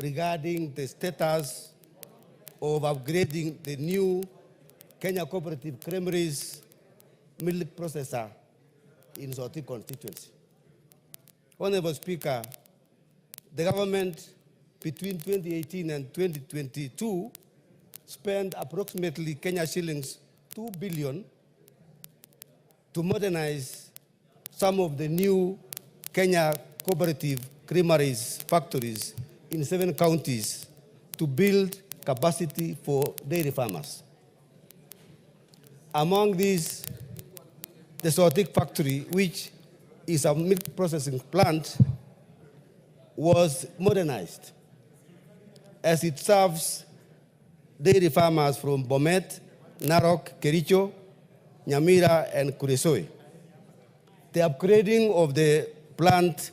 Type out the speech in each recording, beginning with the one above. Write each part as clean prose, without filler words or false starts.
regarding the status of upgrading the new Kenya Cooperative Creameries milk processor in Sotik constituency. Honorable Speaker, the government between 2018 and 2022 spent approximately Kenya shillings 2 billion to modernize some of the new Kenya Cooperative Creameries factories in 7 counties to build capacity for dairy farmers. Among these, the Sotik factory, which is a milk processing plant, was modernized as it serves dairy farmers from Bomet, Narok, Kericho, Nyamira, and Kuresoi. The upgrading of the plant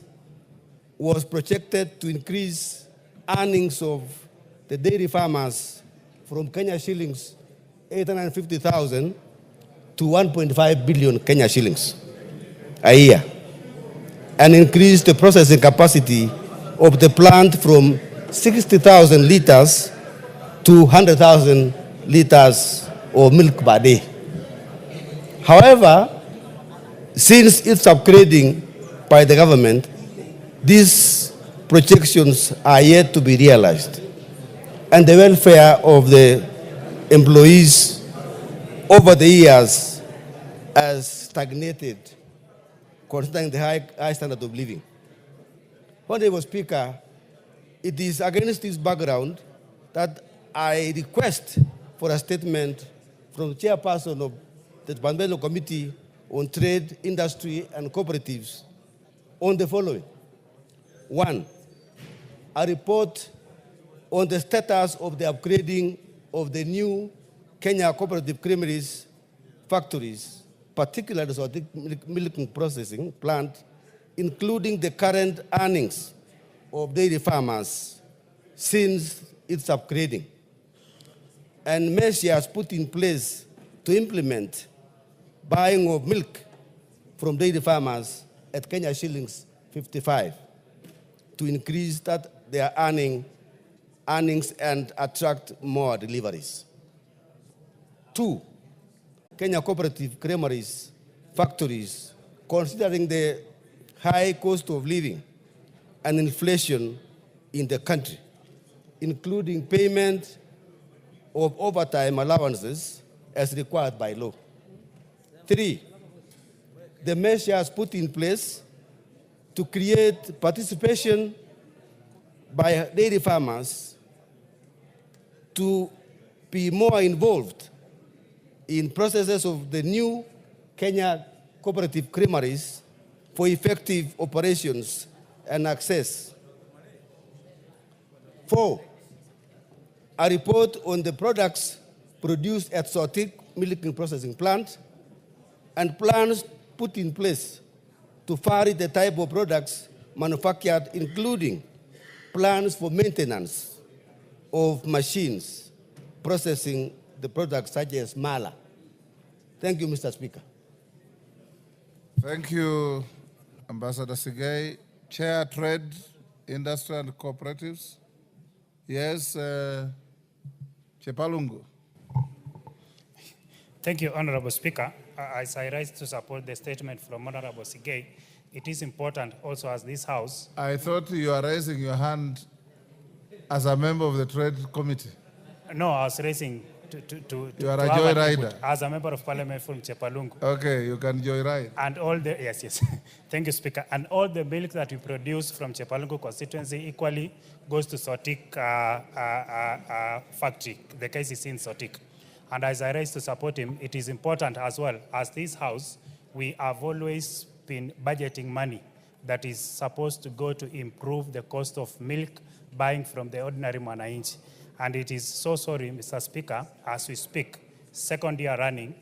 was projected to increase earnings of the dairy farmers from Kenya shillings 850,000 to 1.5 billion Kenya shillings a year, and increase the processing capacity of the plant from 60,000 liters to 100,000 liters of milk per day. However, since its upgrading by the government, these projections are yet to be realized, and the welfare of the employees over the years has stagnated, considering the high standard of living. Honorable Speaker, it is against this background that I request for a statement from the chairperson of the Parliamentary Committee on Trade, Industry, and Cooperatives on the following. 1, a report on the status of the upgrading of the new Kenya Cooperative Creameries factories, particularly the milk processing plant, including the current earnings of dairy farmers since its upgrading, and measures put in place to implement buying of milk from dairy farmers at Kenya shillings 55 to increase their earnings and attract more deliveries. 2, Kenya Cooperative Creameries factories, considering the high cost of living and inflation in the country, including payment of overtime allowances as required by law. 3, the measures put in place to create participation by dairy farmers to be more involved in processes of the new Kenya Cooperative Creameries for effective operations and access. 4, a report on the products produced at Sotik milk processing plant and plans put in place to vary the type of products manufactured, including plans for maintenance of machines processing the products such as mala. Thank you, Mr. Speaker. Thank you, Ambassador Sigei. Chair, Trade, Industry and Cooperatives. Yes, Chepalungu. Thank you, Honorable Speaker. As I rise to support the statement from Honorable Sigei, it is important also as this House. I thought you are raising your hand as a member of the Trade Committee. No, I was raising you are a joyrider. As a member of Parliament from Chepalungu. Okay, you can joyride. And all the, yes. Thank you, Speaker. And all the milk that we produce from Chepalungu constituency equally goes to Sotik factory, the KCC in Sotik. And as I rise to support him, it is important as well as this House, we have always been budgeting money that is supposed to go to improve the cost of milk buying from the ordinary mwananchi. And it is so sorry, Mr. Speaker, as we speak, second year running,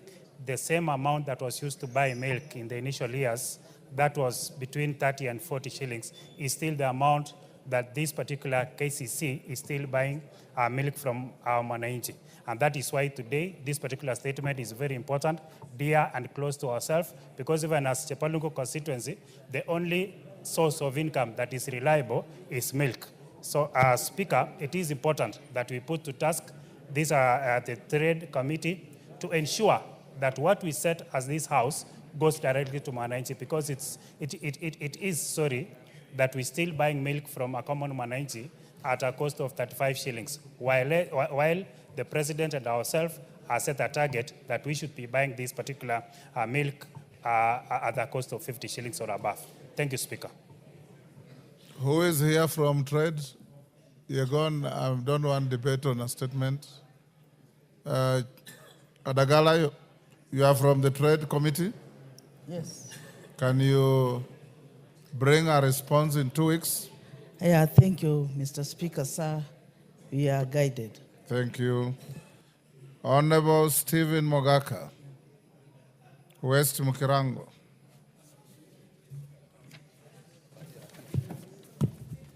the same amount that was used to buy milk in the initial years, that was between 30 and 40 shillings, is still the amount that this particular KCC is still buying milk from our mwananchi. And that is why today this particular statement is very important, dear and close to ourselves, because even as Chepalungu constituency, the only source of income that is reliable is milk. So, Speaker, it is important that we put to task this the Trade Committee to ensure that what we set as this House goes directly to Mwananchi, because it is sorry that we're still buying milk from a common Mwananchi at a cost of 35 shillings, while the President and ourselves are set a target that we should be buying this particular milk at the cost of 50 shillings or above. Thank you, Speaker. Who is here from trade? You're gone. I don't want debate on a statement. Adagala, you are from the Trade Committee? Yes. Can you bring a response in 2 weeks? Yeah, thank you, Mr. Speaker, sir. We are guided. Thank you. Honorable Stephen Mogaka, West Mukirango.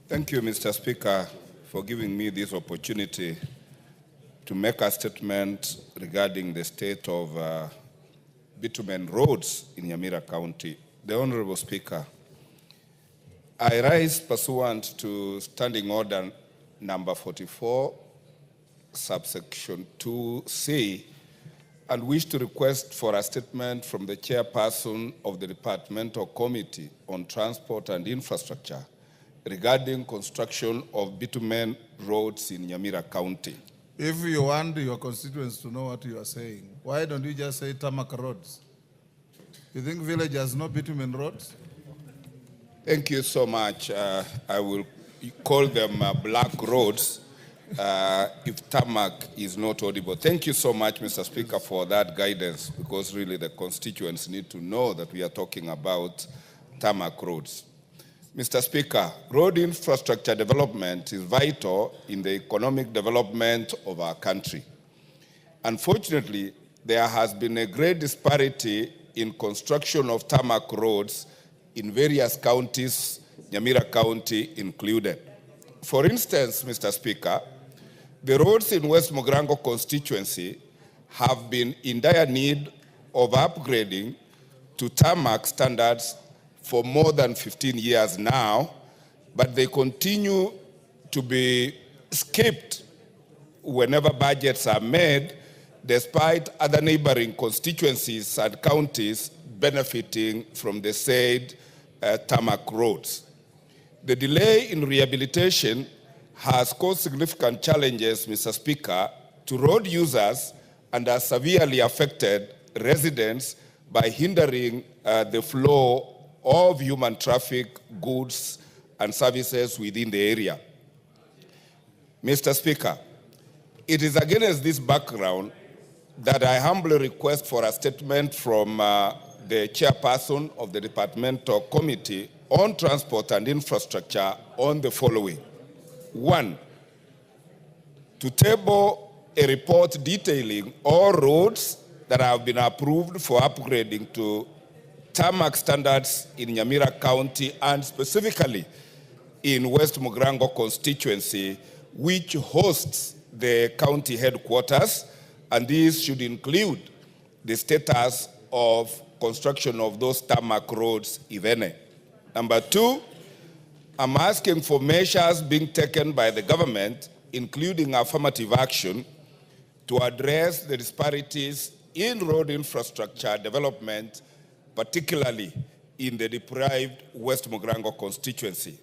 Thank you, Mr. Speaker, for giving me this opportunity to make a statement regarding the state of bitumen roads in Nyamira County. The Honorable Speaker, I rise pursuant to Standing Order number 44, subsection 2C, and wish to request for a statement from the chairperson of the Departmental Committee on Transport and Infrastructure regarding construction of bitumen roads in Nyamira County. If you want your constituents to know what you are saying, why don't you just say tarmac roads? You think village has no bitumen roads? Thank you so much. I will call them black roads if tarmac is not audible. Thank you so much, Mr. Speaker, for that guidance, because really the constituents need to know that we are talking about tarmac roads. Mr. Speaker, road infrastructure development is vital in the economic development of our country. Unfortunately, there has been a great disparity in construction of tarmac roads in various counties, Nyamira County included. For instance, Mr. Speaker, the roads in West Mogrango constituency have been in dire need of upgrading to tarmac standards for more than 15 years now, but they continue to be skipped whenever budgets are made, despite other neighboring constituencies and counties benefiting from the said tarmac roads. The delay in rehabilitation has caused significant challenges, Mr. Speaker, to road users and has severely affected residents by hindering the flow of human traffic, goods, and services within the area. Mr. Speaker, it is against this background that I humbly request for a statement from the chairperson of the Departmental Committee on Transport and Infrastructure on the following. 1, to table a report detailing all roads that have been approved for upgrading to tarmac standards in Nyamira County and specifically in West Mogrango constituency, which hosts the county headquarters, and these should include the status of construction of those tarmac roads, if any. Number 2, I'm asking for measures being taken by the government, including affirmative action, to address the disparities in road infrastructure development, particularly in the deprived West Mogrango constituency.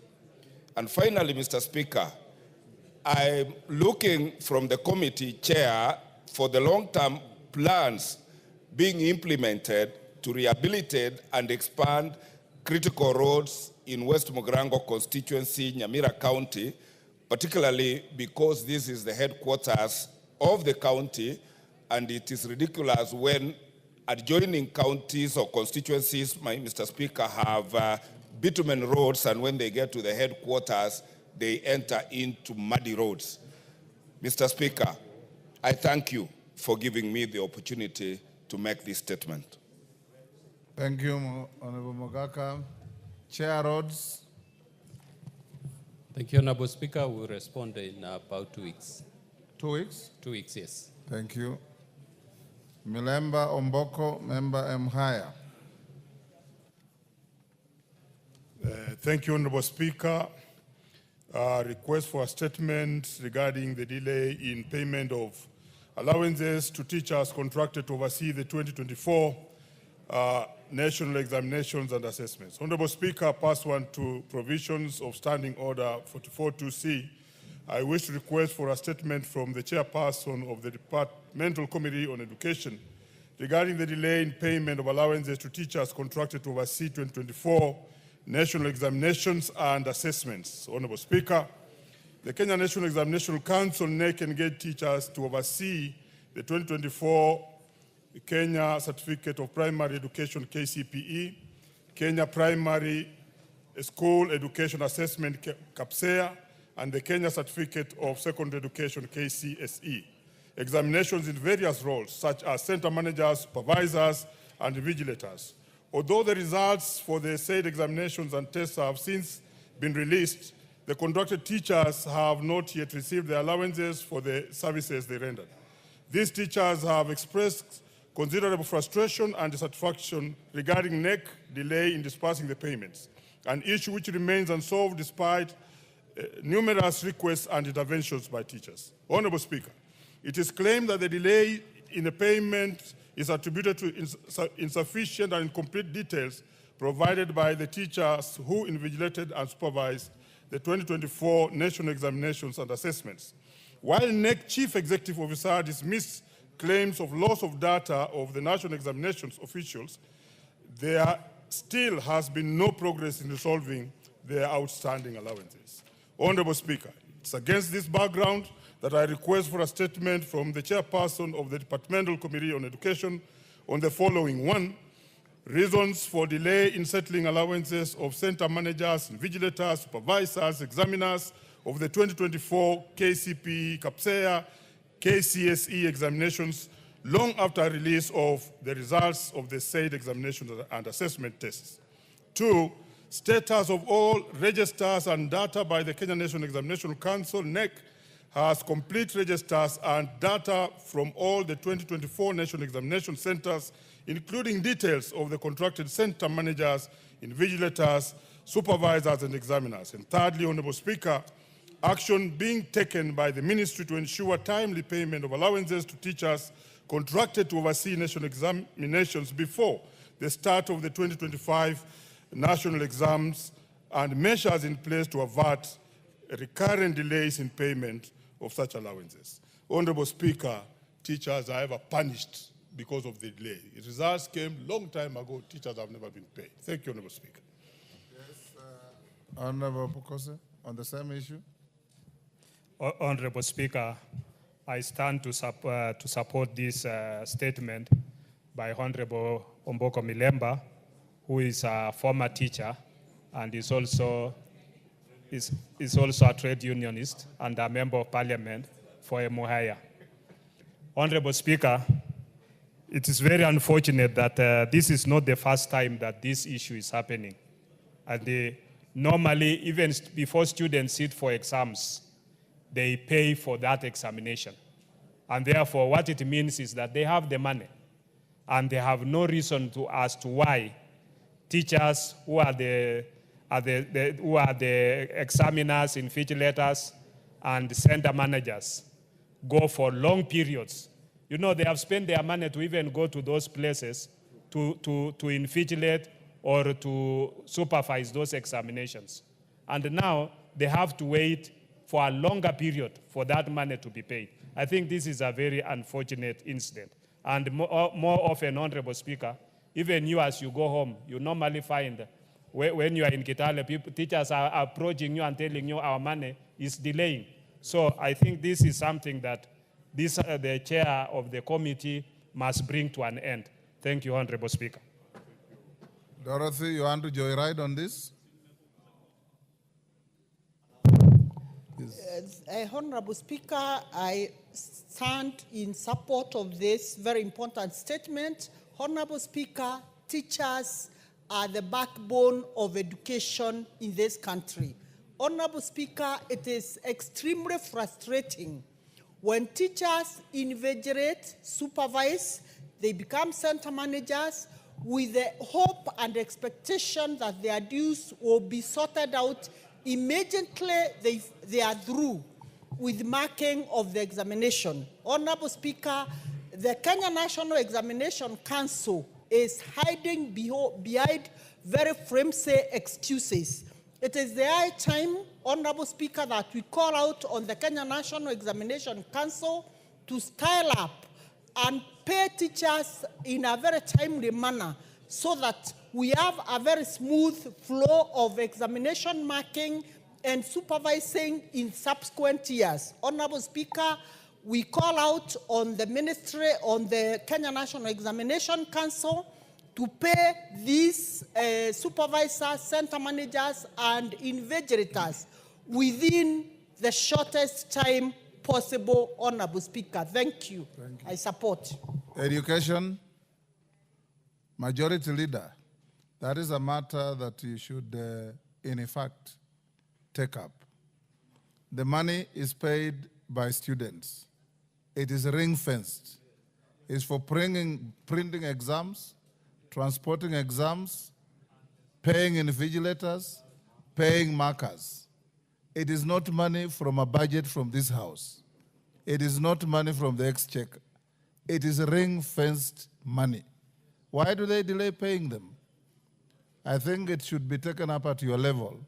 And finally, Mr. Speaker, I'm looking from the committee chair for the long-term plans being implemented to rehabilitate and expand critical roads in West Mogrango constituency, Nyamira County, particularly because this is the headquarters of the county, and it is ridiculous when adjoining counties or constituencies, Mr. Speaker, have bitumen roads, and when they get to the headquarters, they enter into muddy roads. Mr. Speaker, I thank you for giving me the opportunity to make this statement. Thank you, Honorable Mogaka. Chair Roads. Thank you, Honorable Speaker. We'll respond in about 2 weeks. 2 weeks? 2 weeks, yes. Thank you. Milemba Omboko, Member Mhaya. Thank you, Honorable Speaker. request for a statement regarding the delay in payment of allowances to teachers contracted to oversee the 2024 national examinations and assessments. Honorable Speaker, pursuant to provisions of Standing Order 44.2c, I wish to request for a statement from the chairperson of the Departmental Committee on Education regarding the delay in payment of allowances to teachers contracted to oversee 2024 national examinations and assessments. Honorable Speaker, the Kenya National Examination Council NEC engaged teachers to oversee the 2024 Kenya Certificate of Primary Education KCPE, Kenya Primary School Education Assessment CAPSEA, and the Kenya Certificate of Secondary Education KCSE. Examinations in various roles such as center managers, supervisors, and vigilators. Although the results for the said examinations and tests have since been released, the conducted teachers have not yet received their allowances for the services they rendered. These teachers have expressed considerable frustration and dissatisfaction regarding NEC delay in dispersing the payments, an issue which remains unsolved despite numerous requests and interventions by teachers. Honorable Speaker, it is claimed that the delay in the payment is attributed to insufficient and incomplete details provided by the teachers who invigilated and supervised the 2024 national examinations and assessments. While NEC Chief Executive Officer dismissed claims of loss of data of the national examinations officials, there still has been no progress in resolving their outstanding allowances. Honorable Speaker, it's against this background that I request for a statement from the chairperson of the Departmental Committee on Education on the following. 1, reasons for delay in settling allowances of center managers, vigilators, supervisors, examiners of the 2024 KCPE, CAPSEA, KCSE examinations long after release of the results of the said examinations and assessment tests. 2, status of all registers and data by the Kenya National Examination Council, NEC, has complete registers and data from all the 2024 national examination centers, including details of the contracted center managers, invigilators, supervisors, and examiners. And thirdly, Honorable Speaker, action being taken by the ministry to ensure timely payment of allowances to teachers contracted to oversee national examinations before the start of the 2025 national exams, and measures in place to avert recurrent delays in payment of such allowances. Honorable Speaker, teachers are ever punished because of the delay. The results came long time ago. Teachers have never been paid. Thank you, Honorable Speaker. Yes, Honorable Pukose, on the same issue. Honorable Speaker, I stand to support this statement by Honorable Omboko Milemba, who is a former teacher and is also a trade unionist and a member of Parliament for Emuhaya. Honorable Speaker, it is very unfortunate that this is not the first time that this issue is happening. And normally, even before students sit for exams, they pay for that examination. And therefore, what it means is that they have the money and they have no reason to ask to why teachers who are the examiners, invigilators, and center managers go for long periods. You know, they have spent their money to even go to those places to invigilate or to supervise those examinations. And now they have to wait for a longer period for that money to be paid. I think this is a very unfortunate incident. And more often, Honorable Speaker, even you as you go home, you normally find when you are in Kitale, teachers are approaching you and telling you our money is delaying. So I think this is something that the chair of the committee must bring to an end. Thank you, Honorable Speaker. Dorothy, you want to joyride on this? Honorable Speaker, I stand in support of this very important statement. Honorable Speaker, teachers are the backbone of education in this country. Honorable Speaker, it is extremely frustrating when teachers invigilate, supervise, they become center managers with the hope and expectation that their dues will be sorted out immediately they are through with marking of the examination. Honorable Speaker, the Kenya National Examination Council is hiding behind very flimsy excuses. It is the high time, Honorable Speaker, that we call out on the Kenya National Examination Council to style up and pay teachers in a very timely manner so that we have a very smooth flow of examination marking and supervising in subsequent years. Honorable Speaker, we call out on the ministry, on the Kenya National Examination Council to pay these supervisors, center managers, and invigilators within the shortest time possible, Honorable Speaker. Thank you. I support. Education, Majority Leader, that is a matter that you should, in effect, take up. The money is paid by students. It is ring-fenced. It's for printing exams, transporting exams, paying invigilators, paying markers. It is not money from a budget from this house. It is not money from the exchequer. It is ring-fenced money. Why do they delay paying them? I think it should be taken up at your level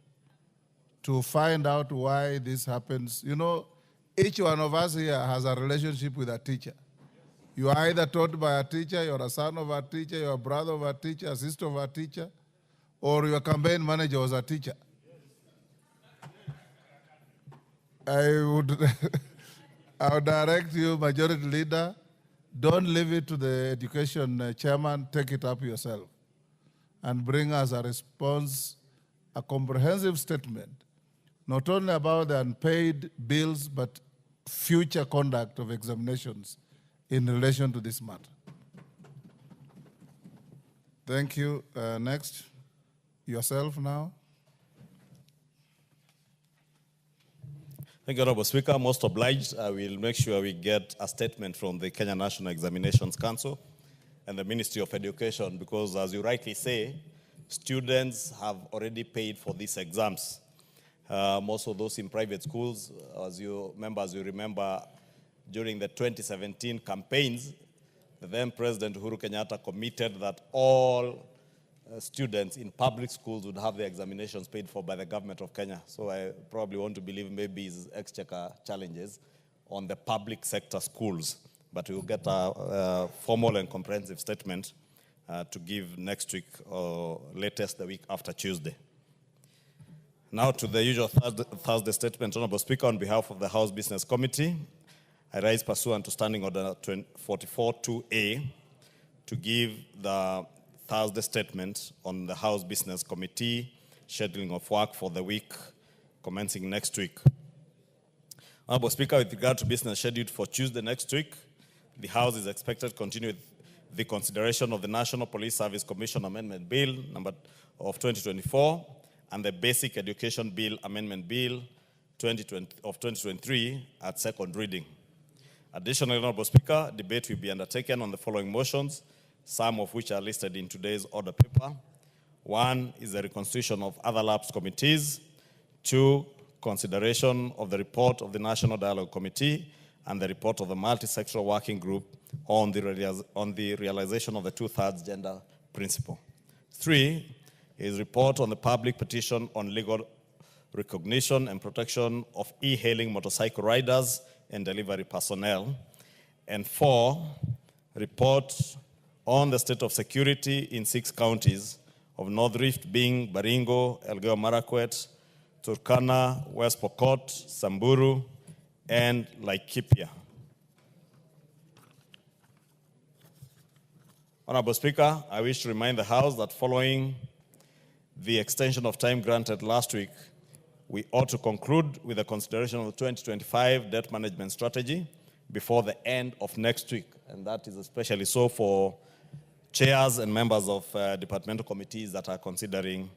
to find out why this happens. You know, each one of us here has a relationship with a teacher. You are either taught by a teacher, you're a son of a teacher, you're a brother of a teacher, a sister of a teacher, or your campaign manager was a teacher. I would direct you, Majority Leader, don't leave it to the education chairman, take it up yourself and bring us a response, a comprehensive statement, not only about the unpaid bills, but future conduct of examinations in relation to this matter. Thank you. Next, yourself now. Thank you, Honorable Speaker. Most obliged. I will make sure we get a statement from the Kenya National Examinations Council and the Ministry of Education, because as you rightly say, students have already paid for these exams. Most of those in private schools, as you remember, during the 2017 campaigns, the then President Uhuru Kenyatta committed that all students in public schools would have their examinations paid for by the government of Kenya. So I probably want to believe maybe his exchequer challenges on the public sector schools. But we'll get a formal and comprehensive statement to give next week or latest the week after Tuesday. Now to the usual Thursday statement. Honorable Speaker, on behalf of the House Business Committee, I rise pursuant to Standing Order 44-2A to give the Thursday statement on the House Business Committee scheduling of work for the week commencing next week. Honorable Speaker, with regard to business scheduled for Tuesday next week, the House is expected to continue with the consideration of the National Police Service Commission Amendment Bill of 2024 and the Basic Education Bill Amendment Bill of 2023 at second reading. Additionally, Honorable Speaker, debate will be undertaken on the following motions, some of which are listed in today's order paper. One is the reconstitution of other lapsed committees. Two, consideration of the report of the National Dialogue Committee and the report of the multi-sectoral working group on the realization of the two-thirds gender principle. Three is report on the public petition on legal recognition and protection of e-hailing motorcycle riders and delivery personnel. And four, report on the state of security in 6 counties of North Rift being Baringo, Elgeyo Marakwet, Turkana, West Pokot, Samburu, and Laikipia. Honorable Speaker, I wish to remind the House that following the extension of time granted last week, we ought to conclude with the consideration of the 2025 debt management strategy before the end of next week. And that is especially so for chairs and members of departmental committees that are considering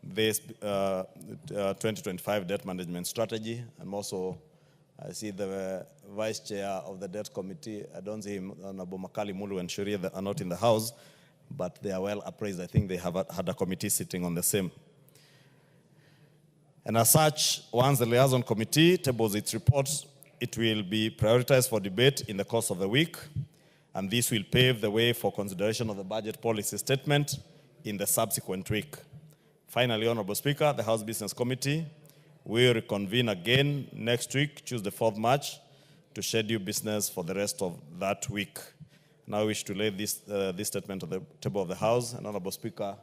this 2025 debt management strategy. And also, I see the vice chair of the debt committee. I don't see him, Honorable Makali Mulu and Shuria are not in the House, but they are well appraised. I think they have had a committee sitting on the same. And as such, once the liaison committee tables its report, it will be prioritized for debate in the course of the week, and this will pave the way for consideration of the budget policy statement in the subsequent week. Finally, Honorable Speaker, the House Business Committee will reconvene again next week, Tuesday, 4th March, to schedule business for the rest of that week. Now I wish to lay this statement on the table of the House. And Honorable Speaker,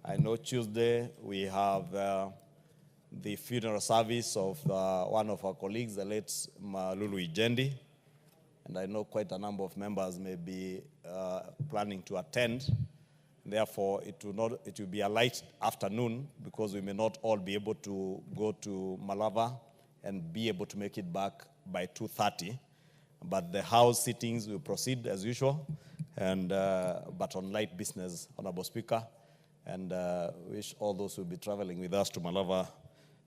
I know Tuesday we have the funeral service of one of our colleagues, the late Lulu Ijendi, and I know quite a number of members may be planning to attend. Therefore, it will be a light afternoon because we may not all be able to go to Malava and be able to make it back by 2:30. But the House sittings will proceed as usual, and but on light business, Honorable Speaker, and wish all those who will be traveling with us to Malava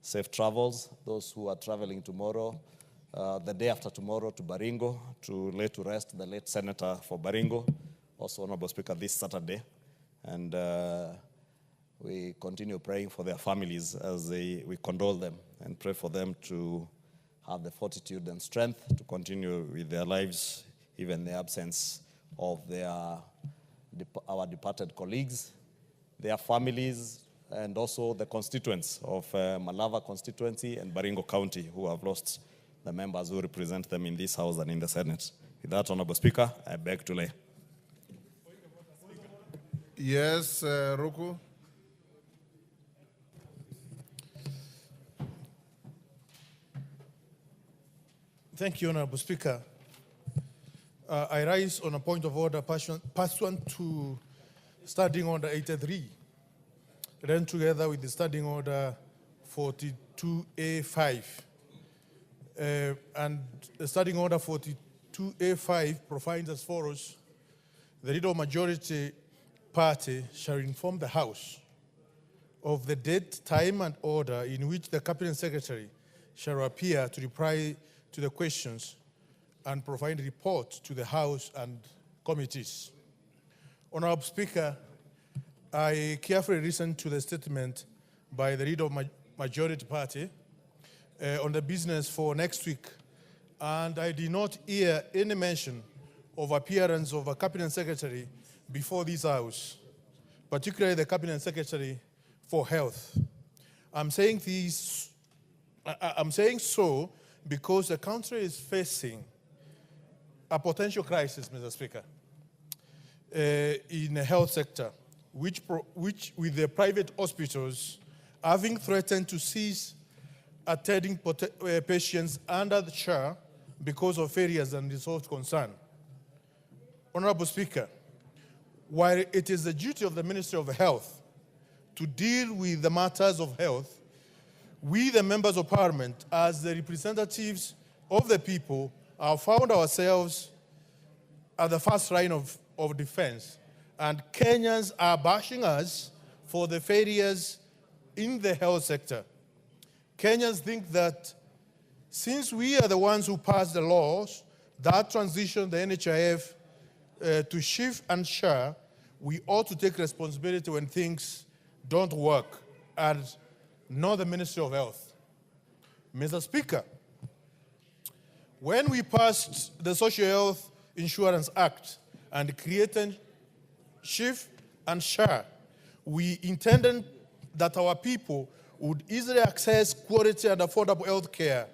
safe travels. Those who are traveling tomorrow, the day after tomorrow to Baringo, to lay to rest the late senator for Baringo, also Honorable Speaker, this Saturday. And we continue praying for their families as we condole them and pray for them to have the fortitude and strength to continue with their lives, even in the absence of our departed colleagues, their families, and also the constituents of Malava constituency and Baringo County who have lost the members who represent them in this House and in the Senate. With that, Honorable Speaker, I beg to lay. Yes, Ruku. Thank you, Honorable Speaker. I rise on a point of order pursuant to Standing Order 83, then together with the Standing Order 42A5. And the Standing Order 42A5 provides as follows: the Leader of Majority Party shall inform the House of the date, time, and order in which the Cabinet Secretary shall appear to reply to the questions and provide report to the House and committees. Honorable Speaker, I carefully listened to the statement by the Leader of Majority Party on the business for next week, and I did not hear any mention of appearance of a Cabinet Secretary before this House, particularly the Cabinet Secretary for Health. I'm saying so because the country is facing a potential crisis, Mr. Speaker, in the health sector, which with the private hospitals having threatened to cease attending patients under the chair because of failures and resolved concern. Honorable Speaker, while it is the duty of the Ministry of Health to deal with the matters of health, we, the members of Parliament, as the representatives of the people, have found ourselves at the first line of defense, and Kenyans are bashing us for the failures in the health sector. Kenyans think that since we are the ones who passed the laws that transition the NHIF to shift and share, we ought to take responsibility when things don't work, and not the Ministry of Health. Mr. Speaker, when we passed the Social Health Insurance Act and created shift and share, we intended that our people would easily access quality and affordable health care.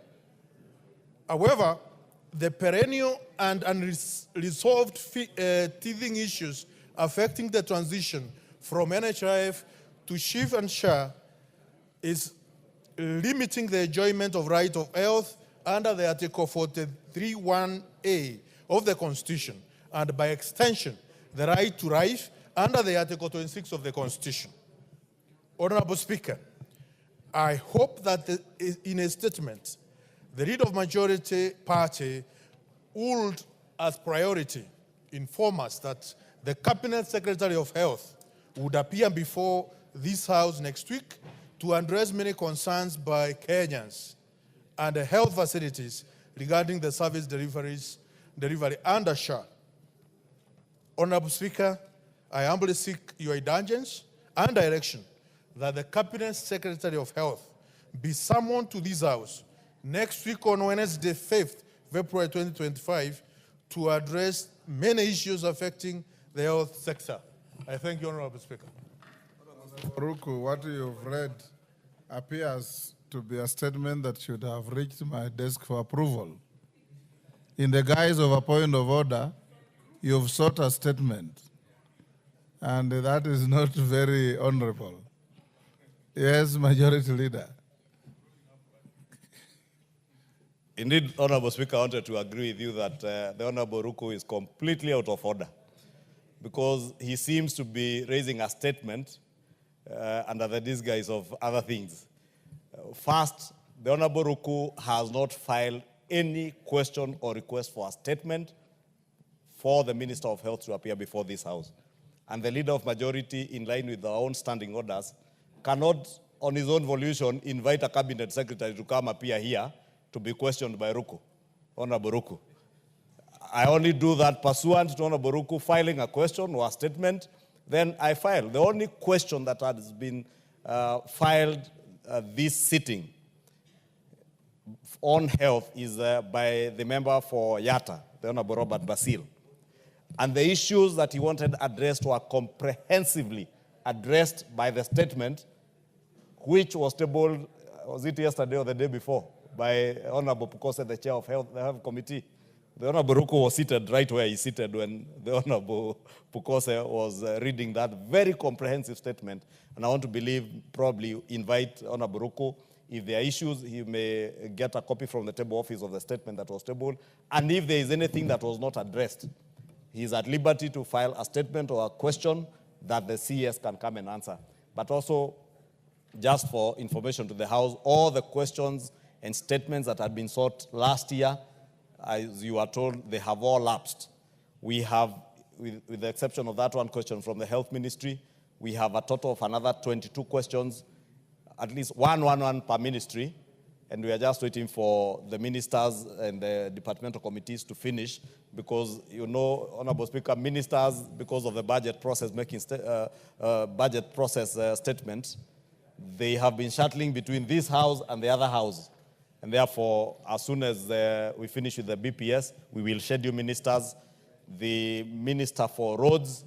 However, the perennial and unresolved teething issues affecting the transition from NHIF to shift and share is limiting the enjoyment of right of health under the Article 43(1)(a) of the Constitution, and by extension, the right to life under the Article 26 of the Constitution. Honorable Speaker, I hope that in a statement, the Leader of Majority Party would, as priority, inform us that the Cabinet Secretary of Health would appear before this House next week to address many concerns by Kenyans and the health facilities regarding the service delivery under SHA. Honorable Speaker, I humbly seek your indulgence and direction that the Cabinet Secretary of Health be summoned to this House next week on Wednesday, 5th February 2025, to address many issues affecting the health sector. I thank you, Honorable Speaker. Ruku, what you've read appears to be a statement that should have reached my desk for approval. In the guise of a point of order, you've sought a statement, and that is not very honorable. Yes, Majority Leader. Indeed, Honorable Speaker, I wanted to agree with you that the Honorable Ruku is completely out of order because he seems to be raising a statement under the disguise of other things. First, the Honorable Ruku has not filed any question or request for a statement for the Minister of Health to appear before this House. And the Leader of Majority, in line with our own standing orders, cannot, on his own volition, invite a Cabinet Secretary to come appear here to be questioned by Ruku, Honorable Ruku. I only do that pursuant to Honorable Ruku filing a question or a statement, then I file. The only question that has been filed this sitting on health is by the member for Yatta, the Honorable Robert Basil. And the issues that he wanted addressed were comprehensively addressed by the statement, which was tabled, was it yesterday or the day before, by Honorable Pukose, the chair of the Health Committee. The Honorable Ruku was seated right where he seated when the Honorable Pukose was reading that very comprehensive statement. And I want to probably invite Honorable Ruku, if there are issues, he may get a copy from the table office of the statement that was tabled. And if there is anything that was not addressed, he is at liberty to file a statement or a question that the CS can come and answer. But also, just for information to the House, all the questions and statements that had been sought last year, as you are told, they have all lapsed. We have, with the exception of that one question from the Health Ministry, we have a total of another 22 questions, at least one per ministry, and we are just waiting for the ministers and the departmental committees to finish because, you know, Honorable Speaker, ministers, because of the budget process, making statements, they have been shuttling between this House and the other House. And therefore, as soon as we finish with the BPS, we will schedule ministers. The Minister for Roads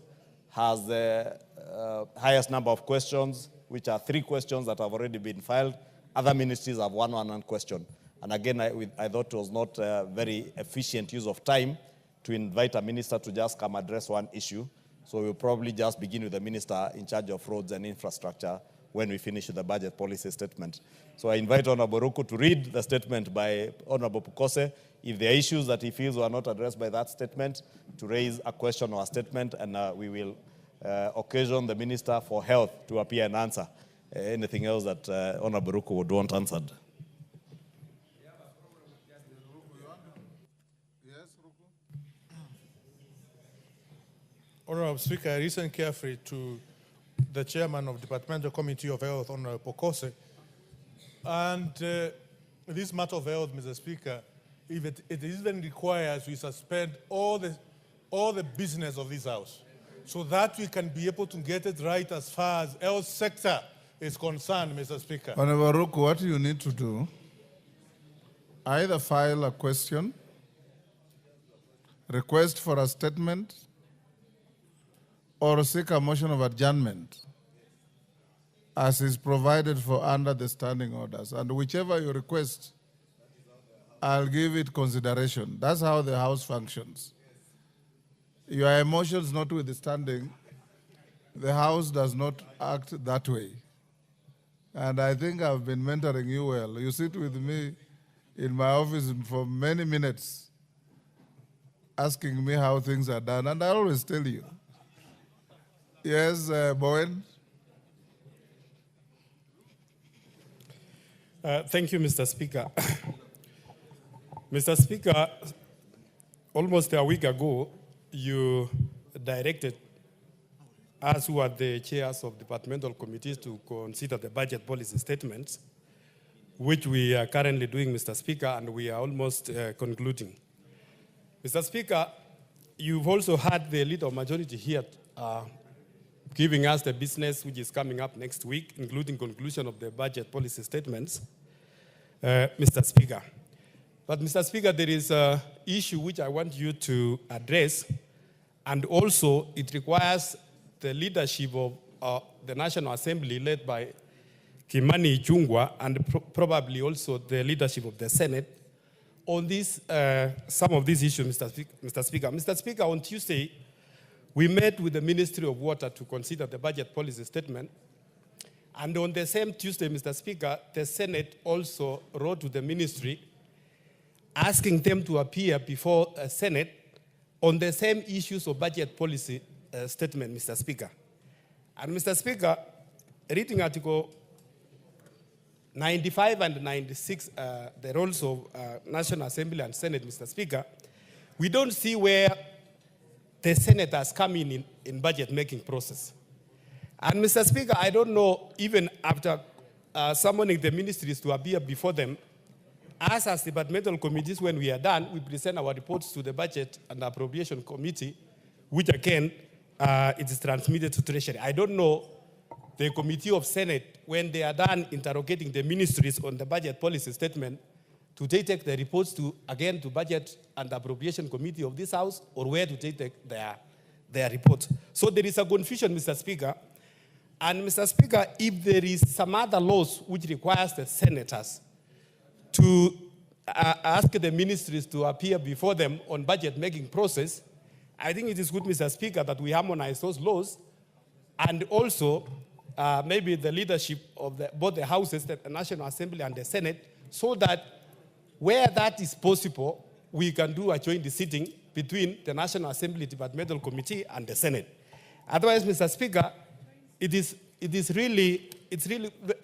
has the highest number of questions, which are 3 questions that have already been filed. Other ministries have one question. And again, I thought it was not a very efficient use of time to invite a minister to just come address one issue. So we'll probably just begin with the minister in charge of roads and infrastructure when we finish the budget policy statement. So I invite Honorable Ruku to read the statement by Honorable Pukose. If there are issues that he feels were not addressed by that statement, to raise a question or a statement, and we will occasion the Minister for Health to appear and answer anything else that Honorable Ruku would want answered. Honorable Speaker, I listen carefully to the chairman of Departmental Committee of Health, Honorable Pukose. And this matter of health, Mr. Speaker, if it even requires we suspend all the business of this House so that we can be able to get it right as far as health sector is concerned, Mr. Speaker. Honorable Ruku, what you need to do, either file a question, request for a statement, or seek a motion of adjournment as is provided for under the standing orders. And whichever you request, I'll give it consideration. That's how the House functions. Your emotions notwithstanding, the House does not act that way. And I think I've been mentoring you well. You sit with me in my office for many minutes asking me how things are done, and I always tell you. Yes, Bowen? Thank you, Mr. Speaker. Mr. Speaker, almost a week ago, you directed us who are the chairs of departmental committees to consider the budget policy statements, which we are currently doing, Mr. Speaker, and we are almost concluding. Mr. Speaker, you've also had the Leader of Majority here giving us the business which is coming up next week, including conclusion of the budget policy statements, Mr. Speaker. But Mr. Speaker, there is an issue which I want you to address, and also it requires the leadership of the National Assembly led by Kimani Ichung'wah, and probably also the leadership of the Senate on this, some of these issues, Mr. Speaker. Mr. Speaker, on Tuesday, we met with the Ministry of Water to consider the budget policy statement. And on the same Tuesday, Mr. Speaker, the Senate also wrote to the ministry asking them to appear before the Senate on the same issues of budget policy statement, Mr. Speaker. And Mr. Speaker, reading Article 95 and 96, the roles of National Assembly and Senate, Mr. Speaker, we don't see where the Senate has come in budget-making process. And Mr. Speaker, I don't know, even after summoning the ministries to appear before them, us as departmental committees, when we are done, we present our reports to the Budget and Appropriation Committee, which again, it is transmitted to Treasury. I don't know the Committee of Senate, when they are done interrogating the ministries on the budget policy statement, do they take the reports to, again, to Budget and Appropriation Committee of this House, or where do they take their reports? So there is a confusion, Mr. Speaker. And Mr. Speaker, if there is some other laws which requires the senators to ask the ministries to appear before them on budget-making process, I think it is good, Mr. Speaker, that we harmonize those laws, and also maybe the leadership of both the houses, the National Assembly and the Senate, so that where that is possible, we can do a joint sitting between the National Assembly Departmental Committee and the Senate. Otherwise, Mr. Speaker, it's really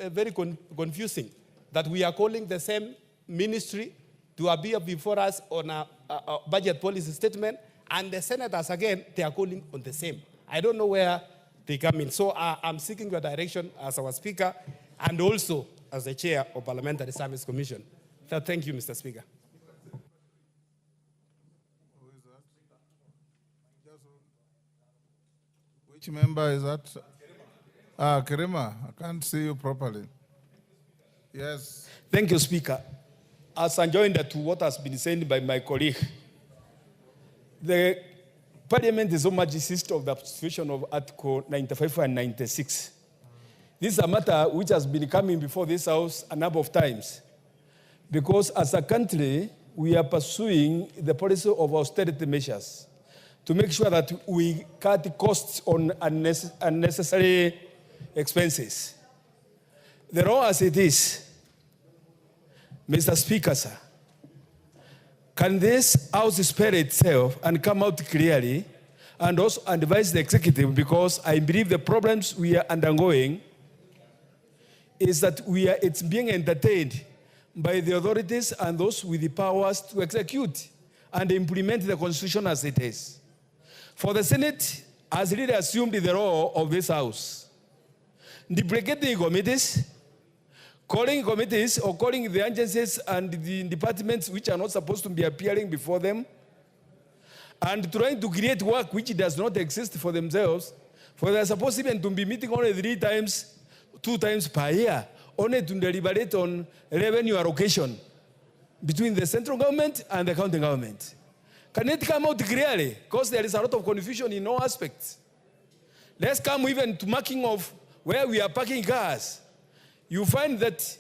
very confusing that we are calling the same ministry to appear before us on a budget policy statement, and the senators, again, they are calling on the same. I don't know where they come in. So I'm seeking your direction as our Speaker and also as the Chair of Parliamentary Service Commission. So thank you, Mr. Speaker. Who is that? Which member is that? Kirima, I can't see you properly. Yes. Thank you, Speaker. As I joined to what has been said by my colleague, the Parliament is so much insist of the situation of Article 95 and 96. This is a matter which has been coming before this House a number of times, because as a country, we are pursuing the policy of austerity measures to make sure that we cut costs on unnecessary expenses. The law as it is, Mr. Speaker, sir, can this House spare itself and come out clearly and also advise the executive, because I believe the problems we are undergoing is that it's being entertained by the authorities and those with the powers to execute and implement the Constitution as it is. For the Senate has really assumed the role of this House, duplicating committees, calling committees or calling the agencies and the departments which are not supposed to be appearing before them, and trying to create work which does not exist for themselves, for they are supposed even to be meeting only 2 times per year, only to deliberate on revenue allocation between the central government and the county government. Can it come out clearly? Because there is a lot of confusion in all aspects. Let's come even to marking of where we are parking cars. You find that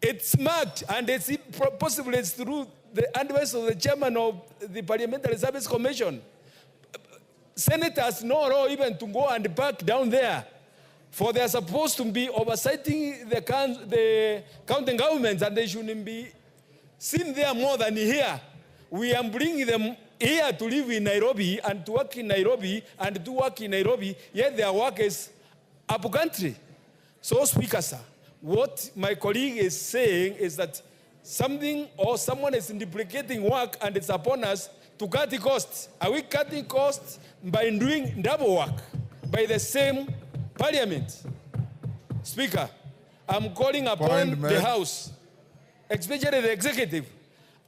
it's marked, and it's possible it's through the advice of the chairman of the Parliamentary Service Commission. Senators no law even to go and park down there, for they are supposed to be oversighting the county governments, and they shouldn't be seen there more than here. We are bringing them here to live in Nairobi and to work in Nairobi and to work in Nairobi, yet their work is up country. So, Speaker, sir, what my colleague is saying is that something or someone is duplicating work and it's upon us to cut the costs. Are we cutting costs by doing double work by the same Parliament? Speaker, I'm calling upon the House, especially the Executive,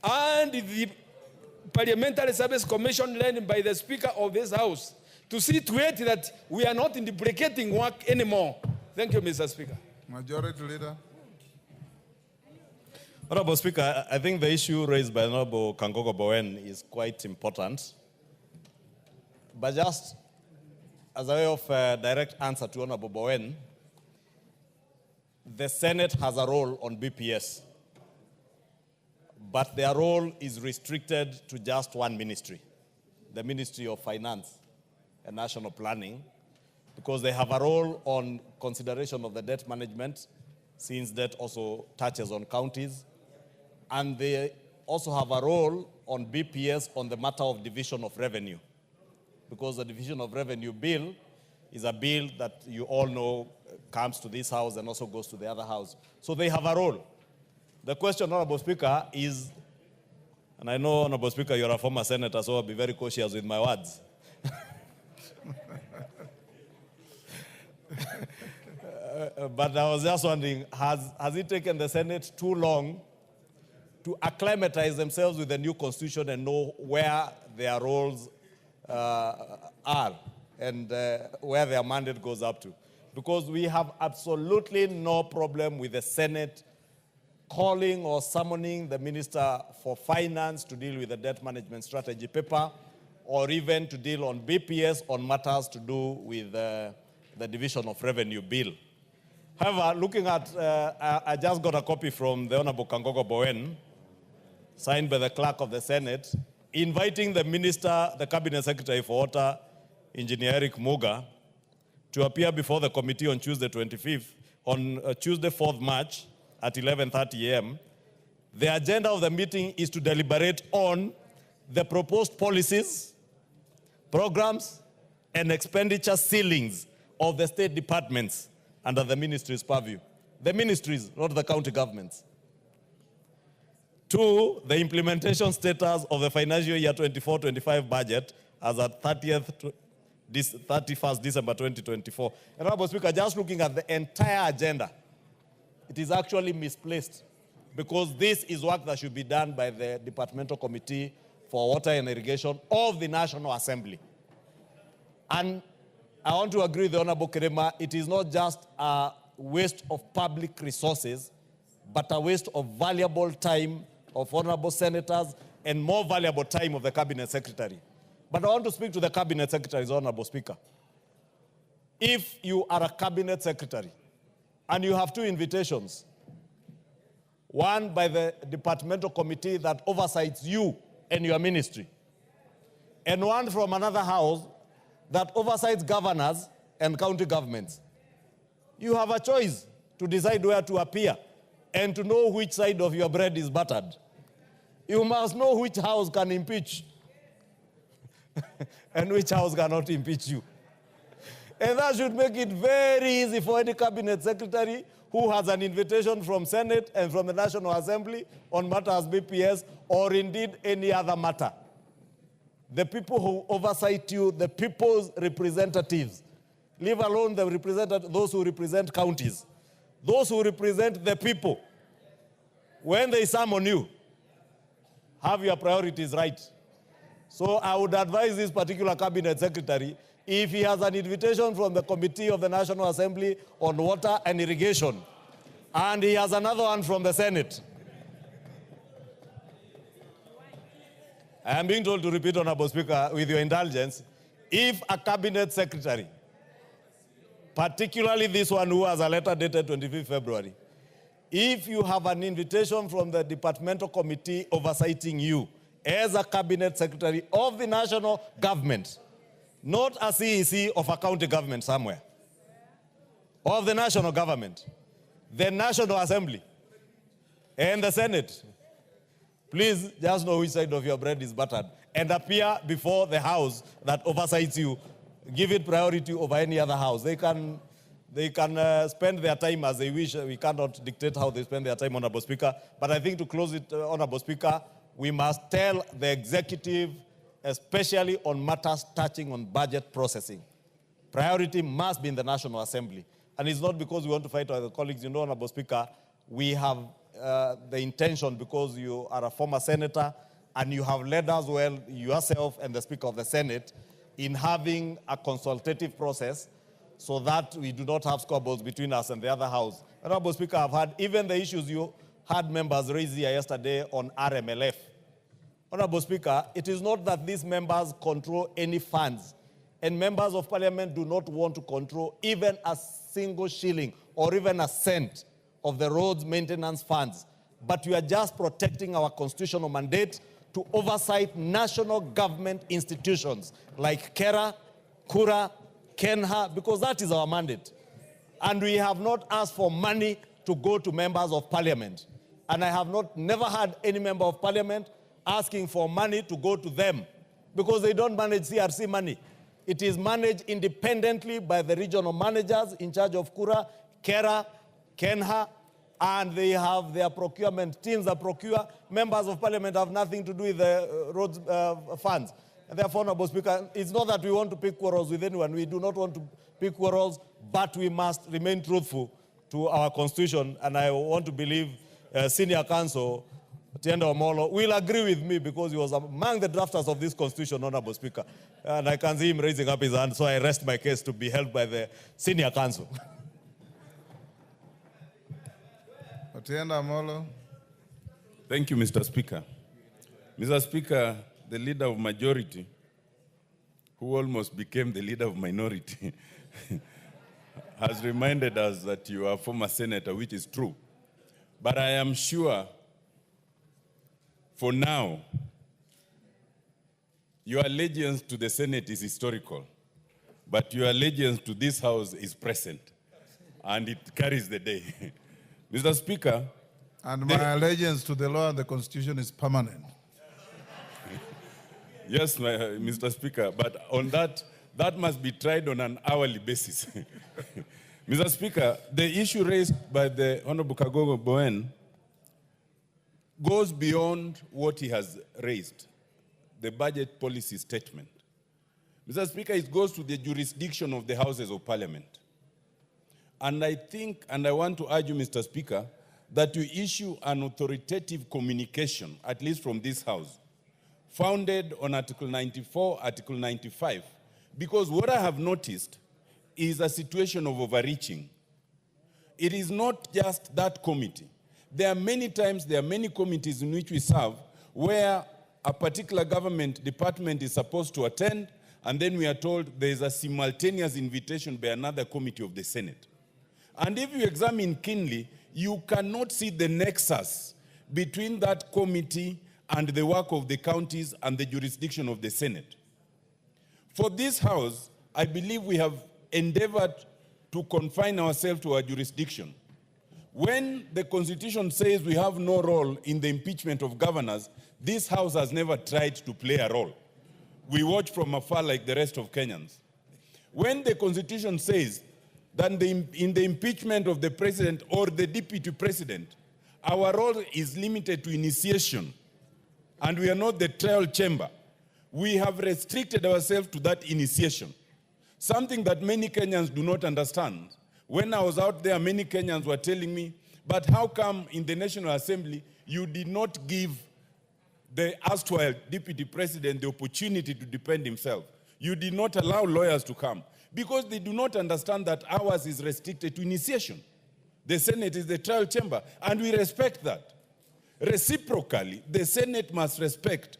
and the Parliamentary Service Commission led by the Speaker of this House, to see to it that we are not in duplicating work anymore. Thank you, Mr. Speaker. Majority Leader. Honorable Speaker, I think the issue raised by Honorable Kangogo Bowen is quite important. But just as a way of direct answer to Honorable Bowen, the Senate has a role on BPS, but their role is restricted to just one ministry, the Ministry of Finance and National Planning, because they have a role on consideration of the debt management, since debt also touches on counties, and they also have a role on BPS on the matter of division of revenue, because the division of revenue bill is a bill that you all know comes to this house and also goes to the other house. So they have a role. The question, Honorable Speaker, is, and I know, Honorable Speaker, you're a former senator, so I'll be very cautious with my words. But I was just wondering, has it taken the Senate too long to acclimatize themselves with the new constitution and know where their roles are and where their mandate goes up to? Because we have absolutely no problem with the Senate calling or summoning the Minister for Finance to deal with the debt management strategy paper, or even to deal on BPS on matters to do with the division of revenue bill. However, looking at, I just got a copy from the Honorable Kangogo Bowen, signed by the clerk of the Senate, inviting the Minister, the Cabinet Secretary for Water, Engineer Eric Muga, to appear before the committee on Tuesday 25th, on Tuesday 4th March at 11:30 a.m. The agenda of the meeting is to deliberate on the proposed policies, programs, and expenditure ceilings of the state departments under the ministry's purview. The ministries, not the county governments. 2, the implementation status of the financial year 24-25 budget as at 31st December 2024. And Honorable Speaker, just looking at the entire agenda, it is actually misplaced, because this is work that should be done by the Departmental Committee for Water and Irrigation of the National Assembly. And I want to agree with the Honorable Kirema, it is not just a waste of public resources, but a waste of valuable time of honorable senators and more valuable time of the Cabinet Secretary. But I want to speak to the Cabinet Secretaries, Honorable Speaker. If you are a Cabinet Secretary and you have 2 invitations, one by the Departmental Committee that oversights you and your ministry, and one from another house that oversights governors and county governments, you have a choice to decide where to appear and to know which side of your bread is buttered. You must know which house can impeach and which house cannot impeach you. And that should make it very easy for any Cabinet Secretary who has an invitation from Senate and from the National Assembly on matters BPS, or indeed any other matter. The people who oversight you, the people's representatives, leave alone the those who represent counties, those who represent the people, when they summon you, have your priorities right. So I would advise this particular Cabinet Secretary, if he has an invitation from the Committee of the National Assembly on Water and Irrigation, and he has another one from the Senate, I am being told to repeat, Honorable Speaker, with your indulgence, if a Cabinet Secretary, particularly this one who has a letter dated 25th February, if you have an invitation from the Departmental Committee oversighting you as a Cabinet Secretary of the national government, not a CEC of a county government somewhere, of the national government, the National Assembly, and the Senate, please just know which side of your bread is buttered and appear before the house that oversights you. Give it priority over any other house. They can spend their time as they wish. We cannot dictate how they spend their time, Honorable Speaker. But I think to close it, Honorable Speaker, we must tell the executive, especially on matters touching on budget processing, priority must be in the National Assembly. And it's not because we want to fight our colleagues. You know, Honorable Speaker, we have the intention, because you are a former senator and you have led us well, yourself and the Speaker of the Senate, in having a consultative process so that we do not have squabbles between us and the other house. Honorable Speaker, I've had even the issues you had members raise here yesterday on RMLF. Honorable Speaker, it is not that these members control any funds, and members of Parliament do not want to control even a single shilling or even a cent of the roads maintenance funds, but we are just protecting our constitutional mandate to oversight national government institutions like KERA, KURA, KENHA, because that is our mandate. And we have not asked for money to go to members of Parliament. And I have never had any member of Parliament asking for money to go to them, because they don't manage CRC money. It is managed independently by the regional managers in charge of KURA, KERA, KENHA, and they have their procurement teams that procure. Members of Parliament have nothing to do with the roads funds. And therefore, Honorable Speaker, it's not that we want to pick quarrels with anyone. We do not want to pick quarrels, but we must remain truthful to our Constitution. And I want to believe Senior Counsel, Tienda Omolo, will agree with me because he was among the drafters of this Constitution, Honorable Speaker. And I can see him raising up his hand, so I rest my case to be held by the Senior Counsel. Tienda Omolo. Thank you, Mr. Speaker. Mr. Speaker, the leader of majority, who almost became the leader of minority, has reminded us that you are a former senator, which is true. But I am sure, for now, your allegiance to the Senate is historical, but your allegiance to this House is present, and it carries the day. Mr. Speaker. And my allegiance to the law and the Constitution is permanent. Yes, Mr. Speaker, but on that must be tried on an hourly basis. Mr. Speaker, the issue raised by the Honorable Kagogo Bowen goes beyond what he has raised, the budget policy statement. Mr. Speaker, it goes to the jurisdiction of the Houses of Parliament. And I think, and I want to urge you, Mr. Speaker, that you issue an authoritative communication, at least from this House, founded on Article 94, Article 95, because what I have noticed is a situation of overreaching. It is not just that committee. There are many times, there are many committees in which we serve where a particular government department is supposed to attend, and then we are told there is a simultaneous invitation by another committee of the Senate. And if you examine keenly, you cannot see the nexus between that committee and the work of the counties and the jurisdiction of the Senate. For this House, I believe we have endeavored to confine ourselves to our jurisdiction. When the Constitution says we have no role in the impeachment of governors, this House has never tried to play a role. We watch from afar like the rest of Kenyans. When the Constitution says that in the impeachment of the president or the deputy president, our role is limited to initiation, and we are not the trial chamber, we have restricted ourselves to that initiation. Something that many Kenyans do not understand. When I was out there, many Kenyans were telling me, but how come in the National Assembly you did not give the erstwhile deputy president the opportunity to defend himself? You did not allow lawyers to come. Because they do not understand that ours is restricted to initiation. The Senate is the trial chamber, and we respect that. Reciprocally, the Senate must respect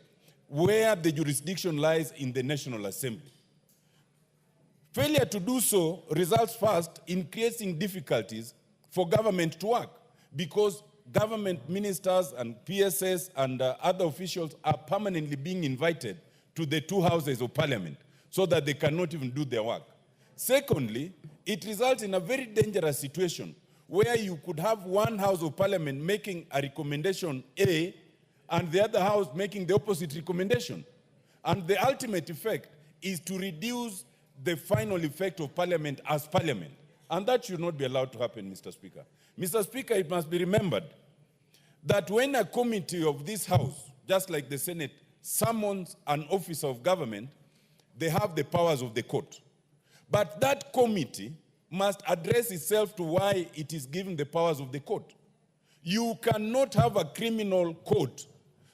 where the jurisdiction lies in the National Assembly. Failure to do so results first in creating difficulties for government to work, because government ministers and PSS and other officials are permanently being invited to the two houses of Parliament so that they cannot even do their work. Secondly, it results in a very dangerous situation where you could have one House of Parliament making a recommendation A and the other House making the opposite recommendation. And the ultimate effect is to reduce the final effect of Parliament as Parliament. And that should not be allowed to happen, Mr. Speaker. Mr. Speaker, it must be remembered that when a committee of this House, just like the Senate, summons an officer of government, they have the powers of the court. But that committee must address itself to why it is given the powers of the court. You cannot have a criminal court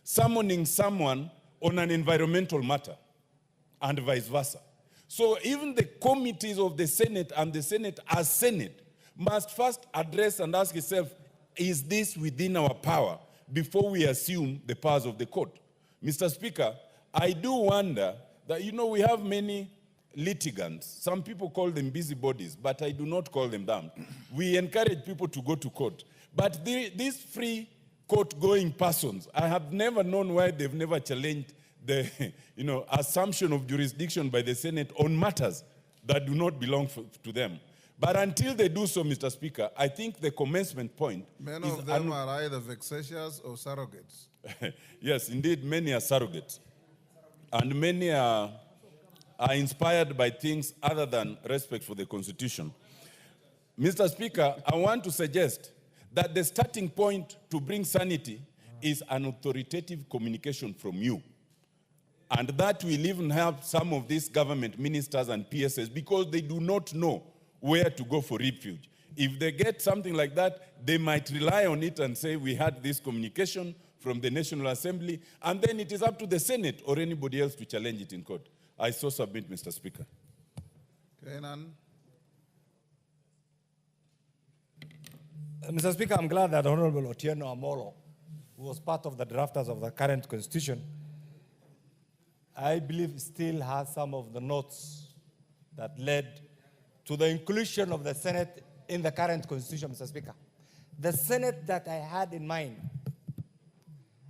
summoning someone on an environmental matter and vice versa. So even the committees of the Senate and the Senate as Senate must first address and ask itself, is this within our power before we assume the powers of the court? Mr. Speaker, I do wonder that, we have many litigants. Some people call them busybodies, but I do not call them that. We encourage people to go to court. But these free court-going persons, I have never known why they've never challenged the assumption of jurisdiction by the Senate on matters that do not belong to them. But until they do so, Mr. Speaker, I think the commencement point Many of them are either vexatious or surrogates. Yes, indeed, many are surrogates. And many are inspired by things other than respect for the Constitution. Mr. Speaker, I want to suggest that the starting point to bring sanity is an authoritative communication from you. And that will even help some of these government ministers and PSS because they do not know where to go for refuge. If they get something like that, they might rely on it and say, we had this communication from the National Assembly, and then it is up to the Senate or anybody else to challenge it in court. I so submit, Mr. Speaker. Kenan. Mr. Speaker, I'm glad that Honorable Otieno Amolo, who was part of the drafters of the current constitution, I believe still has some of the notes that led to the inclusion of the Senate in the current constitution, Mr. Speaker. The Senate that I had in mind,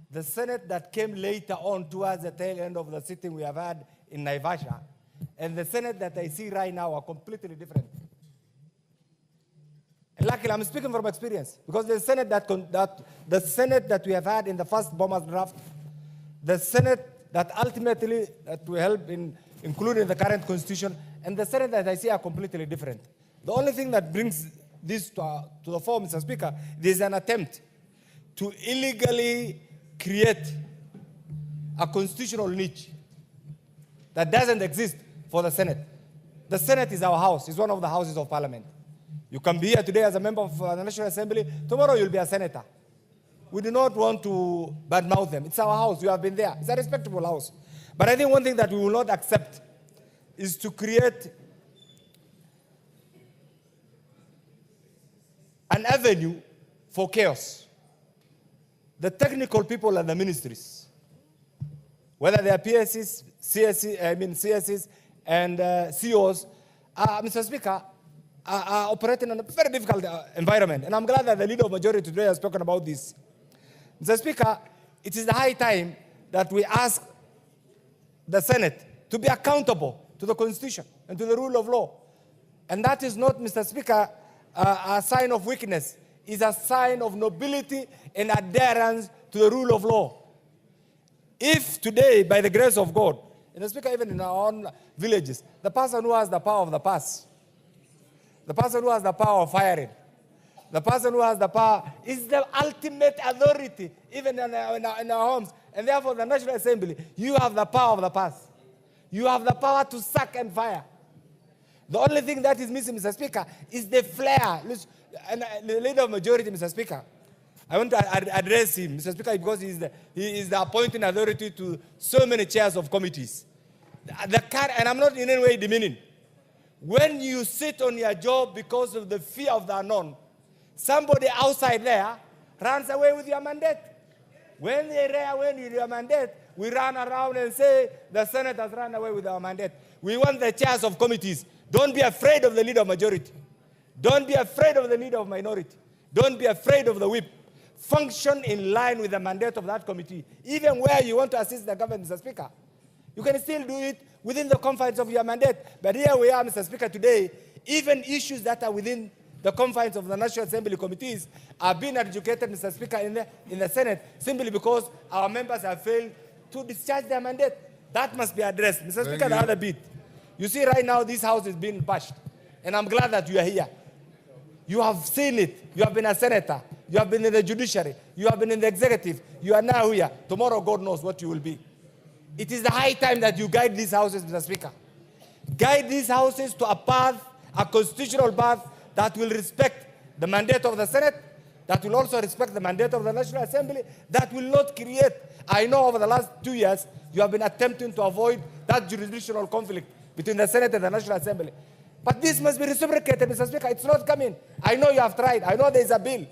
the Senate that came later on towards the tail end of the sitting we have had in Naivasha, and the Senate that I see right now are completely different. And luckily, I'm speaking from experience, because the Senate the Senate that we have had in the first Bombers draft, the Senate that ultimately that will help in including the current constitution, and the Senate that I see are completely different. The only thing that brings this to the fore, Mr. Speaker, there's an attempt to illegally create a constitutional niche that doesn't exist for the Senate. The Senate is our house. It's one of the houses of Parliament. You can be here today as a member of the National Assembly. Tomorrow you'll be a senator. We do not want to badmouth them. It's our house. You have been there. It's a respectable house. But I think one thing that we will not accept is to create an avenue for chaos. The technical people at the ministries, whether they are PSCs, CSCs, and COs, Mr. Speaker, are operating in a very difficult environment. And I'm glad that the leader of majority today has spoken about this. Mr. Speaker, it is the high time that we ask the Senate to be accountable to the Constitution and to the rule of law. And that is not, Mr. Speaker, a sign of weakness. It's a sign of nobility and adherence to the rule of law. If today, by the grace of God, and Mr. Speaker, even in our own villages, the person who has the power of the purse, the person who has the power of firing, the person who has the power is the ultimate authority, even in our homes. And therefore, the National Assembly, you have the power of the purse. You have the power to sack and fire. The only thing that is missing, Mr. Speaker, is the flair. And the leader of majority, Mr. Speaker, I want to address him, Mr. Speaker, because he is the appointing authority to so many chairs of committees. And I'm not in any way demeaning. When you sit on your job because of the fear of the unknown, somebody outside there runs away with your mandate. When they run away with your mandate, we run around and say the Senate has run away with our mandate. We want the chairs of committees. Don't be afraid of the leader of majority. Don't be afraid of the leader of minority. Don't be afraid of the whip. Function in line with the mandate of that committee. Even where you want to assist the government, Mr. Speaker, you can still do it within the confines of your mandate. But here we are, Mr. Speaker, today, even issues that are within the confines of the National Assembly committees are being adjudicated, Mr. Speaker, in the Senate, simply because our members have failed to discharge their mandate. That must be addressed. Mr. Speaker, the other bit. You see right now this house is being bashed. And I'm glad that you are here. You have seen it. You have been a senator. You have been in the judiciary. You have been in the executive. You are now here. Tomorrow, God knows what you will be. It is the high time that you guide these houses, Mr. Speaker. Guide these houses to a path, a constitutional path that will respect the mandate of the Senate, that will also respect the mandate of the National Assembly, that will not create. I know over the last 2 years, you have been attempting to avoid that jurisdictional conflict. between the Senate and the National Assembly. But this must be reciprocated, Mr. Speaker. It's not coming. I know you have tried. I know there is a bill.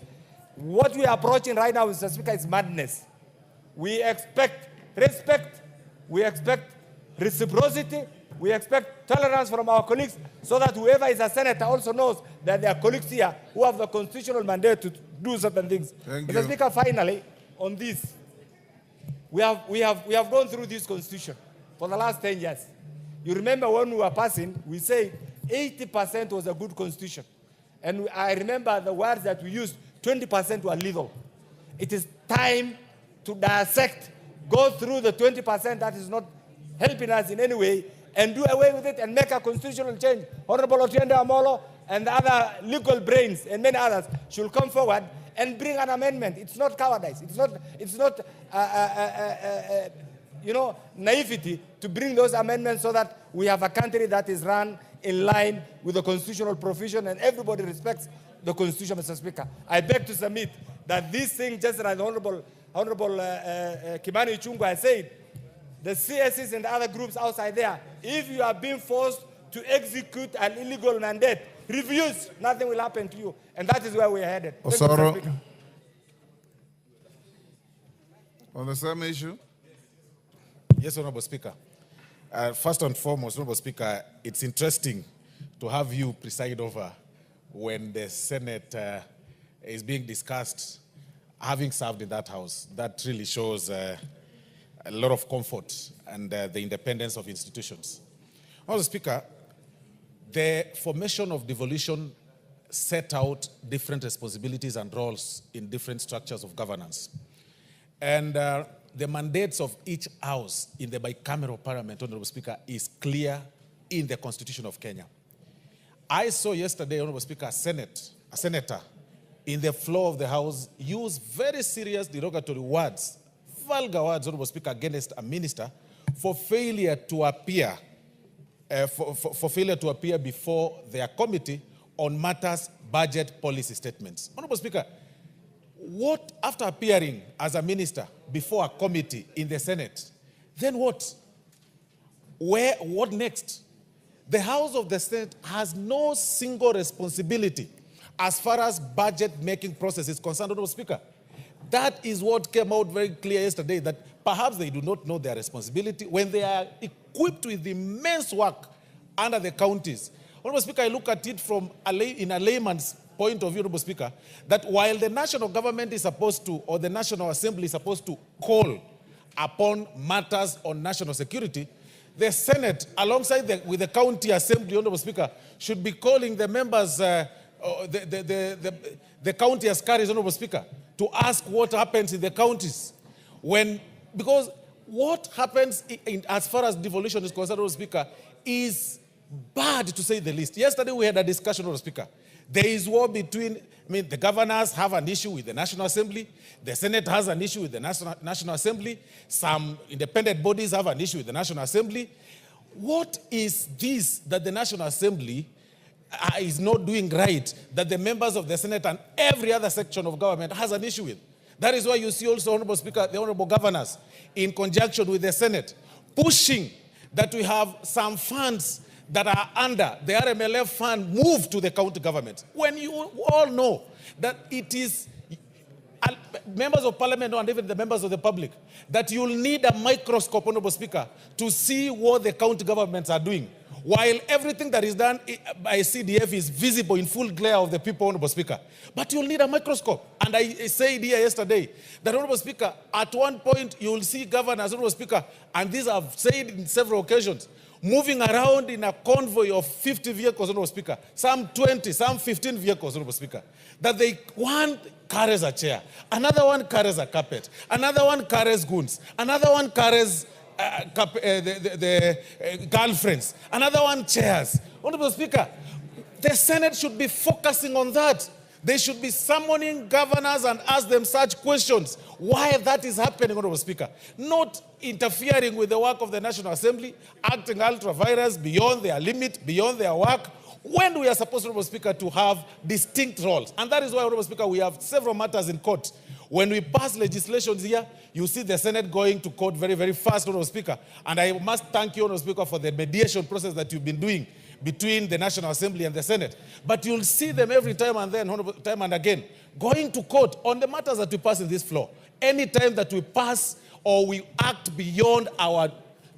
What we are approaching right now, Mr. Speaker, is madness. We expect respect. We expect reciprocity. We expect tolerance from our colleagues so that whoever is a senator also knows that there are colleagues here who have the constitutional mandate to do certain things. Mr. Speaker, finally, on this, we have gone through this constitution for the last 10 years. You remember when we were passing, we said 80% was a good constitution. And I remember the words that we used, 20% were lethal. It is time to dissect, go through the 20% that is not helping us in any way, and do away with it and make a constitutional change. Honorable Otiende Amolo and the other legal brains and many others should come forward and bring an amendment. It's not cowardice. It's not naivety to bring those amendments so that we have a country that is run in line with the constitutional provision and everybody respects the Constitution, Mr. Speaker. I beg to submit that this thing, just as Honorable Kimani Ichung'wah has said, the CSCs and the other groups outside there, if you are being forced to execute an illegal mandate, refuse, nothing will happen to you. And that is where we are headed. Osoro, on the same issue. Yes, Honorable Speaker. First and foremost, Honorable Speaker, it's interesting to have you preside over when the Senate is being discussed, having served in that house. That really shows a lot of comfort and the independence of institutions. Honorable Speaker, the formation of devolution set out different responsibilities and roles in different structures of governance. And the mandates of each house in the bicameral parliament, Honorable Speaker, is clear in the Constitution of Kenya. I saw yesterday, Honorable Speaker, a senator in the floor of the House use very serious derogatory words, vulgar words, Honorable Speaker, against a minister for failure to appear, for failure to appear before their committee on matters budget policy statements. Honorable Speaker, what, after appearing as a minister before a committee in the Senate, then what? What next? The House of the Senate has no single responsibility as far as budget-making process is concerned, Honorable Speaker. That is what came out very clear yesterday, that perhaps they do not know their responsibility when they are equipped with immense work under the counties. Honorable Speaker, I look at it from in a layman's point of view, Honorable Speaker, that while the national government is supposed to, or the National Assembly is supposed to call upon matters on national security, the Senate, alongside with the county assembly, Honorable Speaker, should be calling the members, the county askaris, Honorable Speaker, to ask what happens in the counties. Because what happens as far as devolution is concerned, Honorable Speaker, is bad to say the least. Yesterday we had a discussion, Honorable Speaker. There is war between, the governors have an issue with the National Assembly, the Senate has an issue with the National Assembly, some independent bodies have an issue with the National Assembly. What is this that the National Assembly is not doing right, that the members of the Senate and every other section of government has an issue with? That is why you see also, Honorable Speaker, the Honorable Governors, in conjunction with the Senate, pushing that we have some funds that are under the RMLF fund moved to the county government. When you all know that it is members of parliament and even the members of the public, that you'll need a microscope, Honorable Speaker, to see what the county governments are doing. While everything that is done by CDF is visible in full glare of the people, Honorable Speaker. But you'll need a microscope. And I said here yesterday that, Honorable Speaker, at one point you will see governors, Honorable Speaker, and these I've said in several occasions, moving around in a convoy of 50 vehicles, Honorable Speaker, some 20, some 15 vehicles, Honorable Speaker, that one carries a chair, another one carries a carpet, another one carries goons, another one carries the girlfriends, another one chairs. Honorable Speaker, the Senate should be focusing on that. They should be summoning governors and ask them such questions. Why that is happening, Honorable Speaker? Not interfering with the work of the National Assembly, acting ultra-virus beyond their limit, beyond their work, when we are supposed, Honorable Speaker, to have distinct roles. And that is why, Honorable Speaker, we have several matters in court. When we pass legislations here, you see the Senate going to court very, very fast, Honorable Speaker. And I must thank you, Honorable Speaker, for the mediation process that you've been doing between the National Assembly and the Senate. But you'll see them every time and then, time and again, going to court on the matters that we pass in this floor. Any time that we pass or we act beyond our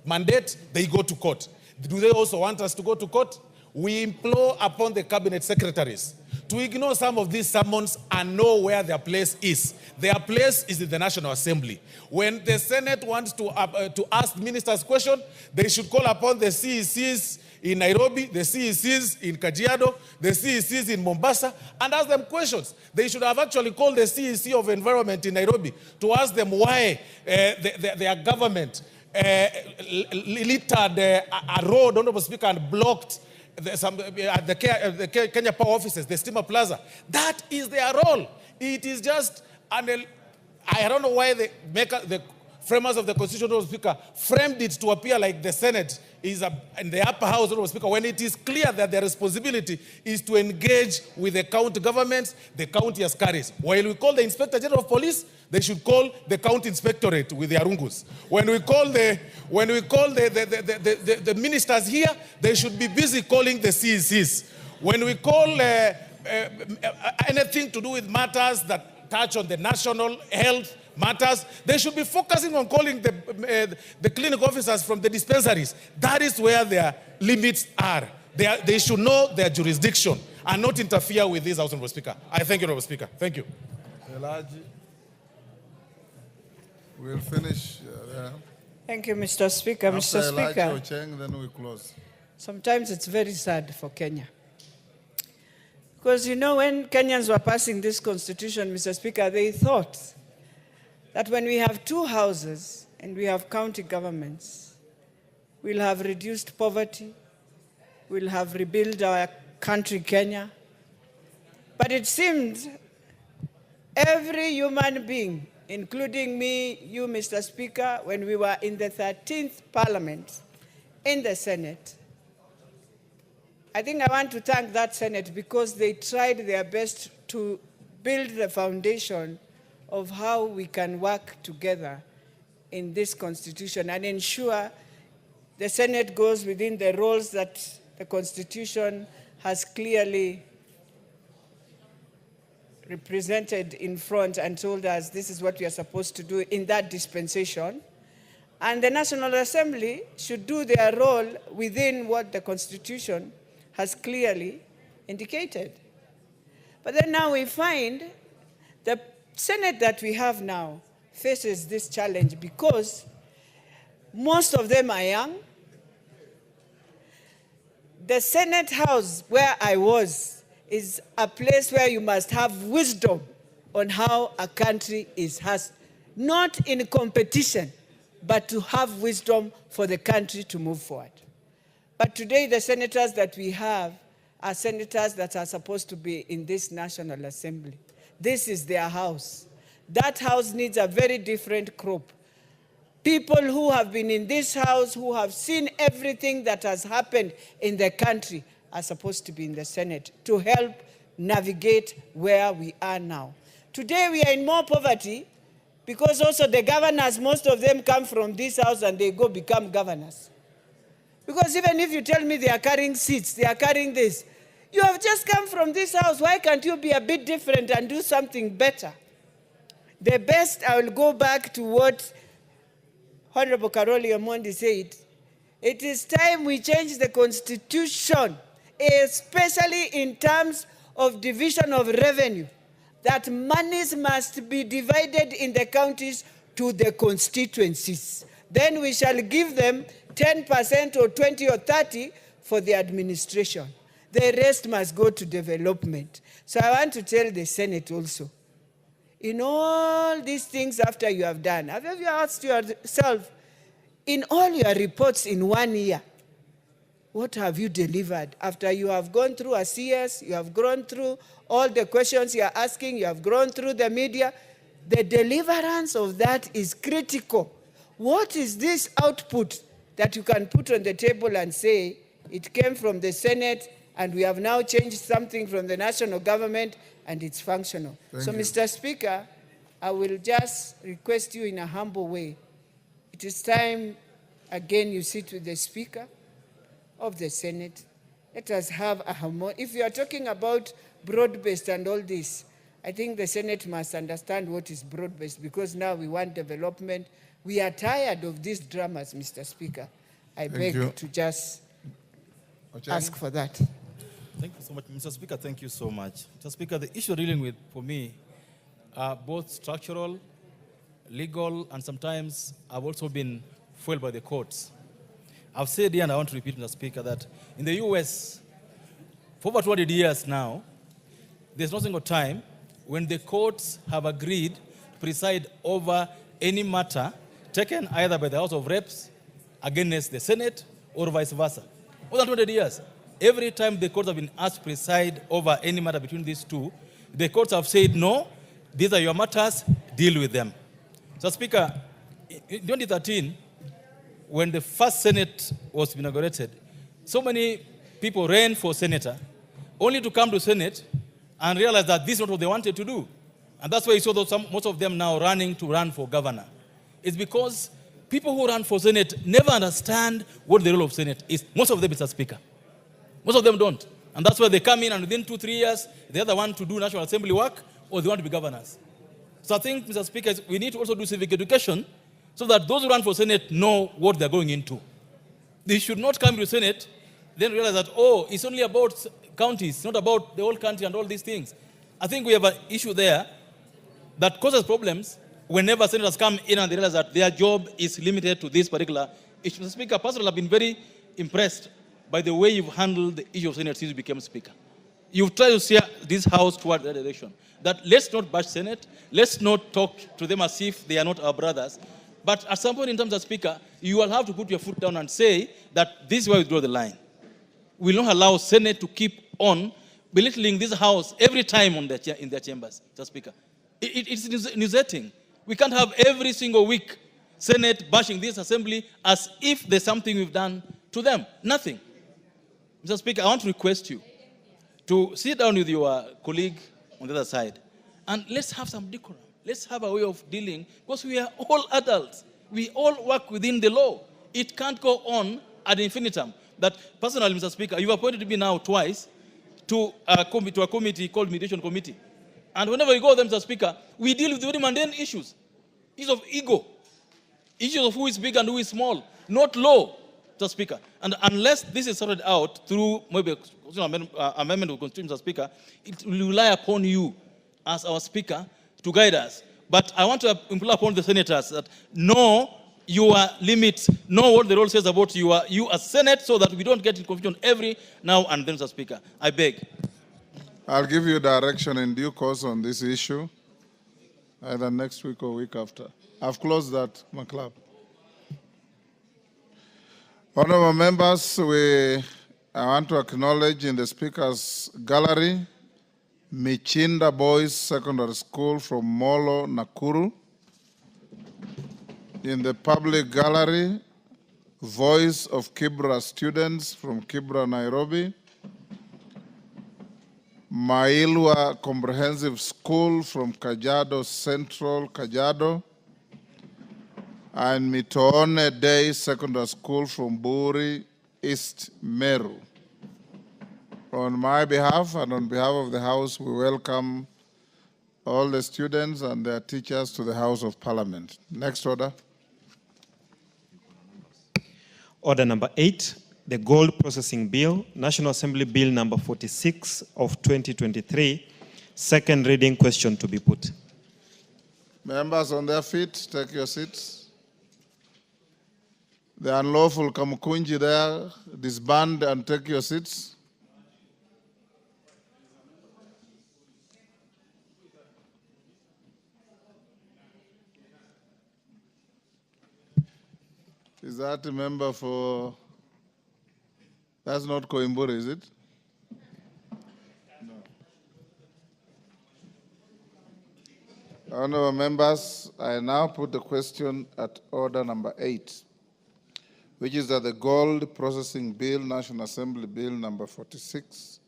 mandate, they go to court. Do they also want us to go to court? We implore upon the cabinet secretaries to ignore some of these summons and know where their place is. Their place is in the National Assembly. When the Senate wants to ask ministers questions, they should call upon the CECs in Nairobi, the CECs in Kajiado, the CECs in Mombasa, and ask them questions. They should have actually called the CEC of Environment in Nairobi to ask them why their government littered a road, Honorable Speaker, and blocked the Kenya Power offices, the Steamer Plaza. That is their role. It is just, I don't know why the framers of the Constitution, Honorable Speaker, framed it to appear like the Senate is in the upper house, Honorable Speaker, when it is clear that their responsibility is to engage with the county governments, the county askaris. While we call the Inspector General of Police, they should call the county inspectorate with the arungus. When we call the ministers here, they should be busy calling the CECs. When we call anything to do with matters that touch on the national health matters, they should be focusing on calling the clinic officers from the dispensaries. That is where their limits are. They should know their jurisdiction and not interfere with this, Honorable Speaker. I thank you, Honorable Speaker. Thank you. Elaji. We'll finish there. Thank you, Mr. Speaker. After Mr. Speaker, Elijah Ocheng, then we close. sometimes it's very sad for Kenya. Because, you know, when Kenyans were passing this constitution, Mr. Speaker, they thought that when we have two houses and we have county governments, we'll have reduced poverty, we'll have rebuilt our country, Kenya. But it seems every human being, including me, you, Mr. Speaker, when we were in the 13th Parliament, in the Senate, I think I want to thank that Senate because they tried their best to build the foundation of how we can work together in this constitution and ensure the Senate goes within the roles that the Constitution has clearly represented in front and told us this is what we are supposed to do in that dispensation. And the National Assembly should do their role within what the Constitution has clearly indicated. But then now we find the Senate that we have now faces this challenge because most of them are young. The Senate House where I was is a place where you must have wisdom on how a country has, not in competition, but to have wisdom for the country to move forward. But today the senators that we have are senators that are supposed to be in this National Assembly. This is their house. That house needs a very different crop. People who have been in this house, who have seen everything that has happened in the country, are supposed to be in the Senate to help navigate where we are now. Today we are in more poverty because also the governors, most of them come from this house and they go become governors. Because even if you tell me they are carrying seats, they are carrying this, you have just come from this house. Why can't you be a bit different and do something better? The best, I will go back to what Honorable Karoli Omondi said. It is time we change the Constitution, especially in terms of division of revenue, that monies must be divided in the counties to the constituencies. Then we shall give them 10% or 20 or 30 for the administration. The rest must go to development. So I want to tell the Senate also, in all these things after you have done, have you asked yourself, in all your reports in 1 year, what have you delivered? After you have gone through a CS, you have gone through all the questions you are asking, you have gone through the media, the deliverance of that is critical. What is this output that you can put on the table and say, it came from the Senate and we have now changed something from the national government and it's functional? Thank so, you. Mr. Speaker, I will just request you in a humble way. It is time, again, you sit with the Speaker of the Senate. Let us have a harmony. If you are talking about broad-based and all this, I think the Senate must understand what is broad-based, because now we want development. We are tired of these dramas, Mr. Speaker. I beg you. to just ask for that. Thank you so much, Mr. Speaker. Thank you so much. Mr. Speaker, the issue dealing with, for me, are both structural, legal, and sometimes have also been fueled by the courts. I've said here, and I want to repeat, Mr. Speaker, that in the US, for over 20 years now, there's no single time when the courts have agreed to preside over any matter taken either by the House of Reps against the Senate or vice versa. Over 20 years, every time the courts have been asked to preside over any matter between these two, the courts have said, no, these are your matters, deal with them. So, Speaker, in 2013, when the first Senate was inaugurated, so many people ran for senator, only to come to Senate and realize that this is not what they wanted to do. And that's why you saw most of them now running to run for governor. It's because people who run for Senate never understand what the role of Senate is. Most of them, Mr. Speaker. Most of them don't. And that's why they come in and within 2-3 years, they either want to do National Assembly work or they want to be governors. So I think, Mr. Speaker, we need to also do civic education so that those who run for Senate know what they're going into. They should not come to Senate, then realize that, oh, it's only about counties, not about the whole country and all these things. I think we have an issue there that causes problems whenever senators come in and they realize that their job is limited to this particular issue. Mr. Speaker, personally, I've been very impressed by the way you've handled the issue of Senate since you became Speaker. You've tried to steer this House toward that direction. That let's not bash Senate, let's not talk to them as if they are not our brothers. But at some point in terms of Speaker, you will have to put your foot down and say that this is where we draw the line. We will not allow Senate to keep on belittling this House every time in their chambers, Mr. Speaker. It's nauseating. We can't have every single week Senate bashing this Assembly as if there's something we've done to them. Nothing. Mr. Speaker, I want to request you to sit down with your colleague on the other side and let's have some decorum. Let's have a way of dealing, because we are all adults. We all work within the law. It can't go on ad infinitum. That personally, Mr. Speaker, you've appointed me now twice to a committee called Mediation Committee. And whenever we go there, Mr. Speaker, we deal with very mundane issues. Issues of ego. Issues of who is big and who is small. Not law, Mr. Speaker. And unless this is sorted out through maybe amendment of Constitution, Mr. Speaker, it will rely upon you as our Speaker to guide us. But I want to implore upon the senators that know your limits, know what the rule says about you as Senate, so that we don't get in confusion every now and then, Mr. Speaker. I beg. I'll give you direction in due course on this issue, either next week or week after. I've closed that, my club. Honorable members, I want to acknowledge in the Speaker's gallery Michinda Boys Secondary School from Molo, Nakuru. In the public gallery, Voice of Kibra students from Kibra, Nairobi. Mailwa Comprehensive School from Kajiado Central, Kajiado. And Mitoone Day Secondary School from Buri, East Meru. On my behalf and on behalf of the House, we welcome all the students and their teachers to the House of Parliament. Next order. Order number 8, the Gold Processing Bill, National Assembly Bill number 46 of 2023, second reading question to be put. Members on their feet, take your seats. The unlawful Kamukunji there, disband and take your seats. Is that a member for That's not Coimbra, is it? Honourable members, I now put the question at order number 8, which is that the Gold Processing Bill, National Assembly Bill number 46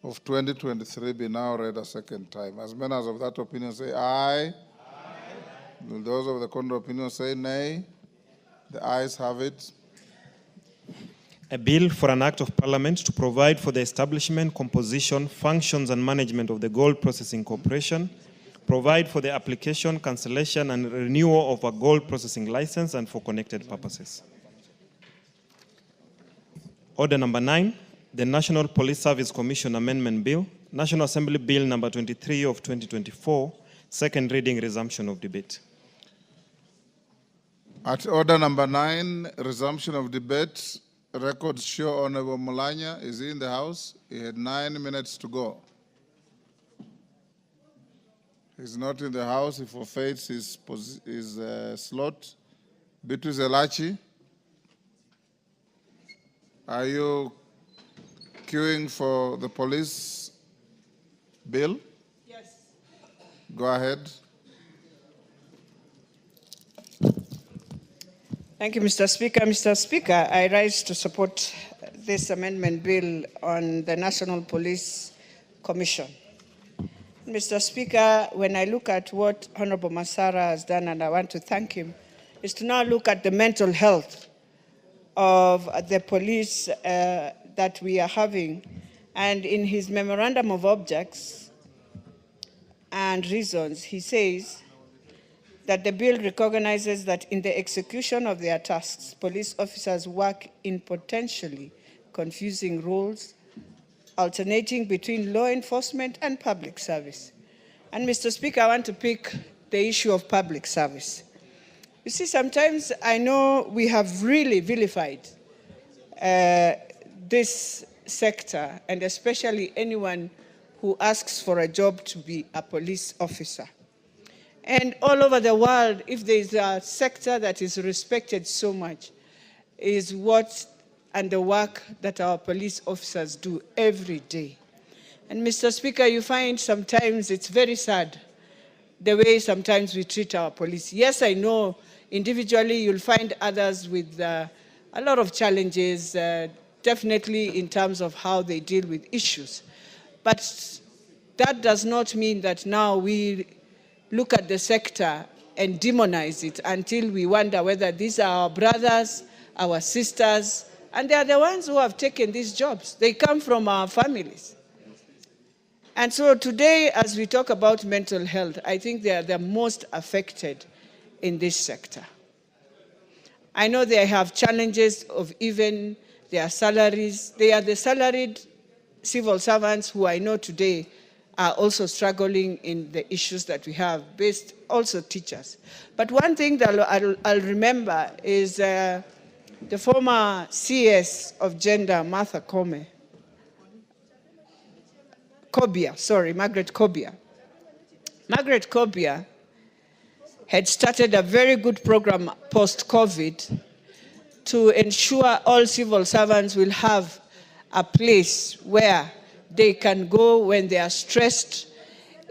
of 2023 be now read a second time. As members of that opinion say aye. Aye. Will those of the contrary opinion say nay? The ayes have it. A bill for an act of parliament to provide for the establishment, composition, functions, and management of the Gold Processing Corporation, provide for the application, cancellation, and renewal of a gold processing license and for connected purposes. Order number 9, the National Police Service Commission Amendment Bill, National Assembly Bill number 23 of 2024, second reading, resumption of debate. At order number 9, resumption of debate, records show Honorable Mulanya is in the House. He had 9 minutes to go. He's not in the House. He forfeits his slot. Beatrice Elachi, are you queuing for the police bill? Yes. Go ahead. Thank you, Mr. Speaker. Mr. Speaker, I rise to support this amendment bill on the National Police Commission. Mr. Speaker, when I look at what Honorable Masara has done, and I want to thank him, is to now look at the mental health of the police that we are having. And in his memorandum of objects and reasons, he says that the bill recognizes that in the execution of their tasks, police officers work in potentially confusing roles, alternating between law enforcement and public service. And Mr. Speaker, I want to pick the issue of public service. You see, sometimes I know we have really vilified this sector, and especially anyone who asks for a job to be a police officer. And all over the world, if there is a sector that is respected so much, is what and the work that our police officers do every day. And Mr. Speaker, you find sometimes it's very sad the way sometimes we treat our police. Yes, I know individually you'll find others with a lot of challenges, definitely in terms of how they deal with issues. But that does not mean that now we look at the sector and demonize it until we wonder whether these are our brothers, our sisters, and they are the ones who have taken these jobs. They come from our families. And so today, as we talk about mental health, I think they are the most affected in this sector. I know they have challenges of even their salaries. They are the salaried civil servants who I know today are also struggling in the issues that we have, based also teachers. But one thing that I'll remember is the former CS of gender, Margaret Kobia. Margaret Kobia had started a very good program post-COVID to ensure all civil servants will have a place where they can go when they are stressed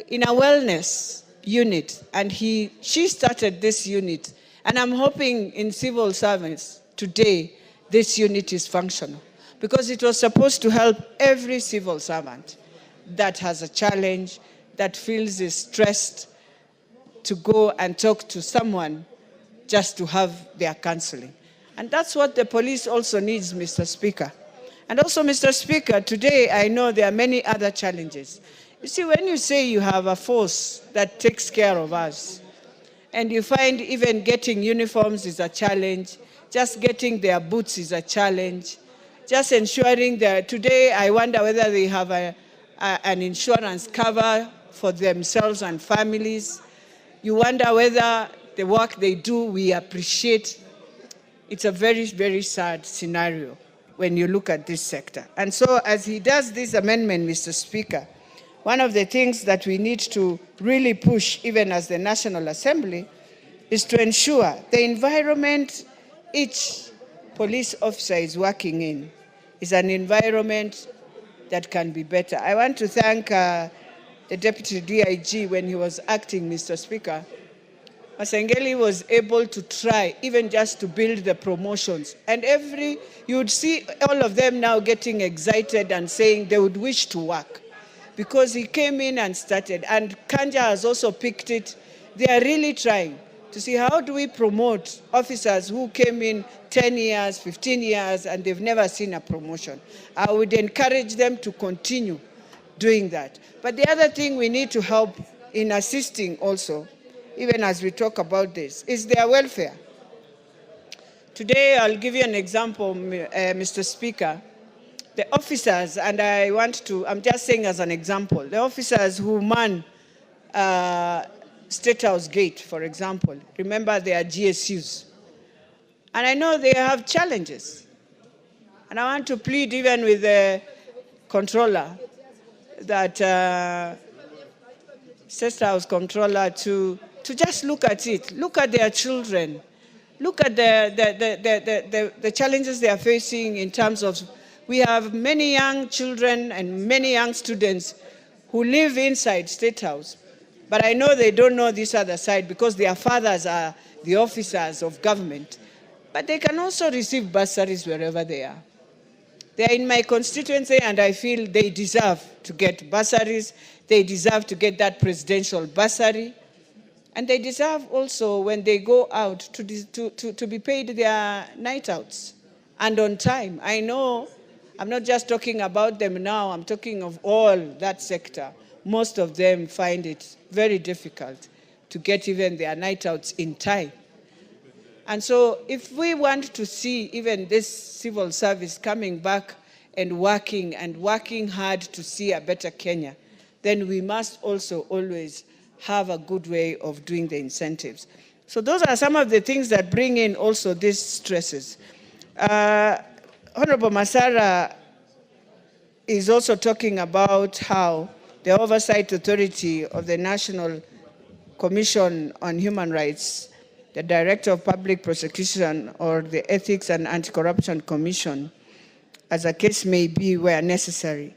in a wellness unit. And she started this unit. And I'm hoping in civil service today, this unit is functional, because it was supposed to help every civil servant that has a challenge, that feels is stressed, to go and talk to someone just to have their counseling. And that's what the police also needs, Mr. Speaker. And also, Mr. Speaker, today I know there are many other challenges. You see, when you say you have a force that takes care of us, and you find even getting uniforms is a challenge, just getting their boots is a challenge, just ensuring that today I wonder whether they have an insurance cover for themselves and families. You wonder whether the work they do we appreciate. It's a very, very sad scenario when you look at this sector. And so as he does this amendment, Mr. Speaker, one of the things that we need to really push, even as the National Assembly, is to ensure the environment each police officer is working in is an environment that can be better. I want to thank the Deputy DIG when he was acting, Mr. Speaker. Masengeli was able to try even just to build the promotions. And you would see all of them now getting excited and saying they would wish to work because he came in and started. And Kanja has also picked it. They are really trying to see how do we promote officers who came in 10 years, 15 years, and they've never seen a promotion. I would encourage them to continue doing that. But the other thing we need to help in assisting also, even as we talk about this, is their welfare. Today, I'll give you an example, Mr. Speaker. The officers, and I'm just saying as an example, the officers who man State House Gate, for example, remember they are GSUs. And I know they have challenges. And I want to plead even with the controller that State House controller to just look at it, look at their children, look at the challenges they are facing in terms of, we have many young children and many young students who live inside State House, but I know they don't know this other side because their fathers are the officers of government, but they can also receive bursaries wherever they are. They are in my constituency and I feel they deserve to get bursaries, they deserve to get that presidential bursary, and they deserve also when they go out to be paid their night outs and on time. I know, I'm not just talking about them now, I'm talking of all that sector. Most of them find it very difficult to get even their night outs in time. And so if we want to see even this civil service coming back and working hard to see a better Kenya, then we must also always have a good way of doing the incentives. So those are some of the things that bring in also these stresses. Honorable Masara is also talking about how the Oversight Authority of the National Commission on Human Rights, the Director of Public Prosecution, or the Ethics and Anti-Corruption Commission, as a case may be, where necessary.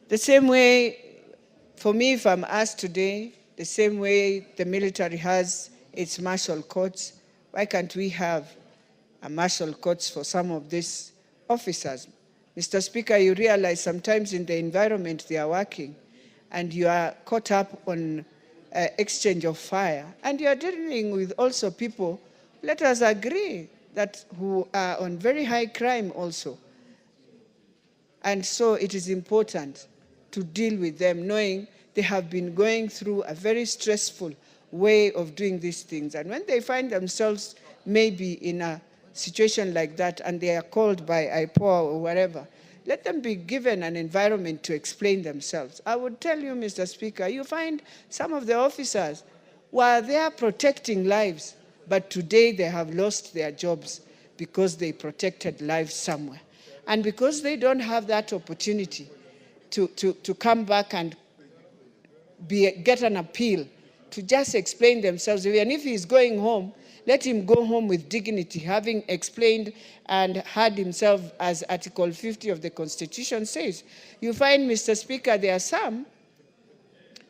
The same way, for me, if I'm asked today, the same way the military has its martial courts, why can't we have a martial courts for some of these officers? Mr. Speaker, you realize sometimes in the environment they are working, and you are caught up on exchange of fire, and you are dealing with also people, let us agree, that who are on very high crime also. And so it is important to deal with them, knowing they have been going through a very stressful way of doing these things. And when they find themselves maybe in a situation like that and they are called by IPOA or whatever, let them be given an environment to explain themselves. I would tell you, Mr. Speaker, you find some of the officers were there protecting lives, but today they have lost their jobs because they protected lives somewhere. And because they don't have that opportunity to come back and get an appeal, to just explain themselves, even if he's going home, let him go home with dignity, having explained and had himself, as Article 50 of the Constitution says. You find, Mr. Speaker, there are some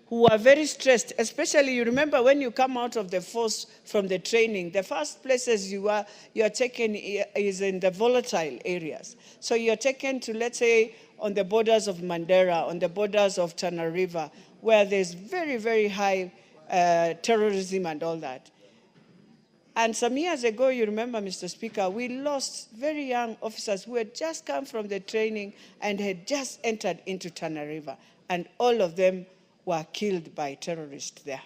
who are very stressed, especially, you remember when you come out of the force from the training, the first places you are taken is in the volatile areas. So you're taken to, let's say, on the borders of Mandera, on the borders of Tana River, where there's very, very high terrorism and all that. And some years ago, you remember, Mr. Speaker, we lost very young officers who had just come from the training and had just entered into Tana River, and all of them were killed by terrorists there.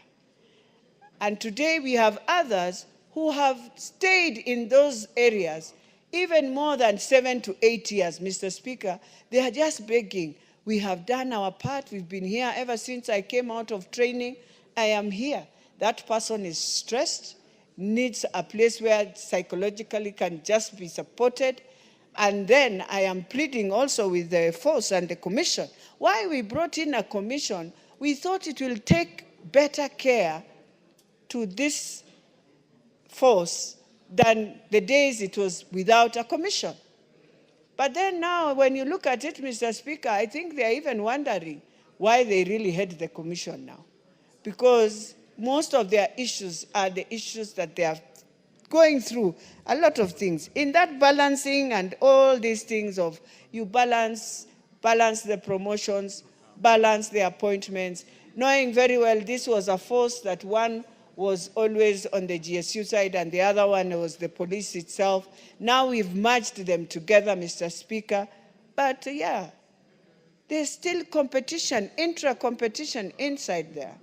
And today we have others who have stayed in those areas even more than 7 to 8 years, Mr. Speaker. They are just begging. We have done our part. We've been here ever since I came out of training. I am here. That person is stressed, needs a place where psychologically can just be supported. And then I am pleading also with the force and the commission. Why we brought in a commission, we thought it will take better care to this force than the days it was without a commission. But then now, when you look at it, Mr. Speaker, I think they're even wondering why they really had the commission now. Because most of their issues are the issues that they are going through, a lot of things. In that balancing and all these things of you balance the promotions, balance the appointments, knowing very well this was a force that one was always on the GSU side and the other one was the police itself. Now we've merged them together, Mr. Speaker. But yeah, there's still competition, intra-competition inside there.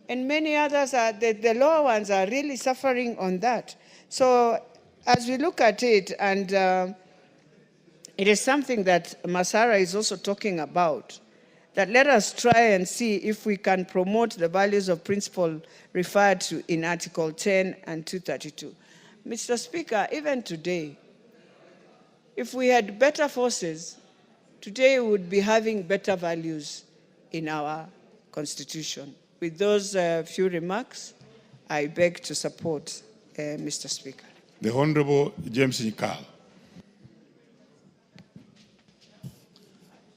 And many others, the lower ones are really suffering on that. So as we look at it, and it is something that Masara is also talking about, that let us try and see if we can promote the values of principle referred to in Article 10 and 232. Mr. Speaker, even today, if we had better forces, today we would be having better values in our Constitution. With those few remarks, I beg to support Mr. Speaker. The Honorable James Nyikal.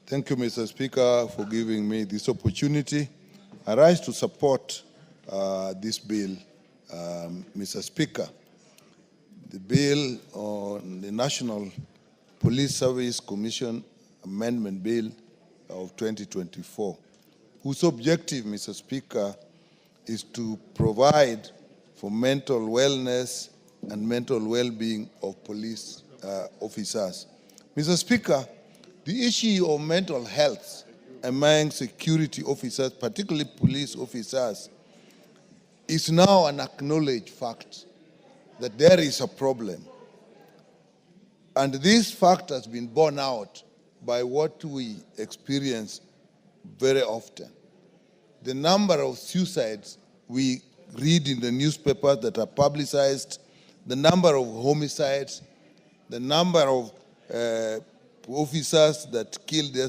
Thank you, Mr. Speaker, for giving me this opportunity. I rise to support this bill, Mr. Speaker. The bill on the National Police Service Commission Amendment Bill of 2024, whose objective, Mr. Speaker, is to provide for mental wellness and mental well-being of police officers. Mr. Speaker, the issue of mental health among security officers, particularly police officers, is now an acknowledged fact that there is a problem. And this fact has been borne out by what we experience very often. The number of suicides we read in the newspapers that are publicized, the number of homicides, the number of officers that kill their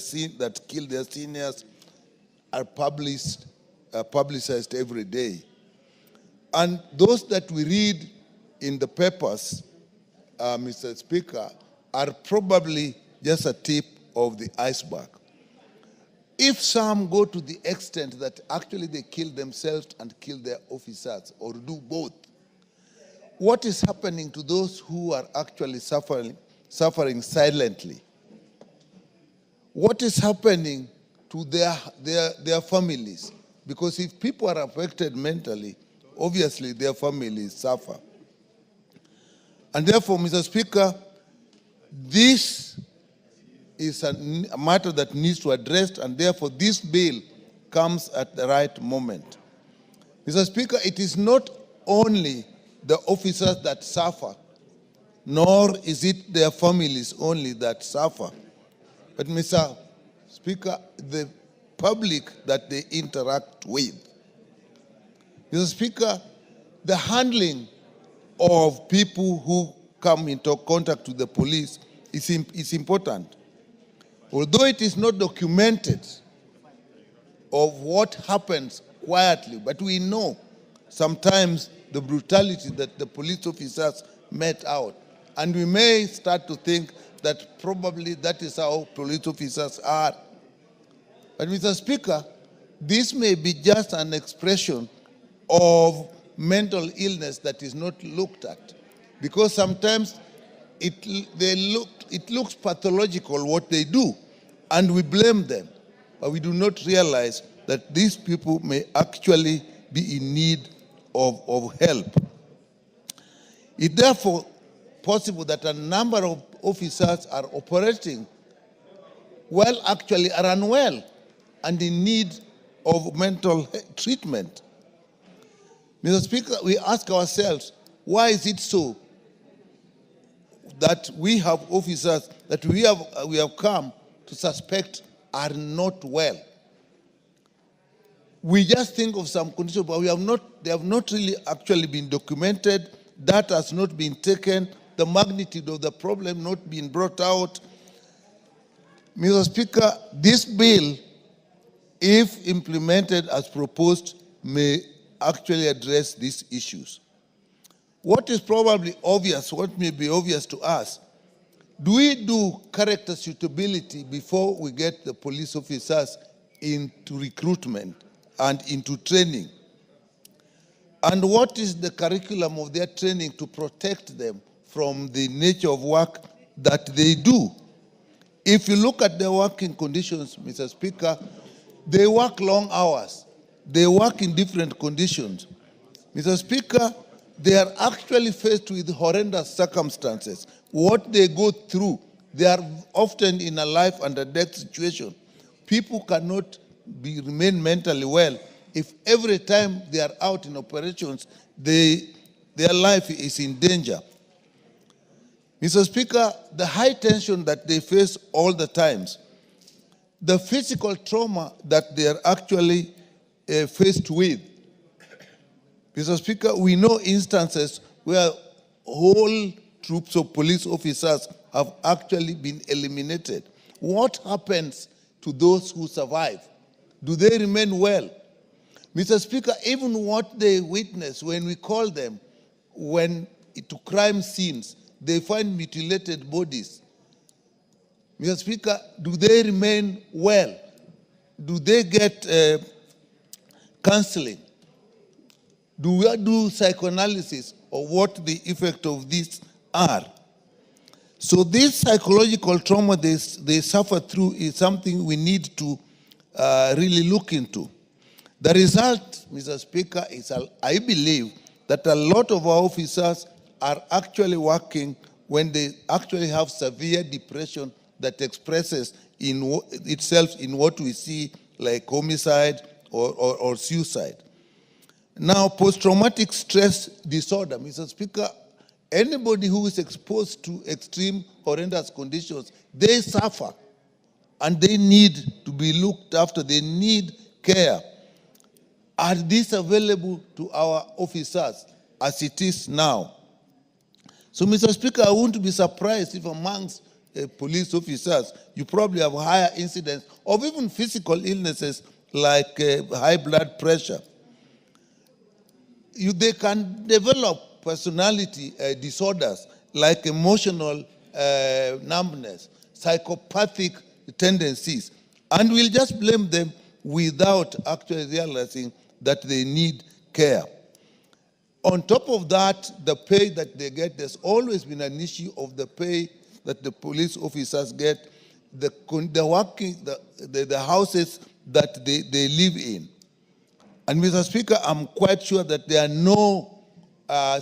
seniors are publicized every day. And those that we read in the papers, Mr. Speaker, are probably just a tip of the iceberg. If some go to the extent that actually they kill themselves and kill their officers, or do both, what is happening to those who are actually suffering silently? What is happening to their families? Because if people are affected mentally, obviously their families suffer. And therefore, Mr. Speaker, this is a matter that needs to address, and therefore this bill comes at the right moment. Mr. Speaker, it is not only the officers that suffer, nor is it their families only that suffer, but Mr. Speaker, the public that they interact with. Mr. Speaker, the handling of people who come into contact with the police is important. Although it is not documented of what happens quietly, but we know sometimes the brutality that the police officers met out. And we may start to think that probably that is how police officers are. But Mr. Speaker, this may be just an expression of mental illness that is not looked at. Because sometimes it looks pathological what they do, and we blame them. But we do not realize that these people may actually be in need of help. It's therefore possible that a number of officers are operating well, actually are unwell and in need of mental treatment. Mr. Speaker, we ask ourselves, why is it so that we have officers that we have come to suspect are not well? We just think of some conditions, but they have not really actually been documented. That has not been taken. The magnitude of the problem not been brought out. Mr. Speaker, this bill, if implemented as proposed, may actually address these issues. What is probably obvious, what may be obvious to us, Do we do character suitability before we get the police officers into recruitment and into training? And what is the curriculum of their training to protect them from the nature of work that they do? If you look at their working conditions, Mr. Speaker, they work long hours. They work in different conditions. Mr. Speaker, they are actually faced with horrendous circumstances. What they go through, they are often in a life and a death situation. People cannot remain mentally well if every time they are out in operations, their life is in danger. Mr. Speaker, the high tension that they face all the times, the physical trauma that they are actually faced with. Mr. Speaker, we know instances where whole troops of police officers have actually been eliminated. What happens to those who survive? Do they remain well? Mr. Speaker, even what they witness when we call them to crime scenes, they find mutilated bodies. Mr. Speaker, do they remain well? Do they get counseling? Do we do psychoanalysis of what the effect of this are? So this psychological trauma they suffer through is something we need to really look into. The result, Mr. Speaker, is I believe that a lot of our officers are actually working when they actually have severe depression that expresses itself in what we see like homicide or suicide. Now, post-traumatic stress disorder, Mr. Speaker, anybody who is exposed to extreme horrendous conditions, they suffer and they need to be looked after. They need care. Are these available to our officers as it is now? So, Mr. Speaker, I wouldn't be surprised if amongst police officers, you probably have higher incidence of even physical illnesses like high blood pressure. They can develop personality disorders like emotional numbness, psychopathic tendencies, and we'll just blame them without actually realizing that they need care. On top of that, the pay that they get, there's always been an issue of the pay that the police officers get, the houses that they live in. And Mr. Speaker, I'm quite sure that there are no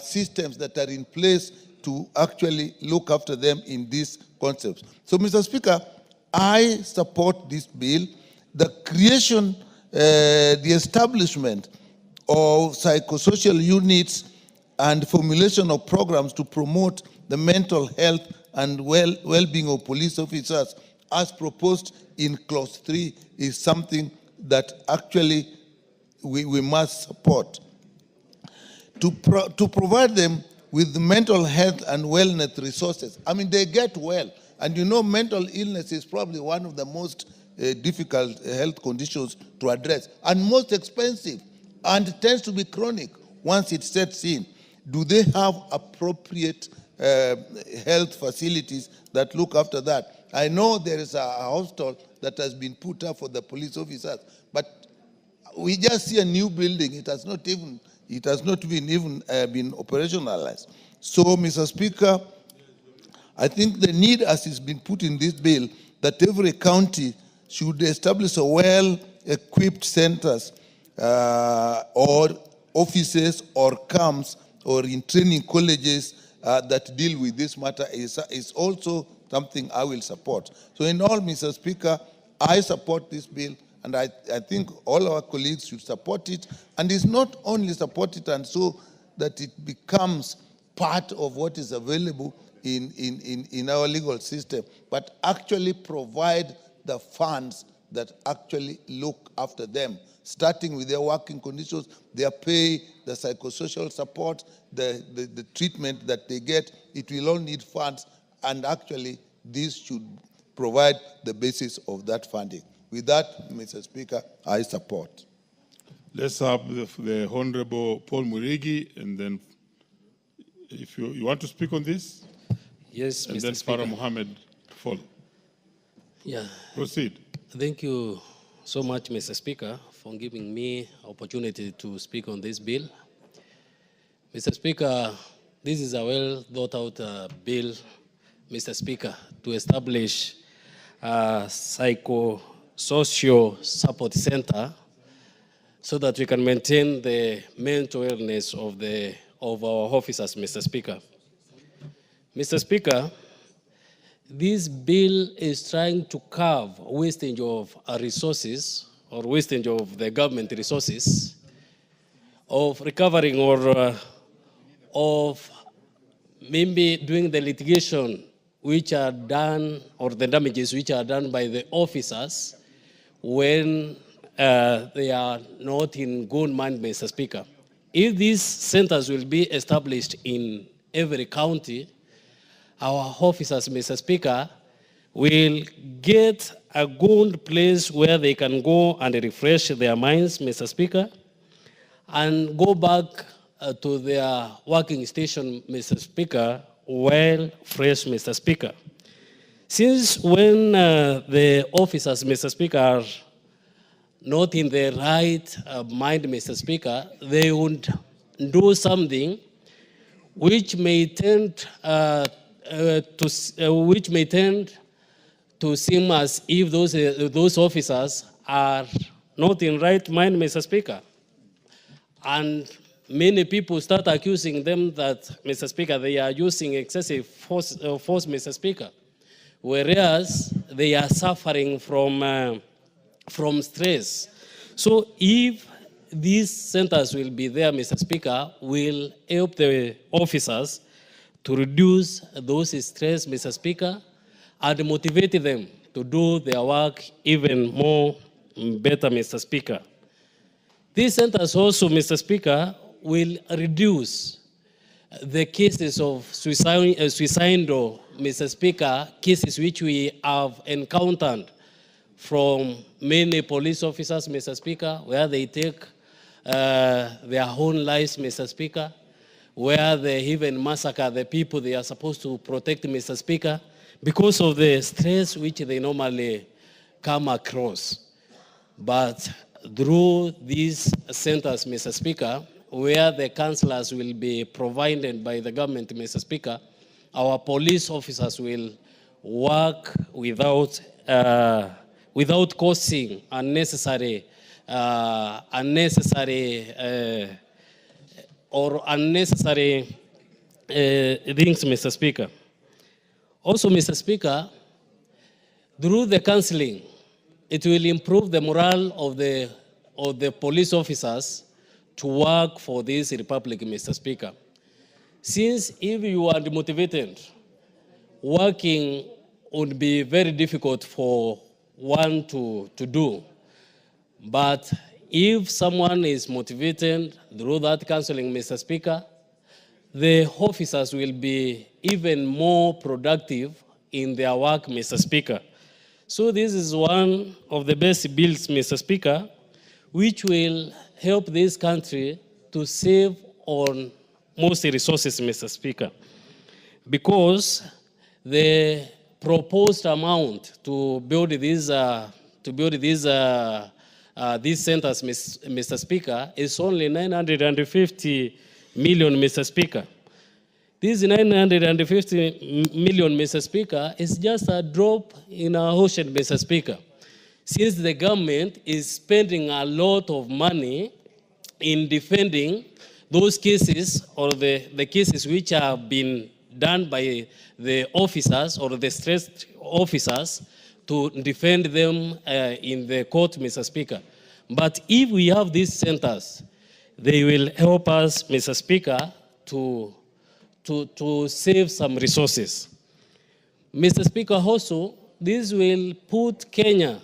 systems that are in place to actually look after them in these concepts. So, Mr. Speaker, I support this bill. The creation, the establishment of psychosocial units and formulation of programs to promote the mental health and well-being of police officers as proposed in Clause 3 is something that actually we must support. To provide them with mental health and wellness resources. I mean, they get well. And you know, mental illness is probably one of the most difficult health conditions to address and most expensive and tends to be chronic once it sets in. Do they have appropriate health facilities that look after that? I know there is a hostel that has been put up for the police officers, but we just see a new building. It has not been operationalized. So, Mr. Speaker, I think the need, as it's been put in this bill, that every county should establish a well-equipped centers or offices or camps or in training colleges that deal with this matter is also something I will support. So in all, Mr. Speaker, I support this bill, and I think all our colleagues should support it. And it's not only support it and so that it becomes part of what is available in our legal system, but actually provide the funds that actually look after them, starting with their working conditions, their pay, the psychosocial support, the treatment that they get. It will all need funds, and actually this should provide the basis of that funding. With that, Mr. Speaker, I support. Let's have the Honorable Paul Murigi, and then if you want to speak on this. Yes, and Mr. then Speaker. Farah Mohammed to follow. Yeah. Proceed. Thank you so much, Mr. Speaker, for giving me opportunity to speak on this bill. Mr. Speaker, this is a well thought out bill, Mr. Speaker, to establish a psychosocial support center so that we can maintain the mental wellness of our officers, Mr. Speaker. Mr. Speaker, this bill is trying to curb wastage of resources or wastage of the government resources of recovering or of maybe doing the litigation which are done or the damages which are done by the officers when they are not in good mind, Mr. Speaker. If these centers will be established in every county, our officers, Mr. Speaker, will get a good place where they can go and refresh their minds, Mr. Speaker, and go back to their working station, Mr. Speaker, well fresh, Mr. Speaker. Since when the officers, Mr. Speaker, are not in the right mind, Mr. Speaker, they would do something which may tend to seem as if those officers are not in right mind, Mr. Speaker. And many people start accusing them that, Mr. Speaker, they are using excessive force, Mr. Speaker, whereas they are suffering from stress. So if these centers will be there, Mr. Speaker, will help the officers to reduce those stress, Mr. Speaker, and motivate them to do their work even more better, Mr. Speaker. These centers also, Mr. Speaker, will reduce the cases of suicidal, Mr. Speaker, cases which we have encountered from many police officers, Mr. Speaker, where they take their own lives, Mr. Speaker, where they even massacre the people they are supposed to protect, Mr. Speaker, because of the stress which they normally come across. But through these centers, Mr. Speaker, where the councillors will be provided by the government, Mr. Speaker, our police officers will work without causing unnecessary things, Mr. Speaker. Also, Mr. Speaker, through the counseling, it will improve the morale of the police officers to work for this republic, Mr. Speaker. Since if you are demotivated, working would be very difficult for one to do. But if someone is motivated through that counseling, Mr. Speaker, the officers will be even more productive in their work, Mr. Speaker. So this is one of the best bills, Mr. Speaker, which will help this country to save on most resources, Mr. Speaker. Because the proposed amount to build these centers, Mr. Speaker, is only 950 million, Mr. Speaker. This 950 million, Mr. Speaker, is just a drop in our ocean, Mr. Speaker. Since the government is spending a lot of money in defending those cases or the cases which have been done by the officers or the stressed officers to defend them in the court, Mr. Speaker. But if we have these centers, they will help us, Mr. Speaker, to save some resources. Mr. Speaker, also, this will put Kenya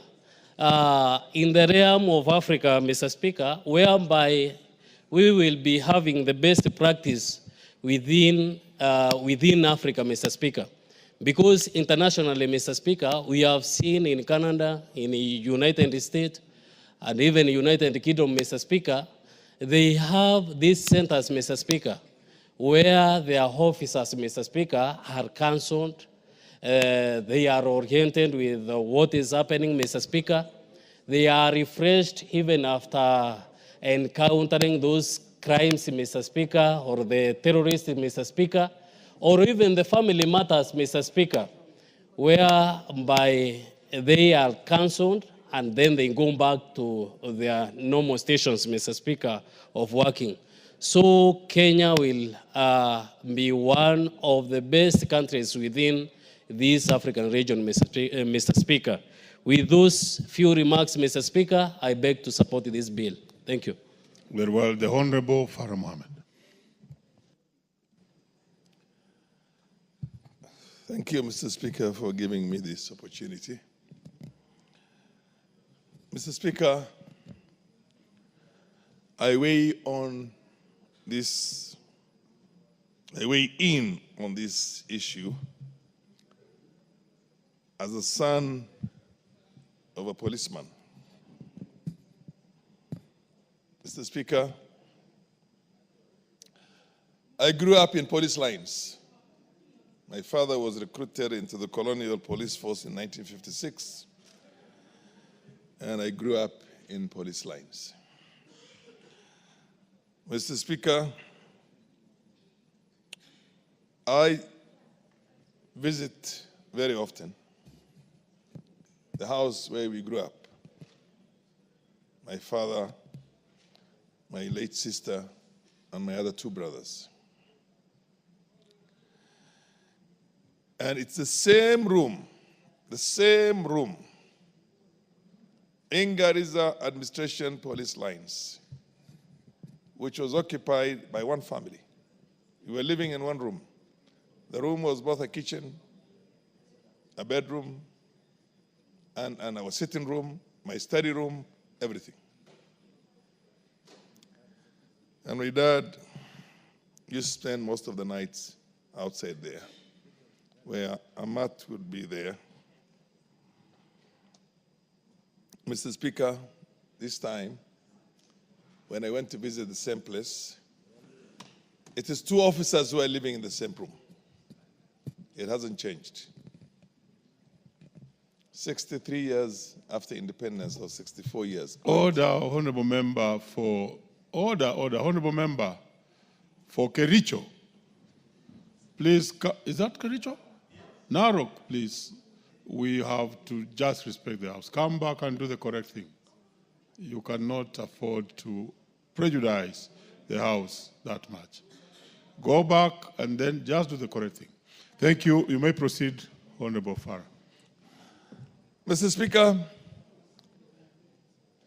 in the realm of Africa, Mr. Speaker, whereby we will be having the best practice within Africa, Mr. Speaker. Because internationally, Mr. Speaker, we have seen in Canada, in the United States, and even United Kingdom, Mr. Speaker, they have these centers, Mr. Speaker, where their officers, Mr. Speaker, are cancelled. They are oriented with what is happening, Mr. Speaker. They are refreshed even after encountering those crimes, Mr. Speaker, or the terrorists, Mr. Speaker, or even the family matters, Mr. Speaker, whereby they are cancelled and then they go back to their normal stations, Mr. Speaker, of working. So Kenya will be one of the best countries within this African region, Mr. Speaker. With those few remarks, Mr. Speaker, I beg to support this bill. Thank you. Very well. The Honorable Farah Mohammed. Thank you, Mr. Speaker, for giving me this opportunity. Mr. Speaker, I weigh in on this issue as a son of a policeman. Mr. Speaker, I grew up in police lines. My father was recruited into the colonial police force in 1956, and I grew up in police lines. Mr. Speaker, I visit very often the house where we grew up. My father, my late sister, and my other two brothers. And it's the same room, in Garissa administration police lines, which was occupied by one family. We were living in one room. The room was both a kitchen, a bedroom, and our sitting room, my study room, everything. And my dad used to spend most of the nights outside there, where Amat would be there. Mr. Speaker, this time, when I went to visit the same place, it is two officers who are living in the same room. It hasn't changed. 63 years after independence, or 64 years. Order, Honorable Member, for Honorable Member for Kericho. Please, is that Kericho? Narok, please. We have to just respect the House. Come back and do the correct thing. You cannot afford to prejudice the House that much. Go back and then just do the correct thing. Thank you. You may proceed, Honorable Farah. Mr. Speaker,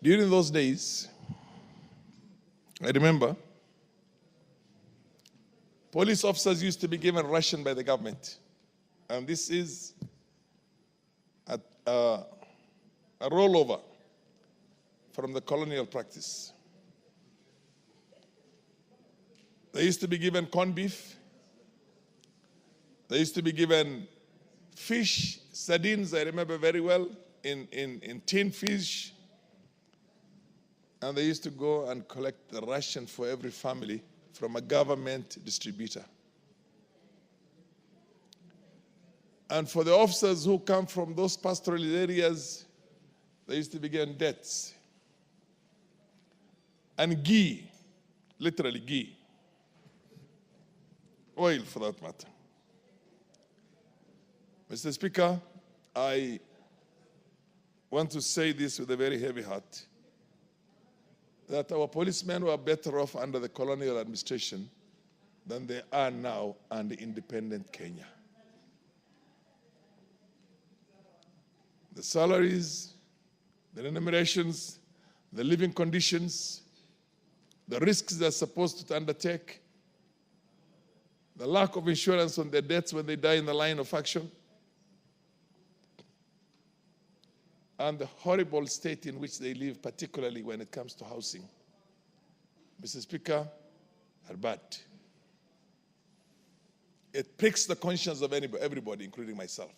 during those days, I remember police officers used to be given ration by the government. And this is a rollover from the colonial practice. They used to be given corned beef. They used to be given fish, sardines, I remember very well, in tin fish. And they used to go and collect the ration for every family from a government distributor. And for the officers who come from those pastoral areas, they used to be given dates. And ghee, literally ghee. Oil, for that matter. Mr. Speaker, I want to say this with a very heavy heart, that our policemen were better off under the colonial administration than they are now under independent Kenya. The salaries, the remunerations, the living conditions, the risks they're supposed to undertake, the lack of insurance on their deaths when they die in the line of action, and the horrible state in which they live, particularly when it comes to housing, Mr. Speaker, are bad. It pricks the conscience of everybody, including myself,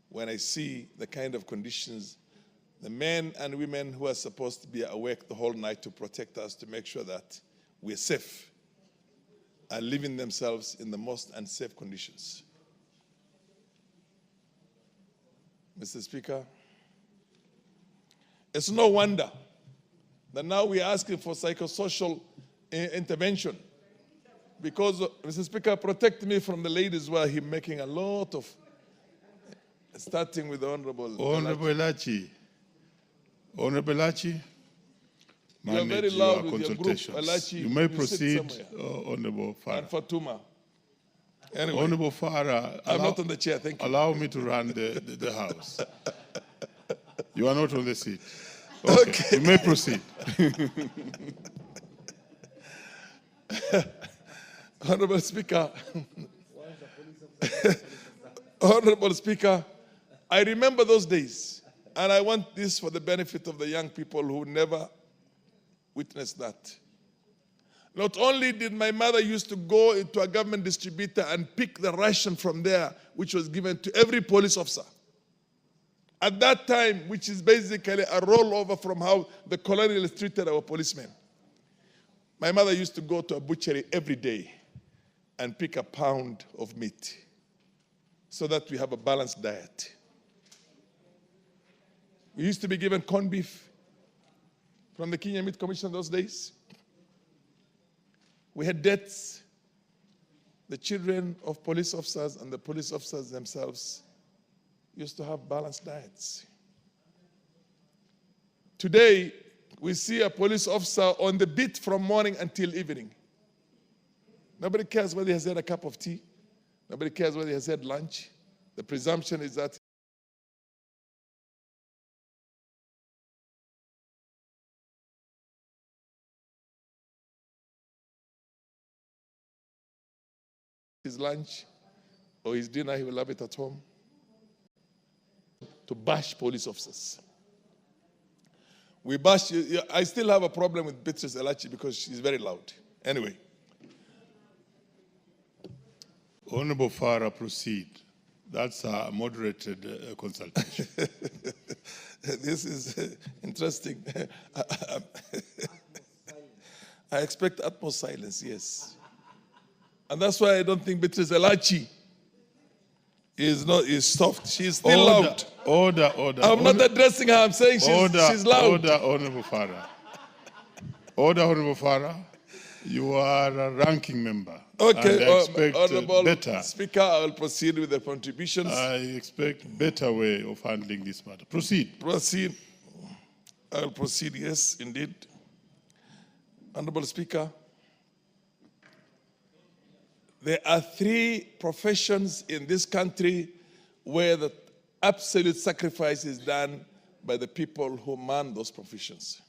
when I see the kind of conditions the men and women who are supposed to be awake the whole night to protect us, to make sure that we're safe, are living themselves in the most unsafe conditions. Mr. Speaker, it's no wonder that now we are asking for psychosocial intervention because, Mr. Speaker, protect me from the ladies where he's making a lot of, starting with the Honorable Elachi. Honorable Elachi, you are very loud with your group, Elachi. You may sit proceed, somewhere. Honorable Farah. And Fatuma. Anyway, Honorable Farah, I'm not on the chair, thank you. Allow me to run the House. You are not on the seat. Okay. You may proceed. Honorable Speaker, Honorable Speaker, I remember those days, and I want this for the benefit of the young people who never witnessed that. Not only did my mother used to go into a government distributor and pick the ration from there, which was given to every police officer. At that time, which is basically a rollover from how the colonialists treated our policemen. My mother used to go to a butchery every day and pick a pound of meat so that we have a balanced diet. We used to be given corned beef from the Kenya Meat Commission those days. We had deaths. The children of police officers and the police officers themselves used to have balanced diets. Today, we see a police officer on the beat from morning until evening. Nobody cares whether he has had a cup of tea. Nobody cares whether he has had lunch. The presumption is that his lunch or his dinner, he will have it at home. To bash police officers. We bash, I still have a problem with Beatrice Elachi because she's very loud. Anyway. Honorable Farah, proceed. That's a moderated consultation. This is interesting. I expect utmost silence, yes. And that's why I don't think Beatrice Elachi is soft. She's still loud. Order. I'm not addressing her. I'm saying she's loud. Order, Honorable Farah. Order, Honorable Farah. You are a ranking member. Okay, and I expect Honorable better. Speaker, I will proceed with the contributions. I expect better way of handling this matter. Proceed. Proceed. I will proceed, yes, indeed. Honorable Speaker, there are 3 professions in this country where the absolute sacrifice is done by the people who man those professions.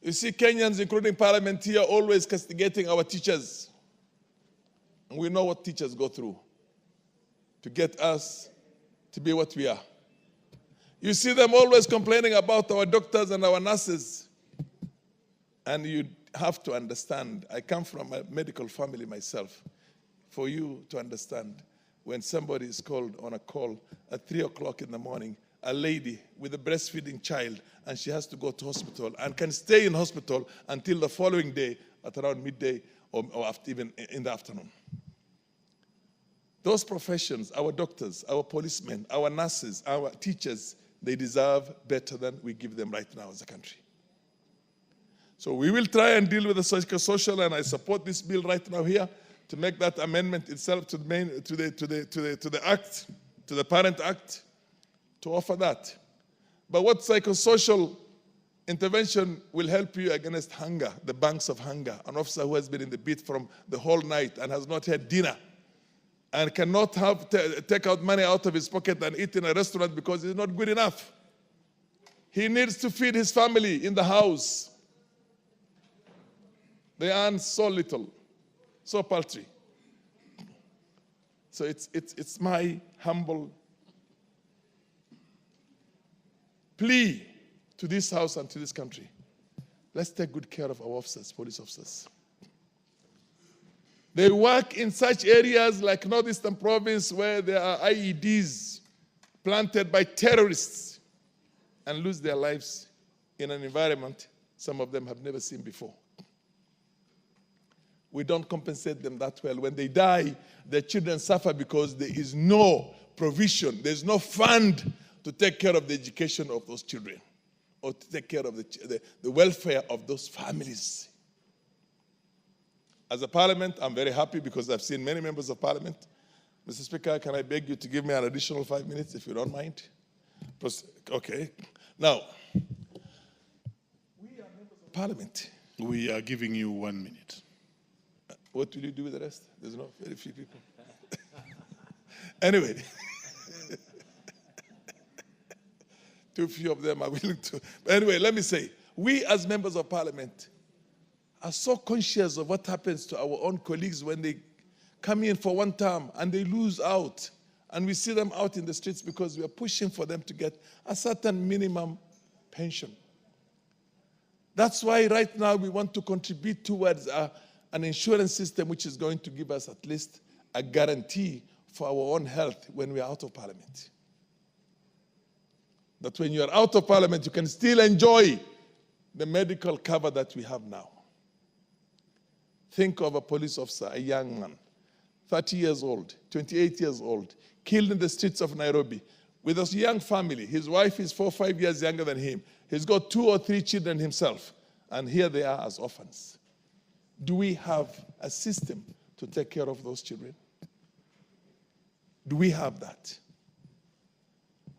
You see, Kenyans, including Parliamentary, are always castigating our teachers. And we know what teachers go through to get us to be what we are. You see them always complaining about our doctors and our nurses. And you have to understand, I come from a medical family myself, for you to understand, when somebody is called on a call at 3 o'clock in the morning, a lady with a breastfeeding child, and she has to go to hospital and can stay in hospital until the following day at around midday or after, even in the afternoon. Those professions, our doctors, our policemen, our nurses, our teachers, they deserve better than we give them right now as a country. So we will try and deal with the psychosocial, and I support this bill right now here to make that amendment itself to the act, to the Parent Act, to offer that. But what psychosocial intervention will help you against hunger, the banks of hunger? An officer who has been in the beat from the whole night and has not had dinner and cannot take out money out of his pocket and eat in a restaurant because it's not good enough. He needs to feed his family in the house. They earn so little, so paltry. So it's my humble plea to this House and to this country. Let's take good care of our officers, police officers. They work in such areas like Northeastern Province where there are IEDs planted by terrorists and lose their lives in an environment some of them have never seen before. we don't compensate them that well. When they die, their children suffer because there is no provision, there's no fund to take care of the education of those children or to take care of the welfare of those families. As a parliament, I'm very happy because I've seen many members of parliament. Mr. Speaker, can I beg you to give me an additional 5 minutes, if you don't mind? Okay. Now, we are members of parliament. We are giving you 1 minute. What will you do with the rest? There's not very few people. Anyway, too few of them are willing to. Anyway, let me say, we as members of parliament are so conscious of what happens to our own colleagues when they come in for one term and they lose out. And we see them out in the streets because we are pushing for them to get a certain minimum pension. That's why right now we want to contribute towards an insurance system which is going to give us at least a guarantee for our own health when we are out of parliament. That when you are out of parliament, you can still enjoy the medical cover that we have now. Think of a police officer, a young man, 30 years old, 28 years old, killed in the streets of Nairobi with a young family. His wife is 4 or 5 years younger than him. He's got 2 or 3 children himself, and here they are as orphans. Do we have a system to take care of those children? Do we have that?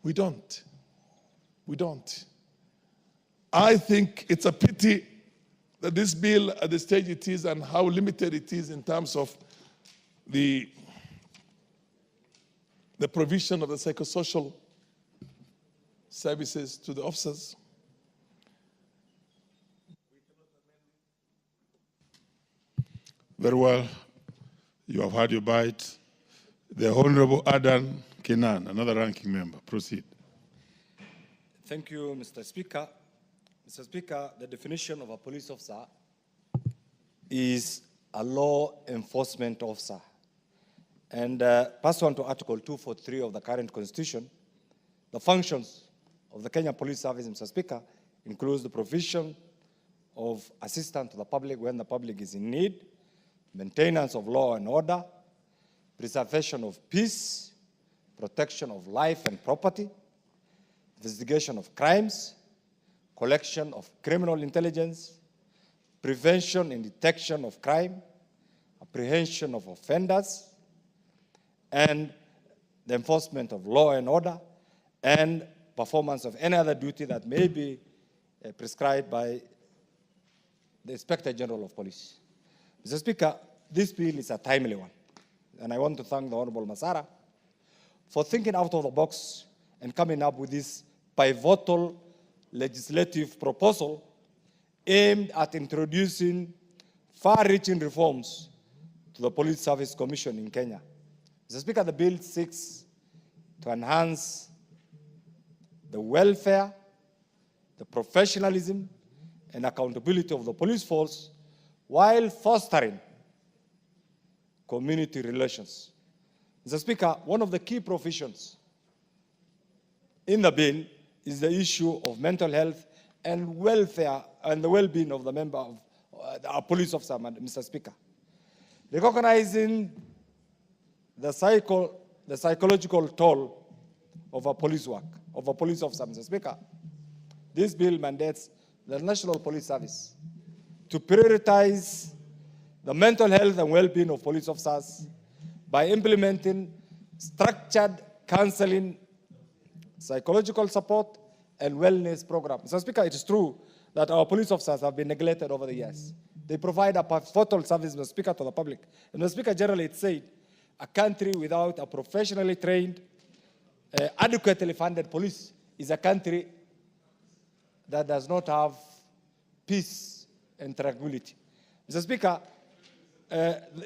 We don't. We don't. I think it's a pity that this bill, at the stage it is and how limited it is in terms of the provision of the psychosocial services to the officers. Very well. You have had your bite. The Honorable Adan Kenan, another ranking member. Proceed. Thank you, Mr. Speaker. Mr. Speaker, the definition of a police officer is a law enforcement officer. And pursuant to Article 243 of the current Constitution, the functions of the Kenya Police Service, Mr. Speaker, includes the provision of assistance to the public when the public is in need, maintenance of law and order, preservation of peace, protection of life and property, investigation of crimes, collection of criminal intelligence, prevention and detection of crime, apprehension of offenders, and the enforcement of law and order, and performance of any other duty that may be prescribed by the Inspector General of Police. Mr. Speaker, this bill is a timely one, and I want to thank the Honorable Masara for thinking out of the box and coming up with this pivotal legislative proposal aimed at introducing far-reaching reforms to the Police Service Commission in Kenya. Mr. Speaker, the bill seeks to enhance the welfare, the professionalism, and accountability of the police force while fostering community relations. Mr. Speaker, one of the key provisions in the bill is the issue of mental health and welfare and the well-being of the member of our police officer, Mr. Speaker. Recognizing the psychological toll of a police work, of a police officer, Mr. Speaker, this bill mandates the National Police Service to prioritize the mental health and well-being of police officers by implementing structured counseling, psychological support, and wellness programs. Mr. Speaker, it is true that our police officers have been neglected over the years. They provide a pivotal service, Mr. Speaker, to the public. And Mr. Speaker, generally it said, a country without a professionally trained, adequately funded police is a country that does not have peace and tranquility. Mr. Speaker,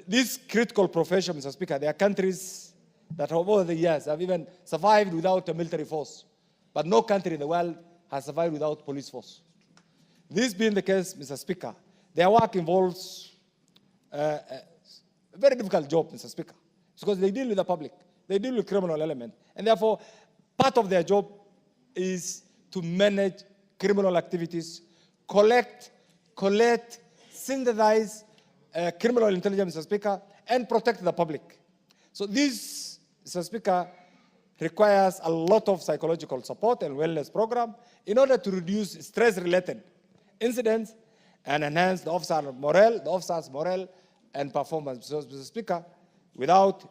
this critical profession, Mr. Speaker, there are countries that over the years have even survived without a military force, but no country in the world has survived without police force. This being the case, Mr. Speaker, their work involves a very difficult job, Mr. Speaker, because they deal with the public, they deal with criminal element, and therefore part of their job is to manage criminal activities, collect, synthesize, criminal intelligence, Mr. Speaker, and protect the public. So this, Mr. Speaker, requires a lot of psychological support and wellness program in order to reduce stress-related incidents and enhance the officer's morale and performance. So, Mr. Speaker, without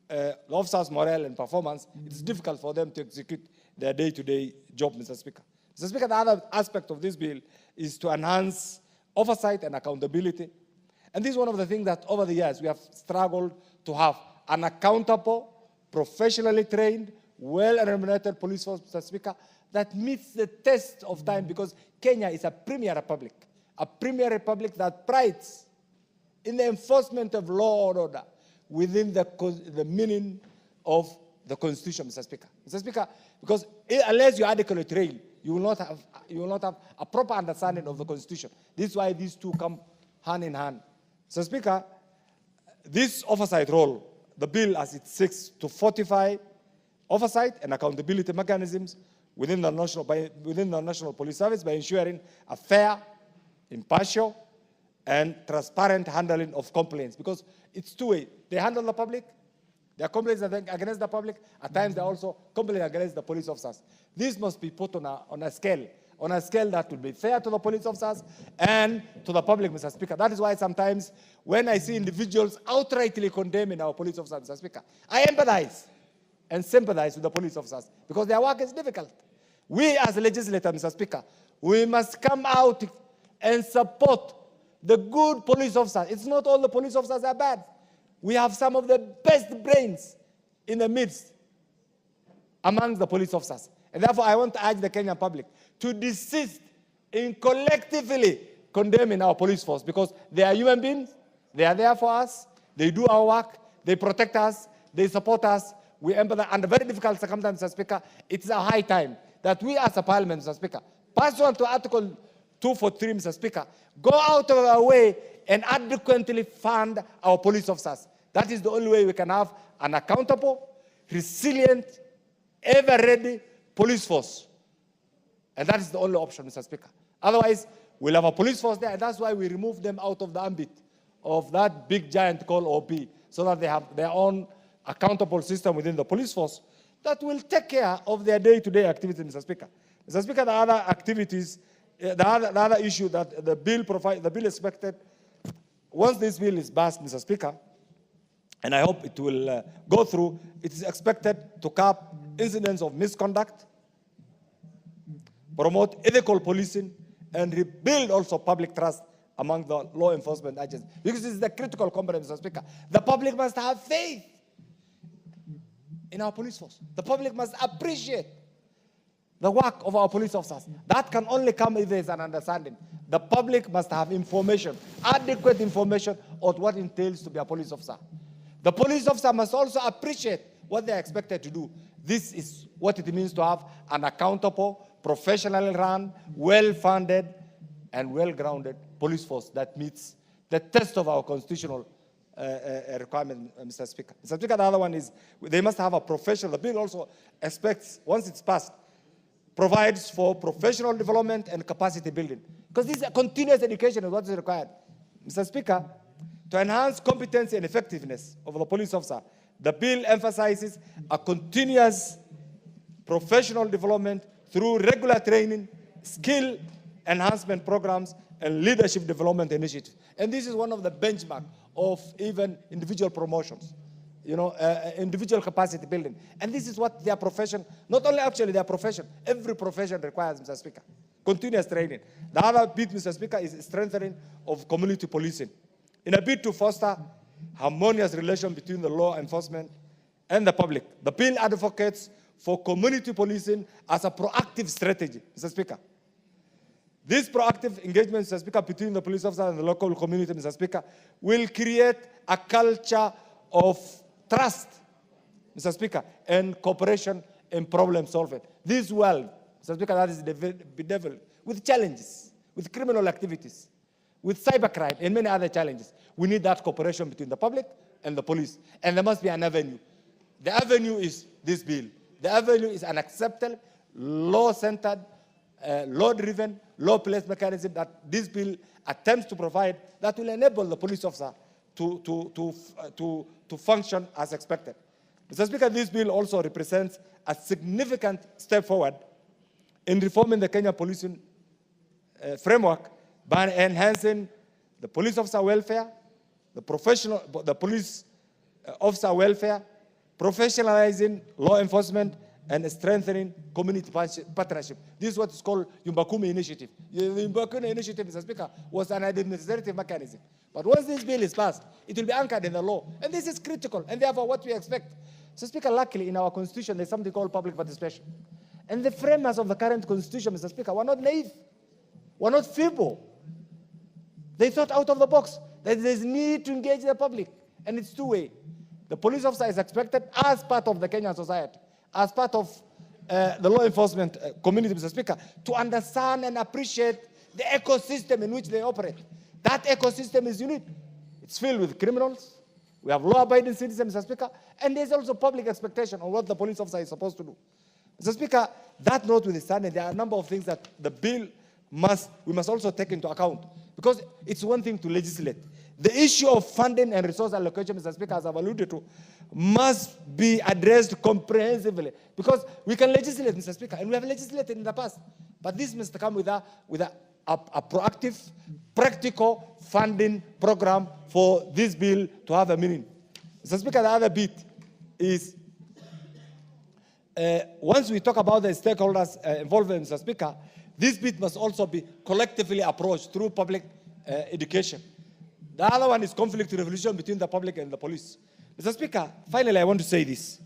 the officers' morale and performance, it's difficult for them to execute their day-to-day job, Mr. Speaker. Mr. Speaker, the other aspect of this bill is to enhance oversight and accountability. And this is one of the things that over the years we have struggled to have an accountable, professionally trained, well-remunerated police force, Mr. Speaker, that meets the test of time, because Kenya is a premier republic that prides in the enforcement of law and order within the meaning of the Constitution, Mr. Speaker. Mr. Speaker, because unless you adequately train, you will not have a proper understanding of the Constitution. This is why these two come hand in hand. Mr. Speaker, this oversight role, the bill as it seeks to fortify oversight and accountability mechanisms within the National Police Service by ensuring a fair, impartial, and transparent handling of complaints. Because it's two-way. They handle the public, there are complaints against the public, at times there are also complaints against the police officers. This must be put on a scale that will be fair to the police officers and to the public, Mr. Speaker. That is why sometimes when I see individuals outrightly condemning our police officers, Mr. Speaker, I empathize and sympathize with the police officers because their work is difficult. We as legislators, Mr. Speaker, we must come out and support the good police officers. It's not all the police officers are bad. We have some of the best brains in the midst among the police officers. And therefore, I want to urge the Kenyan public to desist in collectively condemning our police force, because they are human beings, they are there for us, they do our work, they protect us, they support us. We empathize under very difficult circumstances, Mr. Speaker. It's a high time that we as a parliament, Mr. Speaker, pursuant to Article 243, Mr. Speaker, go out of our way and adequately fund our police officers. That is the only way we can have an accountable, resilient, ever-ready police force. And that is the only option, Mr. Speaker. Otherwise, we'll have a police force there, and that's why we remove them out of the ambit of that big giant called OP, so that they have their own accountable system within the police force that will take care of their day-to-day activities, Mr. Speaker. Mr. Speaker, the other activities, the other issue that the bill expected, once this bill is passed, Mr. Speaker, and I hope it will go through, it is expected to cap incidents of misconduct, promote ethical policing, and rebuild also public trust among the law enforcement agencies. Because this is the critical component, Mr. Speaker. The public must have faith in our police force. The public must appreciate the work of our police officers. That can only come if there is an understanding. The public must have information, adequate information on what it entails to be a police officer. The police officer must also appreciate what they are expected to do. This is what it means to have an accountable, professionally run, well-funded, and well-grounded police force that meets the test of our constitutional requirement, Mr. Speaker. Mr. Speaker, the other one is they must have a professional. The bill also expects, once it's passed, provides for professional development and capacity building. Because this is a continuous education is what is required. Mr. Speaker, to enhance competency and effectiveness of the police officer, the bill emphasizes a continuous professional development through regular training, skill enhancement programs, and leadership development initiatives. And this is one of the benchmarks of even individual promotions, individual capacity building. And this is what their profession, not only actually their profession, every profession requires, Mr. Speaker, continuous training. The other bit, Mr. Speaker, is strengthening of community policing. In a bid to foster harmonious relation between the law enforcement and the public, the bill advocates for community policing as a proactive strategy, Mr. Speaker. This proactive engagement, Mr. Speaker, between the police officer and the local community, Mr. Speaker, will create a culture of trust, Mr. Speaker, and cooperation in problem solving. This world, Mr. Speaker, that is bedeviled with challenges, with criminal activities, with cybercrime, and many other challenges. We need that cooperation between the public and the police. And there must be an avenue. The avenue is this bill. The avenue is an acceptable, law-centered, law-driven, law-placed mechanism that this bill attempts to provide that will enable the police officer to function as expected. Mr. Speaker, this bill also represents a significant step forward in reforming the Kenya policing framework by enhancing the police officer welfare, the police officer welfare, professionalizing law enforcement, and strengthening community partnership. This is what is called Yumbakumi Initiative. The Yumbakumi Initiative, Mr. Speaker, was an administrative mechanism. But once this bill is passed, it will be anchored in the law. And this is critical, and therefore what we expect. Mr. Speaker, luckily in our constitution, there's something called public participation. And the framers of the current constitution, Mr. Speaker, were not naive, were not feeble. They thought out of the box that there's need to engage the public. And it's two-way. The police officer is expected as part of the Kenyan society, as part of the law enforcement community, Mr. Speaker, to understand and appreciate the ecosystem in which they operate. That ecosystem is unique. It's filled with criminals. We have law-abiding citizens, Mr. Speaker, and there's also public expectation on what the police officer is supposed to do. Mr. Speaker, that notwithstanding, there are a number of things that the bill we must also take into account, because it's one thing to legislate. The issue of funding and resource allocation, Mr. Speaker, as I've alluded to, must be addressed comprehensively, because we can legislate, Mr. Speaker, and we have legislated in the past. But this must come with a proactive, practical funding program for this bill to have a meaning. Mr. Speaker, the other bit is, once we talk about the stakeholders involved, Mr. Speaker, this bit must also be collectively approached through public education. The other one is conflict resolution between the public and the police. Mr. Speaker, finally, I want to say this.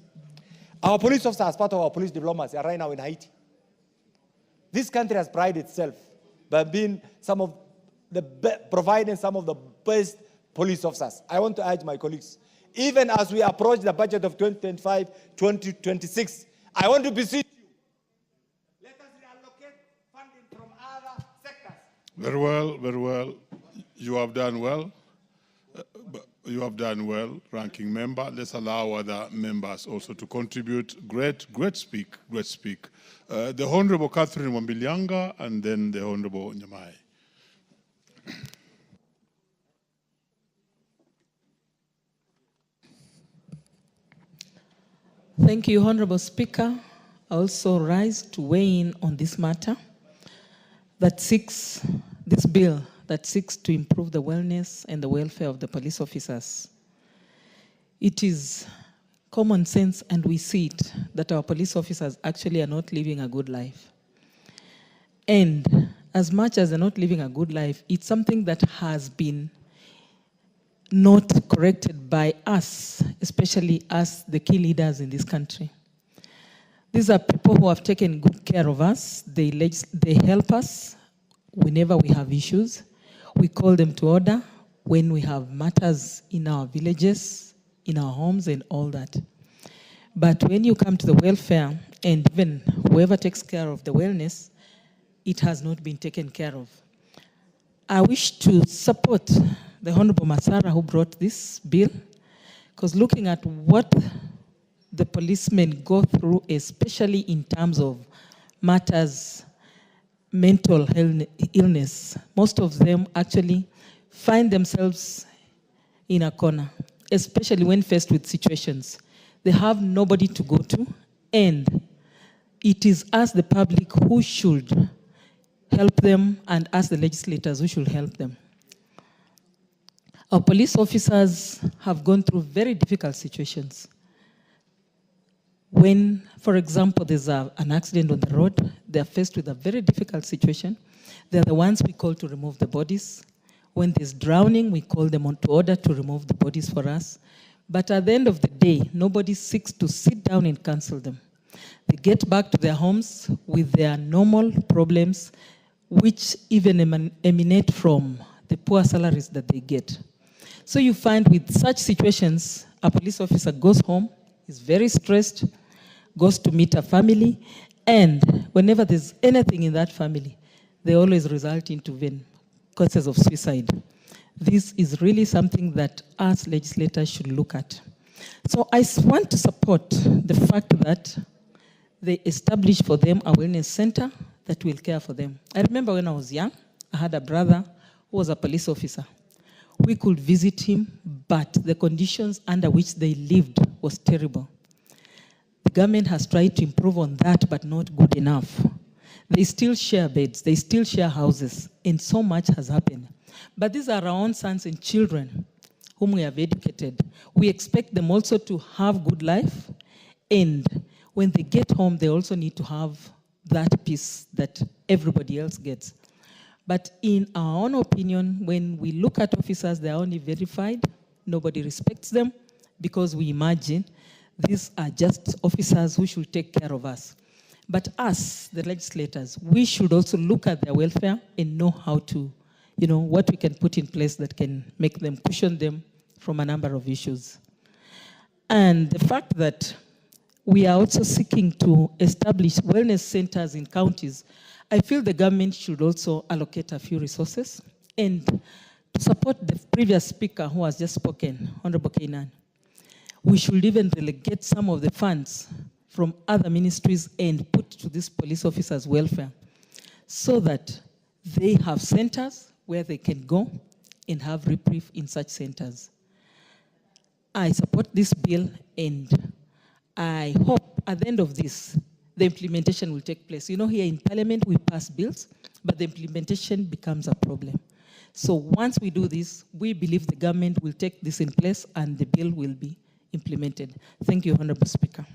Our police officers, as part of our police diplomacy, are right now in Haiti. This country has prided itself by being providing some of the best police officers. I want to urge my colleagues, even as we approach the budget of 2025-2026, I want to beseech you, let us reallocate funding from other sectors. Very well, very well. You have done well. You have done well, ranking member. Let's allow other members also to contribute. Great speak. The Honorable Catherine Wambilianga and then the Honorable Nyamai. Thank you, Honorable Speaker. I also rise to weigh in on this matter this bill that seeks to improve the wellness and the welfare of the police officers. It is common sense, and we see it, that our police officers actually are not living a good life. And as much as they're not living a good life, it's something that has been not corrected by us, especially us, the key leaders in this country. These are people who have taken good care of us. They help us whenever we have issues. We call them to order when we have matters in our villages, in our homes, and all that. But when you come to the welfare, and even whoever takes care of the wellness, it has not been taken care of. I wish to support the Honorable Masara who brought this bill, because looking at what the policemen go through, especially in terms of matters mental illness, most of them actually find themselves in a corner, especially when faced with situations. They have nobody to go to, and it is us, the public, who should help them, and us, the legislators, who should help them. Our police officers have gone through very difficult situations. When, for example, there's an accident on the road, they're faced with a very difficult situation. They're the ones we call to remove the bodies. When there's drowning, we call them on to order to remove the bodies for us. But at the end of the day, nobody seeks to sit down and counsel them. They get back to their homes with their normal problems, which even emanate from the poor salaries that they get. So you find with such situations, a police officer goes home, is very stressed, goes to meet a family, and whenever there's anything in that family, they always result into cases of suicide. This is really something that us legislators should look at. So I want to support the fact that they establish for them a wellness center that will care for them. I remember when I was young, I had a brother who was a police officer. We could visit him, but the conditions under which they lived was terrible. The government has tried to improve on that, but not good enough. They still share beds, they still share houses, and so much has happened. But these are our own sons and children whom we have educated. We expect them also to have good life, and when they get home, they also need to have that peace that everybody else gets. But in our own opinion, when we look at officers, they are only verified. Nobody respects them because we imagine these are just officers who should take care of us. But us, the legislators, we should also look at their welfare and know how to, what we can put in place that can make them, cushion them from a number of issues. And the fact that we are also seeking to establish wellness centers in counties, I feel the government should also allocate a few resources. And to support the previous speaker who has just spoken, Honorable Kainan, we should even relegate some of the funds from other ministries and put to these police officers' welfare so that they have centers where they can go and have reprieve in such centers. I support this bill, and I hope at the end of this, the implementation will take place. Here in Parliament, we pass bills, but the implementation becomes a problem. So once we do this, we believe the government will take this in place and the bill will be implemented. Thank you, Honorable Speaker.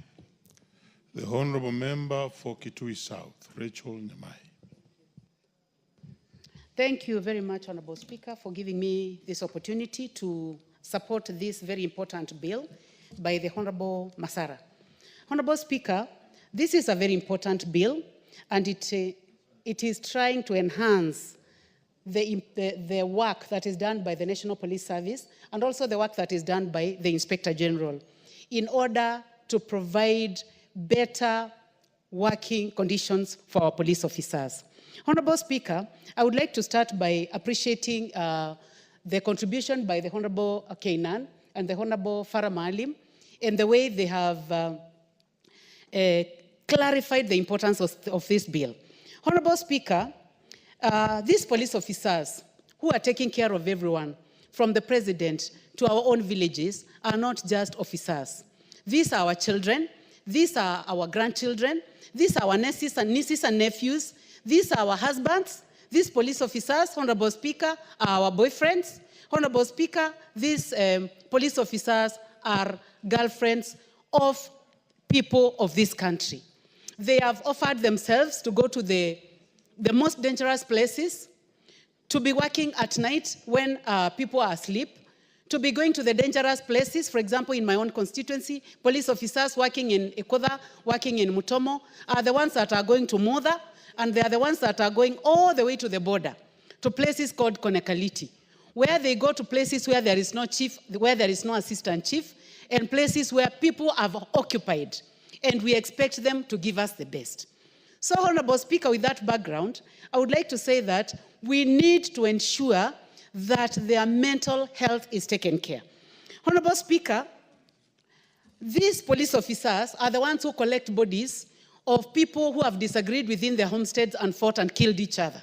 The Honorable Member for Kitui South, Rachel Nyamai. Thank you very much, Honorable Speaker, for giving me this opportunity to support this very important bill by the Honorable Masara. Honorable Speaker, this is a very important bill, and it is trying to enhance the work that is done by the National Police Service and also the work that is done by the Inspector General in order to provide better working conditions for our police officers. Honorable Speaker, I would like to start by appreciating the contribution by the Honorable Kainan and the Honorable Farah Maalim in the way they have clarified the importance of this bill. Honorable Speaker, these police officers who are taking care of everyone, from the president to our own villages, are not just officers. These are our children, these are our grandchildren, these are our nieces and nephews, these are our husbands. These police officers, Honorable Speaker, are our boyfriends. Honorable Speaker, these police officers are girlfriends of people of this country. They have offered themselves to go to the most dangerous places, to be working at night when people are asleep, to be going to the dangerous places. For example, in my own constituency, police officers working in Ekoda, working in Mutomo, are the ones that are going to Moda, and they are the ones that are going all the way to the border, to places called Konekaliti, where they go to places where there is no chief, where there is no assistant chief, and places where people have occupied, and we expect them to give us the best. So, Honorable Speaker, with that background, I would like to say that we need to ensure that their mental health is taken care. Honorable Speaker, these police officers are the ones who collect bodies of people who have disagreed within their homesteads and fought and killed each other.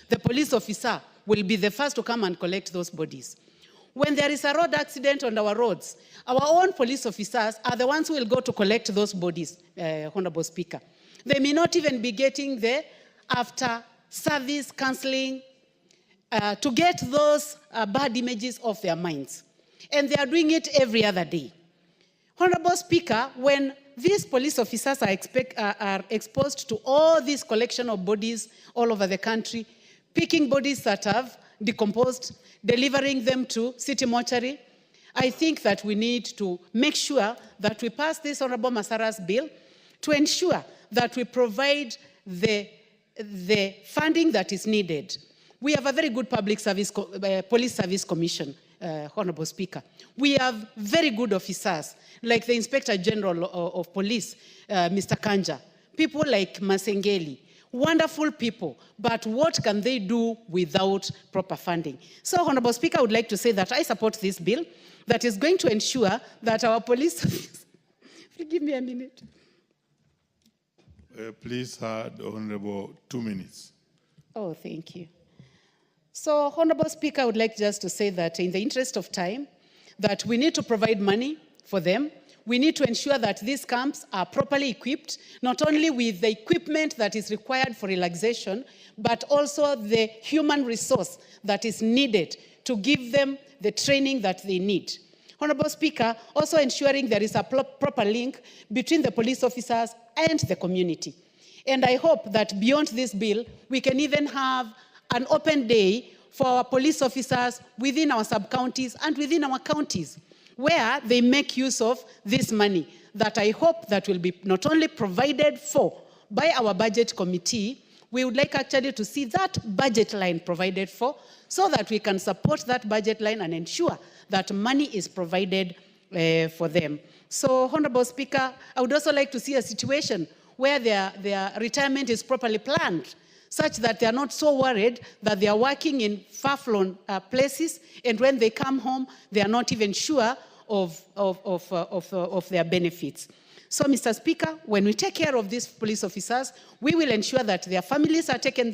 The police officer will be the first to come and collect those bodies. When there is a road accident on our roads, our own police officers are the ones who will go to collect those bodies, Honorable Speaker. They may not even be getting there after service counseling to get those bad images off their minds. And they are doing it every other day. Honorable Speaker, when these police officers are exposed to all this collection of bodies all over the country, picking bodies that have decomposed, delivering them to city mortuary, I think that we need to make sure that we pass this Honorable Masara's bill to ensure that we provide the funding that is needed. We have a very good public service, police service commission, Honorable Speaker. We have very good officers, like the Inspector General of Police, Mr. Kanja, people like Masengeli, wonderful people, but what can they do without proper funding? So, Honorable Speaker, I would like to say that I support this bill that is going to ensure that our police... Give me a minute. please, the Honorable 2 minutes. Oh, thank you. So, Honorable Speaker, I would like just to say that in the interest of time, that we need to provide money for them. We need to ensure that these camps are properly equipped, not only with the equipment that is required for relaxation, but also the human resource that is needed to give them the training that they need. Honorable Speaker, also ensuring there is a proper link between the police officers and the community. And I hope that beyond this bill, we can even have an open day for our police officers within our sub-counties and within our counties, where they make use of this money that I hope that will be not only provided for by our budget committee, we would like actually to see that budget line provided for so that we can support that budget line and ensure that money is provided for them. So, Honorable Speaker, I would also like to see a situation where their retirement is properly planned, such that they are not so worried that they are working in far-flung places, and when they come home, they are not even sure of their benefits. So, Mr. Speaker, when we take care of these police officers, we will ensure that their families are taken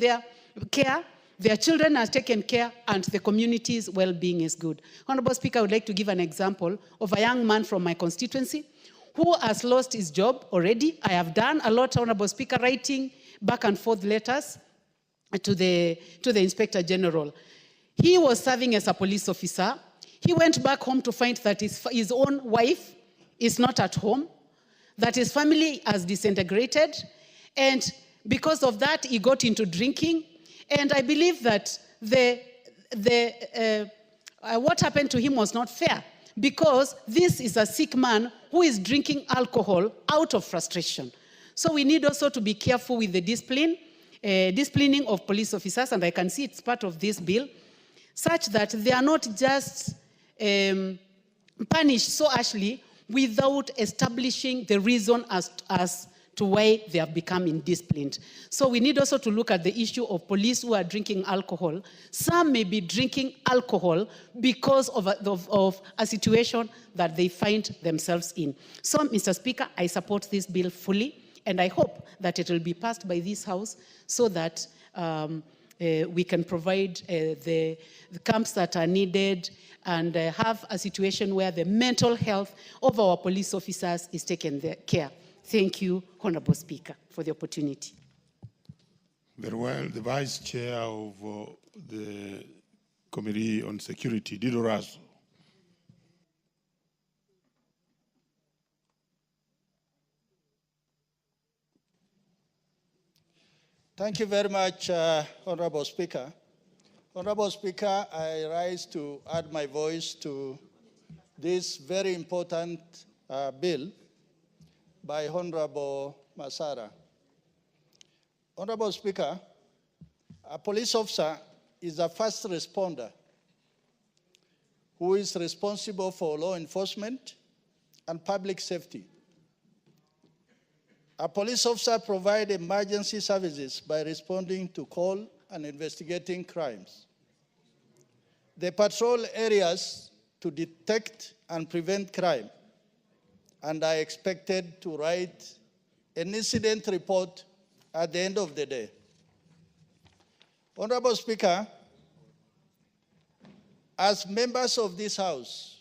care, their children are taken care, and the community's well-being is good. Honorable Speaker, I would like to give an example of a young man from my constituency who has lost his job already. I have done a lot, Honorable Speaker, writing back and forth letters to the Inspector General. He was serving as a police officer. He went back home to find that his own wife is not at home, that his family has disintegrated, and because of that, he got into drinking. And I believe that what happened to him was not fair, because this is a sick man who is drinking alcohol out of frustration. So we need also to be careful with the disciplining of police officers, and I can see it's part of this bill, such that they are not just punished so harshly without establishing the reason as to why they have become indisciplined. So we need also to look at the issue of police who are drinking alcohol. Some may be drinking alcohol because of a situation that they find themselves in. So, Mr. Speaker, I support this bill fully, and I hope that it will be passed by this House so that we can provide the camps that are needed and have a situation where the mental health of our police officers is taken care. Thank you, Honorable Speaker, for the opportunity. Very well. The Vice Chair of the Committee on Security, Dido Razo. Thank you very much, Honorable Speaker. Honorable Speaker, I rise to add my voice to this very important bill by Honorable Masara. Honorable Speaker, a police officer is a first responder who is responsible for law enforcement and public safety. A police officer provides emergency services by responding to call and investigating crimes. They patrol areas to detect and prevent crime, and are expected to write an incident report at the end of the day. Honorable Speaker, as members of this House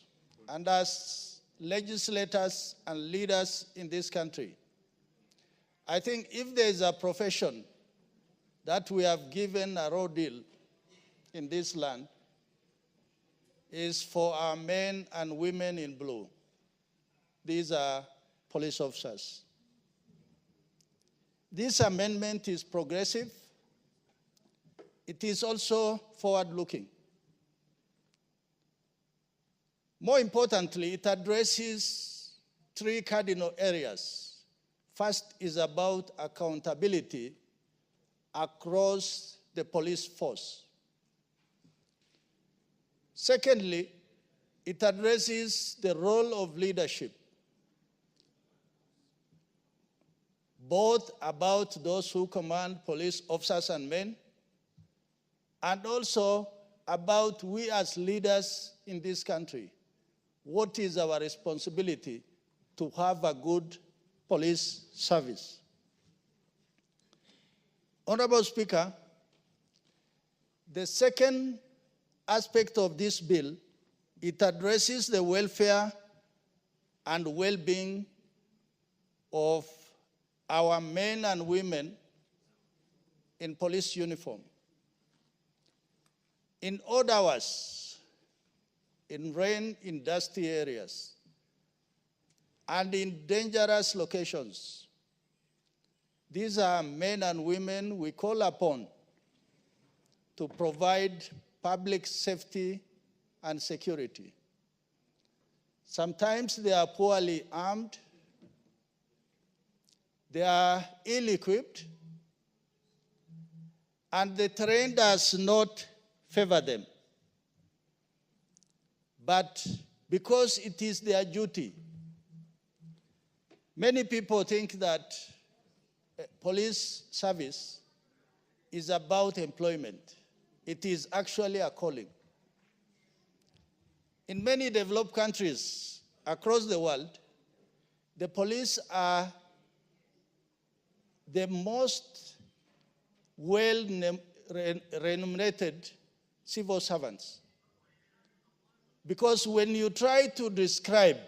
and as legislators and leaders in this country, I think if there is a profession that we have given a raw deal in this land, is for our men and women in blue. These are police officers. This amendment is progressive. It is also forward-looking. More importantly, it addresses three cardinal areas. First is about accountability across the police force. Secondly, it addresses the role of leadership, both about those who command police officers and men, and also about we as leaders in this country. What is our responsibility to have a good police service? Honorable Speaker, the second aspect of this bill, it addresses the welfare and well-being of our men and women in police uniform. In odd hours, in rain in dusty areas, and in dangerous locations, these are men and women we call upon to provide public safety and security. Sometimes they are poorly armed, they are ill-equipped, and the terrain does not favor them. But because it is their duty, many people think that police service is about employment. It is actually a calling. In many developed countries across the world, the police are the most well-remunerated civil servants. Because when you try to describe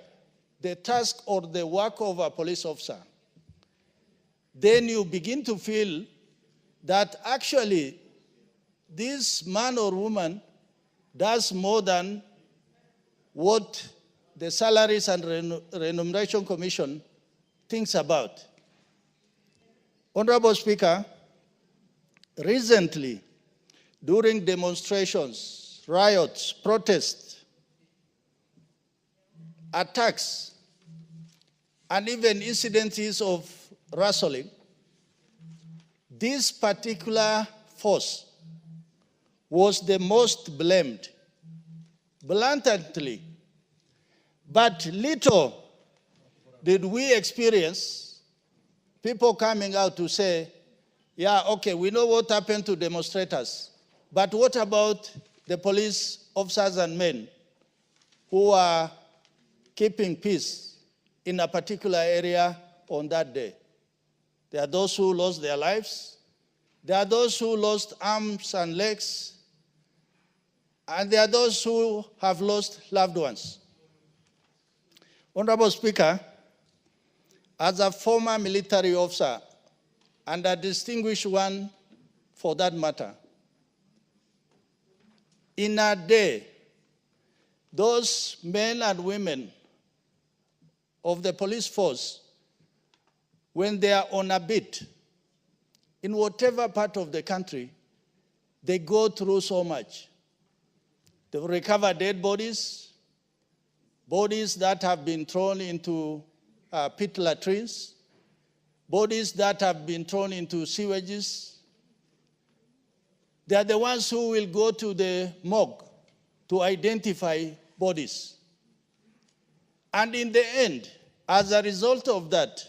the task or the work of a police officer, then you begin to feel that actually this man or woman does more than what the Salaries and Remuneration Commission thinks about. Honorable Speaker, recently, during demonstrations, riots, protests, attacks, and even incidents of rustling, this particular force was the most blamed, blatantly. But little did we experience people coming out to say, yeah, okay, we know what happened to demonstrators, but what about the police officers and men who are keeping peace in a particular area on that day? There are those who lost their lives, there are those who lost arms and legs, and there are those who have lost loved ones. Honorable Speaker, as a former military officer, and a distinguished one for that matter, in a day, those men and women of the police force, when they are on a beat, in whatever part of the country, they go through so much. They recover dead bodies, bodies that have been thrown into pit latrines, bodies that have been thrown into sewages. They are the ones who will go to the morgue to identify bodies. And in the end, as a result of that,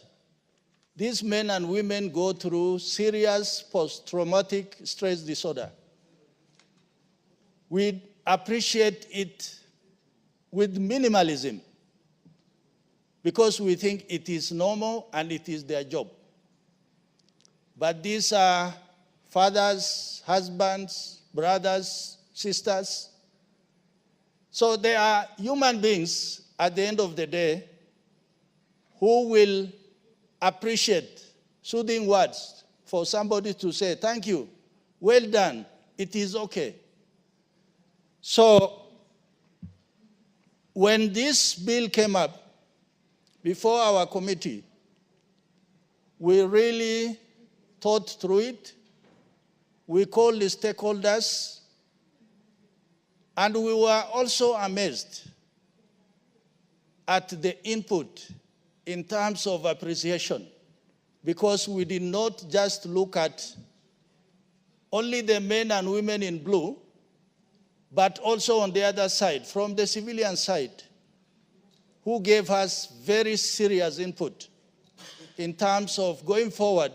these men and women go through serious post-traumatic stress disorder. We appreciate it with minimalism because we think it is normal and it is their job. But these are fathers, husbands, brothers, sisters. So they are human beings at the end of the day who will appreciate soothing words for somebody to say, thank you, well done, it is okay. So when this bill came up before our committee, we really thought through it. We called the stakeholders, and we were also amazed at the input in terms of appreciation, because we did not just look at only the men and women in blue, but also on the other side, from the civilian side, who gave us very serious input in terms of going forward,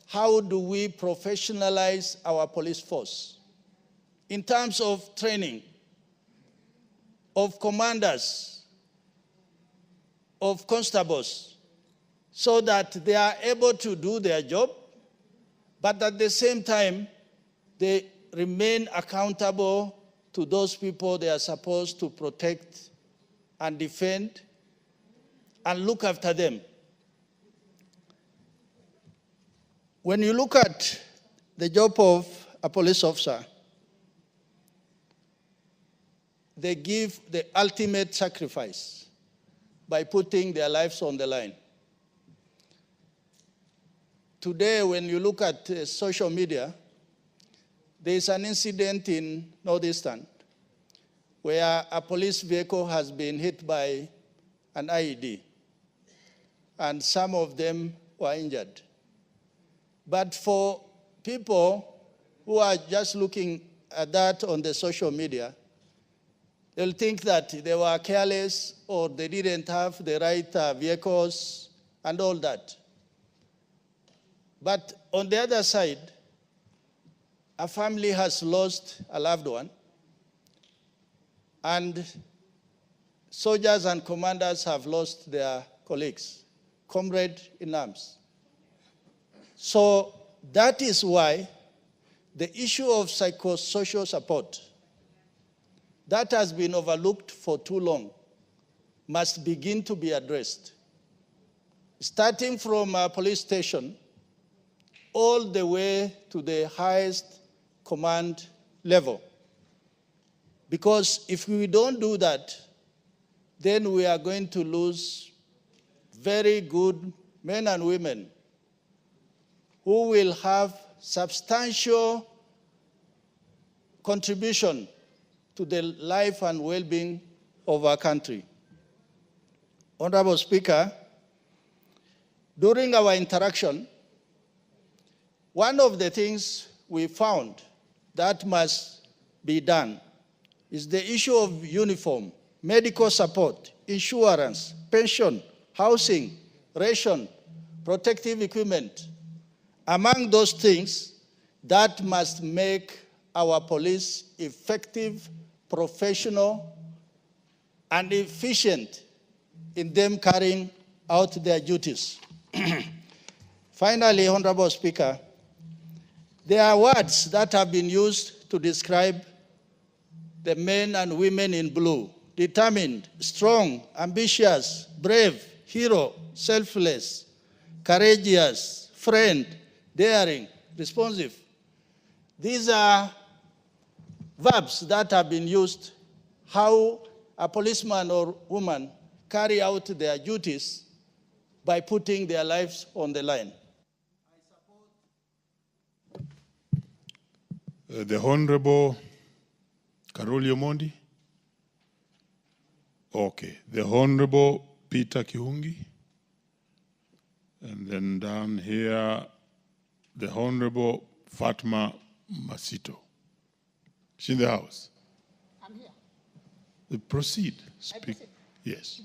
how do we professionalize our police force? In terms of training, of commanders, of constables, so that they are able to do their job, but at the same time, they remain accountable to those people they are supposed to protect and defend and look after them. When you look at the job of a police officer, they give the ultimate sacrifice by putting their lives on the line. Today, when you look at social media, there is an incident in Northeastern where a police vehicle has been hit by an IED, and some of them were injured. But for people who are just looking at that on the social media, they'll think that they were careless or they didn't have the right vehicles and all that. But on the other side, a family has lost a loved one, and soldiers and commanders have lost their colleagues, comrade in arms. So that is why the issue of psychosocial support that has been overlooked for too long must begin to be addressed, starting from a police station all the way to the highest command level. Because if we don't do that, then we are going to lose very good men and women who will have substantial contribution to the life and well-being of our country. Honorable Speaker, during our interaction, one of the things we found that must be done is the issue of uniform, medical support, insurance, pension, housing, ration, protective equipment. Among those things that must make our police effective, professional, and efficient in them carrying out their duties. Finally, Honorable Speaker, there are words that have been used to describe the men and women in blue: determined, strong, ambitious, brave, hero, selfless, courageous, friend, daring, responsive. These are verbs that have been used how a policeman or woman carry out their duties by putting their lives on the line. The Honorable Karua Mondi. Okay. The Honorable Peter Kihungi. And then down here, the Honorable Fatma Masito. She's in the house. I'm here. Proceed. Speak. Yes.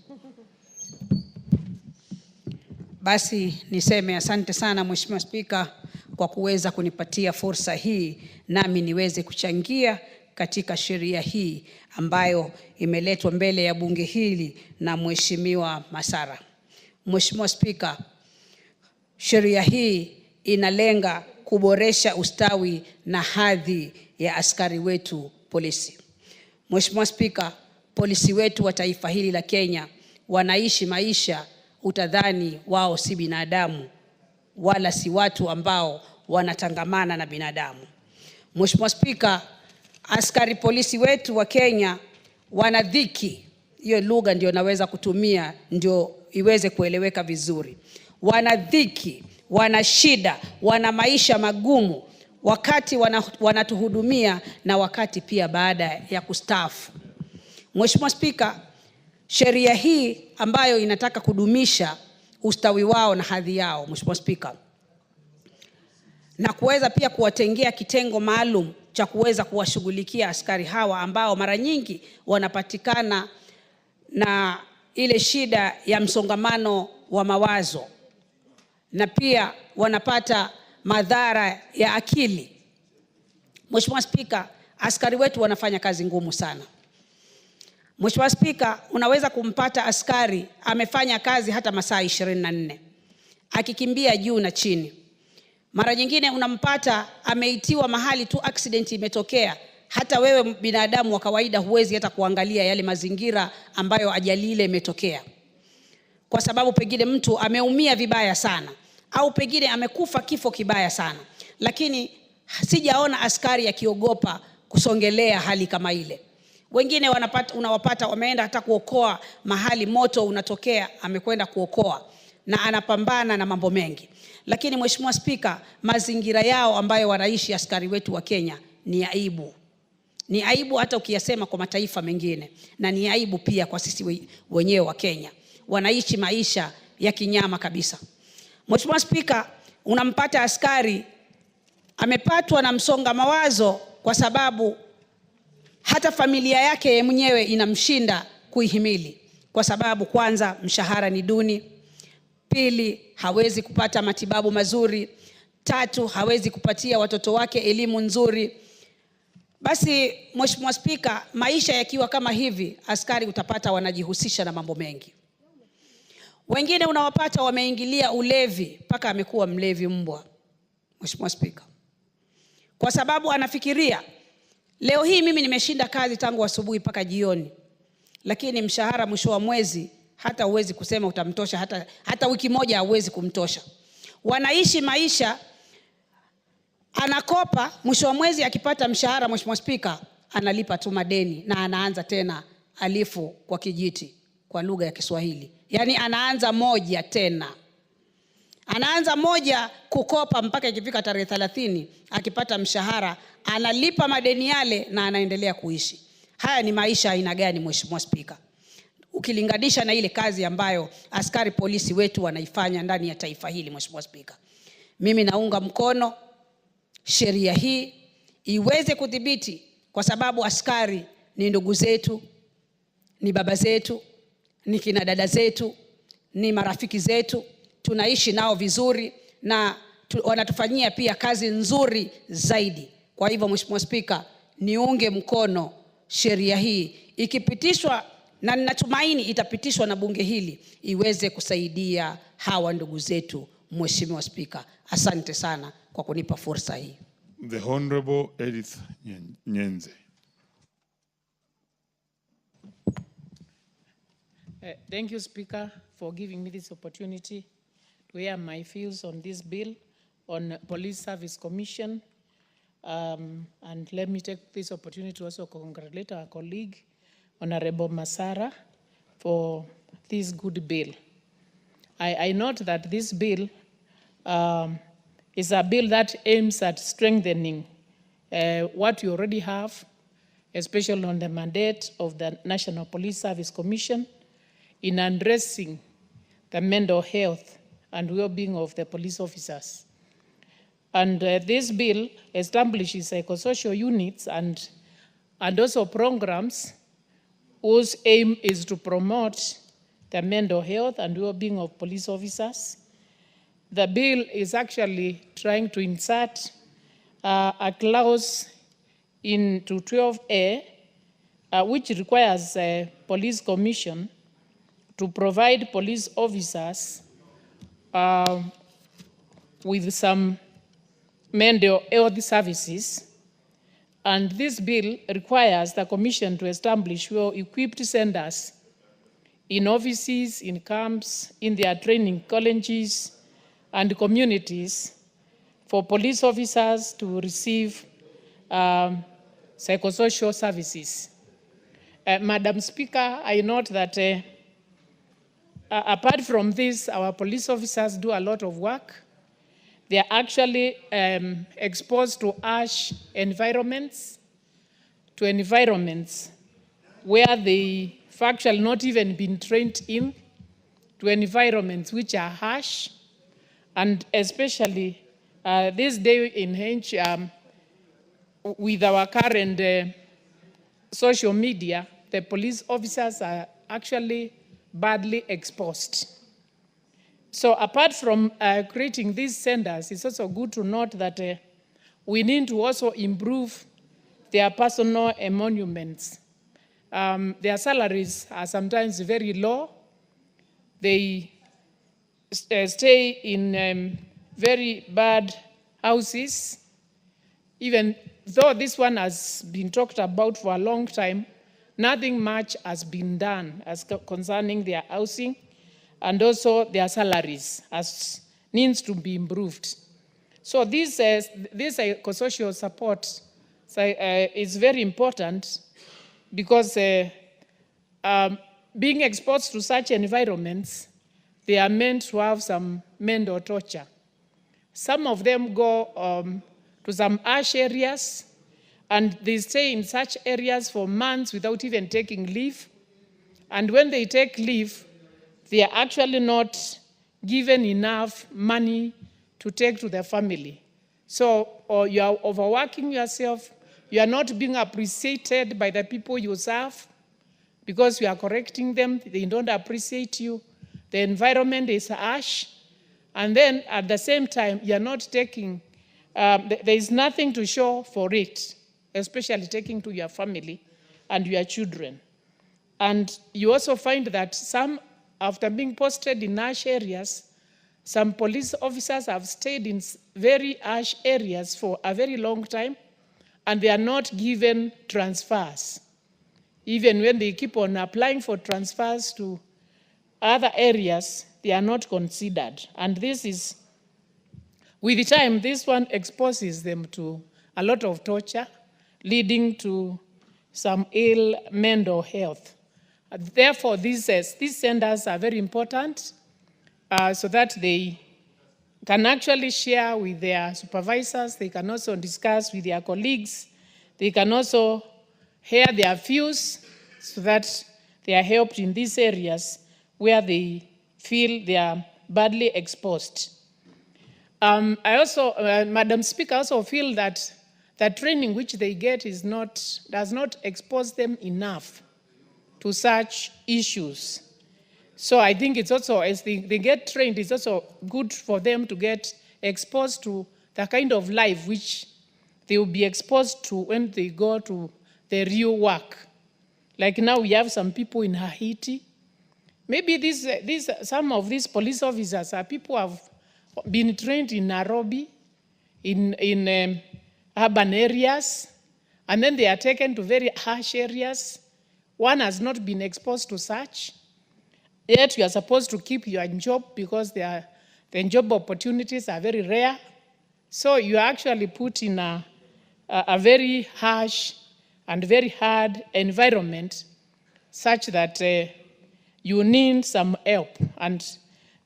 Basi niseme asante sana Mheshimiwa Spika kwa kuweza kunipatia fursa hii nami niweze kuchangia katika sheria hii ambayo imeletwa mbele ya bunge hili na Mheshimiwa Masara. Mheshimiwa Spika, sheria hii inalenga kuboresha ustawi na hadhi ya askari wetu polisi. Mheshimiwa Spika, polisi wetu wa taifa hili la Kenya wanaishi maisha utadhani wao si binadamu wala si watu ambao wanatangamana na binadamu. Mheshimiwa Spika, askari polisi wetu wa Kenya wana dhiki. Hiyo lugha ndio naweza kutumia ndio iweze kueleweka vizuri. Wana dhiki, wana shida, wana maisha magumu wakati wanatuhudumia na wakati pia baada ya kustaafu. Mheshimiwa Spika, sheria hii ambayo inataka kudumisha ustawi wao na hadhi yao, Mheshimiwa Spika, na kuweza pia kuwatengea kitengo maalum cha kuweza kuwashughulikia askari hawa ambao mara nyingi wanapatikana na ile shida ya msongamano wa mawazo na pia wanapata madhara ya akili. Mheshimiwa Spika, askari wetu wanafanya kazi ngumu sana. Mheshimiwa Spika, unaweza kumpata askari amefanya kazi hata masaa 24 akikimbia juu na chini. Mara nyingine unampata ameitiwa mahali tu accident imetokea. Hata wewe binadamu wa kawaida huwezi hata kuangalia yale mazingira ambayo ajali ile imetokea. Kwa sababu pengine mtu ameumia vibaya sana au pengine amekufa kifo kibaya sana. Lakini sijaona askari akiogopa kusongelea hali kama ile. Wengine unawapata wameenda hata kuokoa mahali moto unatokea, amekwenda kuokoa na anapambana na mambo mengi. Lakini Mheshimiwa Spika, mazingira yao ambayo wanaishi askari wetu wa Kenya ni aibu. Ni aibu hata ukiyasema kwa mataifa mengine, na ni aibu pia kwa sisi wenyewe wa Kenya. Wanaishi maisha ya kinyama kabisa. Mheshimiwa Spika, unampata askari amepatwa na msonga mawazo kwa sababu hata familia yake mwenyewe inamshinda kuihimili. Kwa sababu kwanza mshahara ni duni, pili hawezi kupata matibabu mazuri, tatu hawezi kupatia watoto wake elimu nzuri. Basi Mheshimiwa Spika, maisha yakiwa kama hivi, askari utapata wanajihusisha na mambo mengi. Wengine unawapata wameingilia ulevi mpaka amekuwa mlevi mbwa. Mheshimiwa Spika, kwa sababu anafikiria leo hii mimi nimeshinda kazi tangu asubuhi mpaka jioni, lakini mshahara mwisho wa mwezi hata huwezi kusema utamtosha, hata wiki moja hauwezi kumtosha. Wanaishi maisha, anakopa, mwisho wa mwezi akipata mshahara, Mheshimiwa Spika, analipa tu madeni na anaanza tena alifu kwa kijiti kwa lugha ya Kiswahili. Yaani anaanza moja tena. Anaanza moja kukopa mpaka ikifika tarehe 30 akipata mshahara analipa madeni yale na anaendelea kuishi. Haya ni maisha aina gani Mheshimiwa Spika? Ukilinganisha na ile kazi ambayo askari polisi wetu wanaifanya ndani ya taifa hili Mheshimiwa Spika. Mimi naunga mkono sheria hii iweze kudhibiti, kwa sababu askari ni ndugu zetu, ni baba zetu, ni kina dada zetu, ni marafiki zetu. Tunaishi nao vizuri na wanatufanyia pia kazi nzuri zaidi. Kwa hivyo Mheshimiwa Spika, niunge mkono sheria hii ikipitishwa, na ninatumaini itapitishwa na bunge hili, iweze kusaidia hawa ndugu zetu. Mheshimiwa Spika, asante sana kwa kunipa fursa hii. The Honorable Edith Nyenze. Thank you, Speaker, for giving me this opportunity to hear my views on this bill on Police Service Commission. And let me take this opportunity to also congratulate our colleague, Honorable Masara, for this good bill. I note that this bill is a bill that aims at strengthening what you already have, especially on the mandate of the National Police Service Commission in addressing the mental health and well-being of the police officers. And this bill establishes psychosocial units and also programs whose aim is to promote the mental health and well-being of police officers. The bill is actually trying to insert a clause into 12A, which requires a police commission to provide police officers with some mental health services. And this bill requires the commission to establish well-equipped centers in offices, in camps, in their training colleges, and communities for police officers to receive psychosocial services. Madam Speaker, I note that apart from this, our police officers do a lot of work. They are actually exposed to harsh environments, to environments where they've actually not even been trained in, to environments which are harsh. And especially this day in age, with our current social media, the police officers are actually badly exposed. So apart from creating these centers, it's also good to note that we need to also improve their personal emoluments. Their salaries are sometimes very low. They stay in very bad houses, even though this one has been talked about for a long time, nothing much has been done as concerning their housing and also their salaries as needs to be improved. So this psychosocial support is very important because being exposed to such environments, they are meant to have some mental torture. Some of them go to some harsh areas, and they stay in such areas for months without even taking leave. And when they take leave, they are actually not given enough money to take to their family. So you are overworking yourself, you are not being appreciated by the people you serve because you are correcting them, they don't appreciate you, the environment is harsh, and then at the same time, you are not taking, there is nothing to show for it, especially taking to your family and your children. And you also find that some, after being posted in harsh areas, some police officers have stayed in very harsh areas for a very long time, and they are not given transfers. Even when they keep on applying for transfers to other areas, they are not considered. And this is, with the time, this one exposes them to a lot of torture, leading to some ill mental health. Therefore, these centers are very important so that they can actually share with their supervisors, they can also discuss with their colleagues, they can also hear their views so that they are helped in these areas where they feel they are badly exposed. I also, Madam Speaker, also feel that the training which they get does not expose them enough to such issues. So I think it's also, as they get trained, it's also good for them to get exposed to the kind of life which they will be exposed to when they go to the real work. Like now we have some people in Haiti. Maybe some of these police officers are people who have been trained in Nairobi, in urban areas, and then they are taken to very harsh areas. One has not been exposed to such. Yet you are supposed to keep your job because the job opportunities are very rare. So you are actually put in a very harsh and very hard environment such that you need some help. And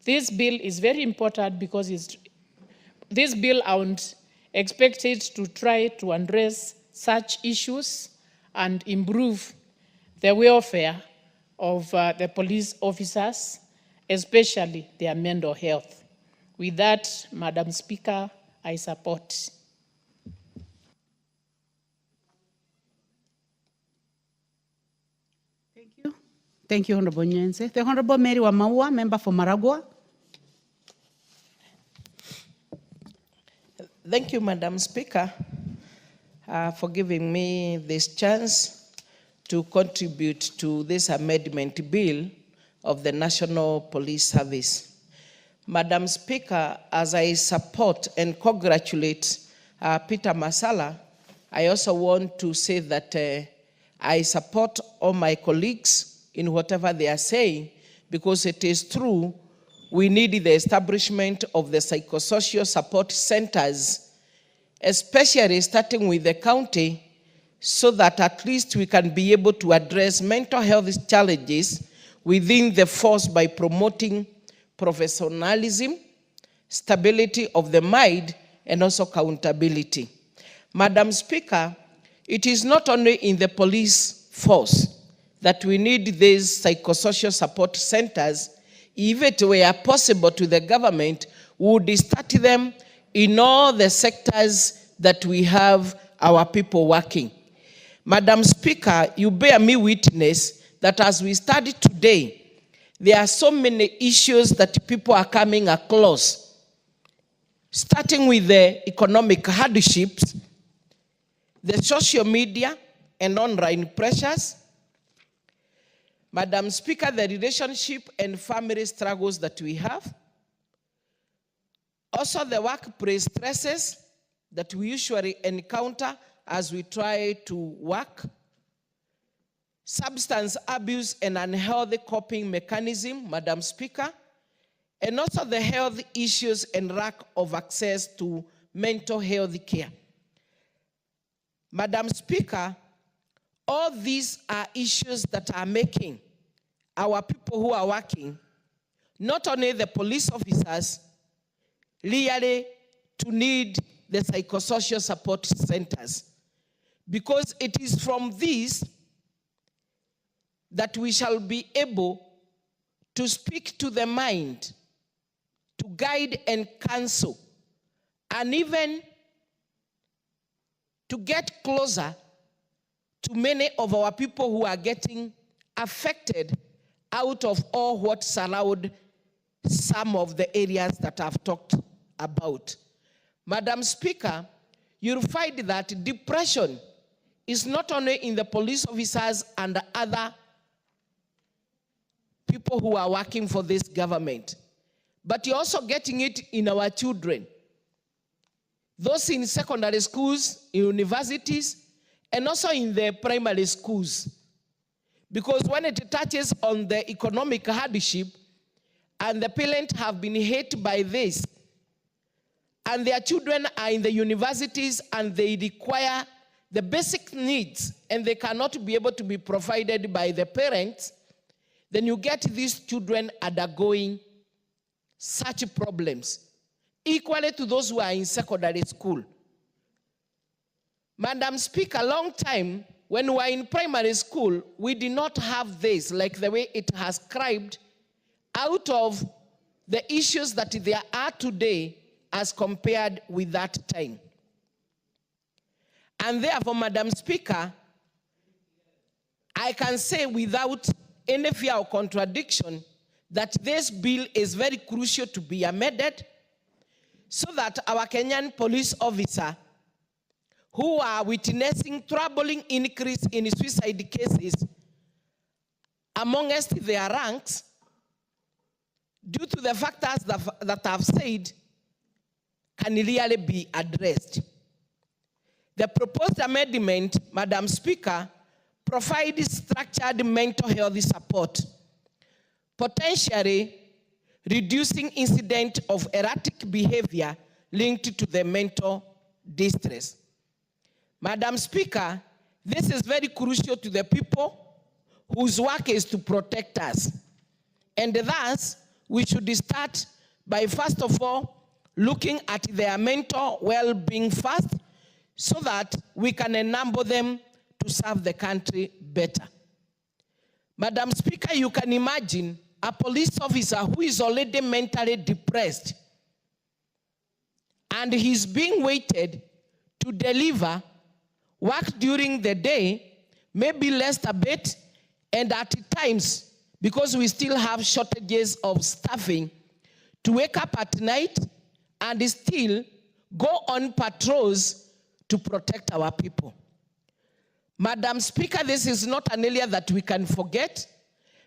this bill is very important because this bill is expected to try to address such issues and improve the welfare of the police officers, especially their mental health. With that, Madam Speaker, I support. Thank you. Thank you, Honorable Nyense. The Honorable Mary Wamalwa, member for Maragua. Thank you, Madam Speaker, for giving me this chance to contribute to this amendment bill of the National Police Service. Madam Speaker, as I support and congratulate Peter Masala, I also want to say that I support all my colleagues in whatever they are saying, because it is true we need the establishment of the psychosocial support centers, especially starting with the county, so that at least we can be able to address mental health challenges within the force by promoting professionalism, stability of the mind, and also accountability. Madam Speaker, it is not only in the police force that we need these psychosocial support centers. If it were possible to the government, we would start them in all the sectors that we have our people working. Madam Speaker, you bear me witness that as we study today, there are so many issues that people are coming across, starting with the economic hardships, the social media and online pressures. Madam Speaker, the relationship and family struggles that we have. Also the workplace stresses that we usually encounter as we try to work, substance abuse and unhealthy coping mechanism, Madam Speaker, and also the health issues and lack of access to mental health care. Madam Speaker, all these are issues that are making our people who are working, not only the police officers, really to need the psychosocial support centers, because it is from these that we shall be able to speak to the mind, to guide and counsel, and even to get closer to many of our people who are getting affected out of all what surround some of the areas that I've talked about. Madam Speaker, you'll find that depression is not only in the police officers and other people who are working for this government, but you're also getting it in our children, those in secondary schools, universities, and also in the primary schools. Because when it touches on the economic hardship, and the parents have been hit by this, and their children are in the universities and they require the basic needs and they cannot be able to be provided by the parents, then you get these children undergoing such problems, equally to those who are in secondary school. Madam Speaker, long time, when we were in primary school, we did not have this, like the way it has described, out of the issues that there are today as compared with that time. And therefore, Madam Speaker, I can say without any fear or contradiction that this bill is very crucial to be amended so that our Kenyan police officer who are witnessing troubling increase in suicide cases amongst their ranks due to the factors that I've said can really be addressed. The proposed amendment, Madam Speaker, provides structured mental health support, potentially reducing incident of erratic behavior linked to the mental distress. Madam Speaker, this is very crucial to the people whose work is to protect us. And thus, we should start by, first of all, looking at their mental well-being first so that we can enable them to serve the country better. Madam Speaker, you can imagine a police officer who is already mentally depressed and he's being waited to deliver work during the day, maybe less a bit, and at times, because we still have shortages of staffing, to wake up at night and still go on patrols to protect our people. Madam Speaker, this is not an area that we can forget,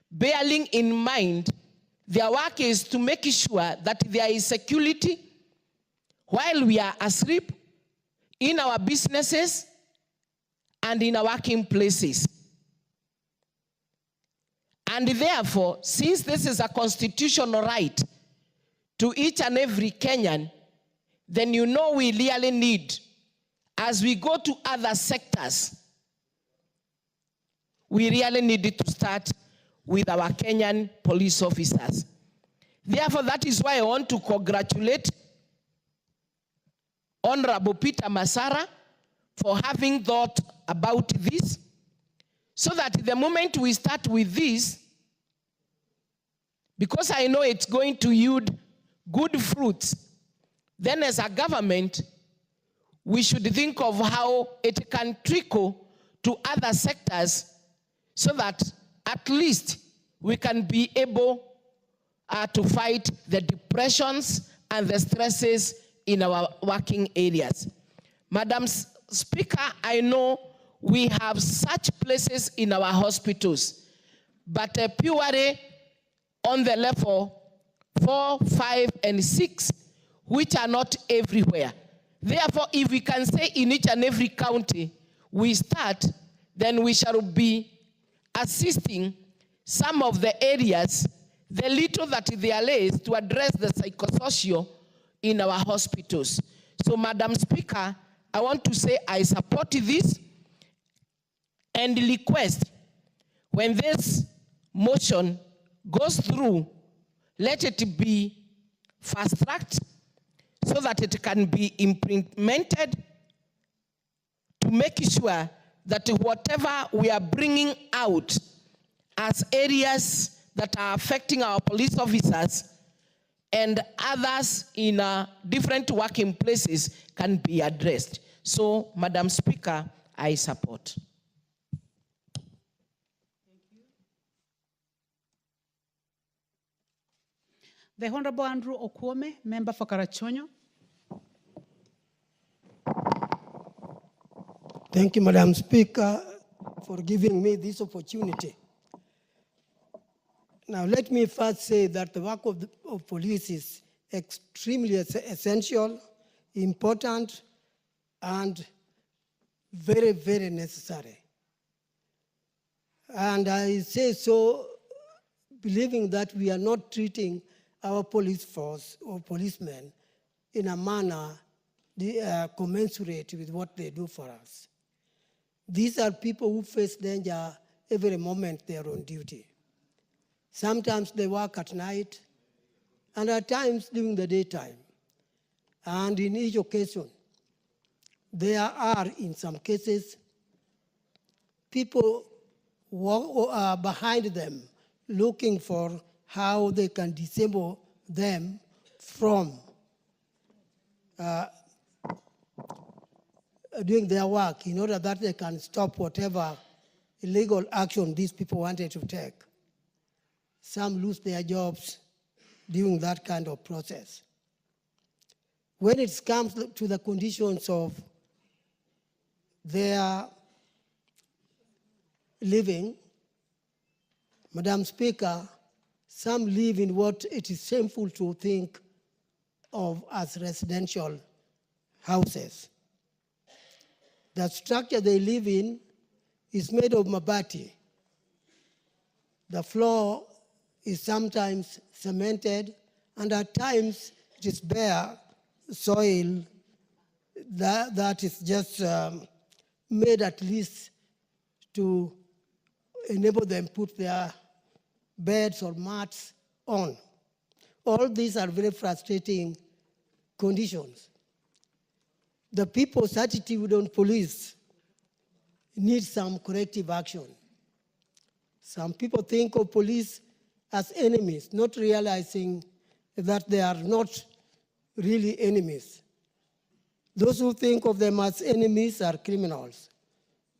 bearing in mind their work is to make sure that there is security while we are asleep in our businesses and in our working places. And therefore, since this is a constitutional right to each and every Kenyan, then you know we really need, as we go to other sectors, we really need to start with our Kenyan police officers. Therefore, that is why I want to congratulate Honorable Peter Masara for having thought about this, so that the moment we start with this, because I know it's going to yield good fruits, then as a government, we should think of how it can trickle to other sectors so that at least we can be able to fight the depressions and the stresses in our working areas. Madam Speaker, I know we have such places in our hospitals, but purely on the level 4, 5, and 6, which are not everywhere. Therefore, if we can say in each and every county we start, then we shall be assisting some of the areas, the little that there is, to address the psychosocial in our hospitals. So, Madam Speaker, I want to say I support this and request when this motion goes through, let it be fast-tracked so that it can be implemented to make sure that whatever we are bringing out as areas that are affecting our police officers and others in different working places can be addressed. So, Madam Speaker, I support. The Honorable Andrew Okwome, member for Karachonyo. Thank you, Madam Speaker, for giving me this opportunity. Now, let me first say that the work of police is extremely essential, important, and very, very necessary. And I say so believing that we are not treating our police force or policemen in a manner commensurate with what they do for us. These are people who face danger every moment they are on duty. Sometimes they work at night, and at times during the daytime. And in each occasion, there are, in some cases, people behind them looking for how they can disable them from doing their work in order that they can stop whatever illegal action these people wanted to take. Some lose their jobs during that kind of process. When it comes to the conditions of their living, Madam Speaker, some live in what it is shameful to think of as residential houses. The structure they live in is made of mabati. The floor is sometimes cemented, and at times it is bare soil that is just made at least to enable them put their beds or mats on. All these are very frustrating conditions. The people's attitude on police needs some corrective action. Some people think of police as enemies, not realizing that they are not really enemies. Those who think of them as enemies are criminals.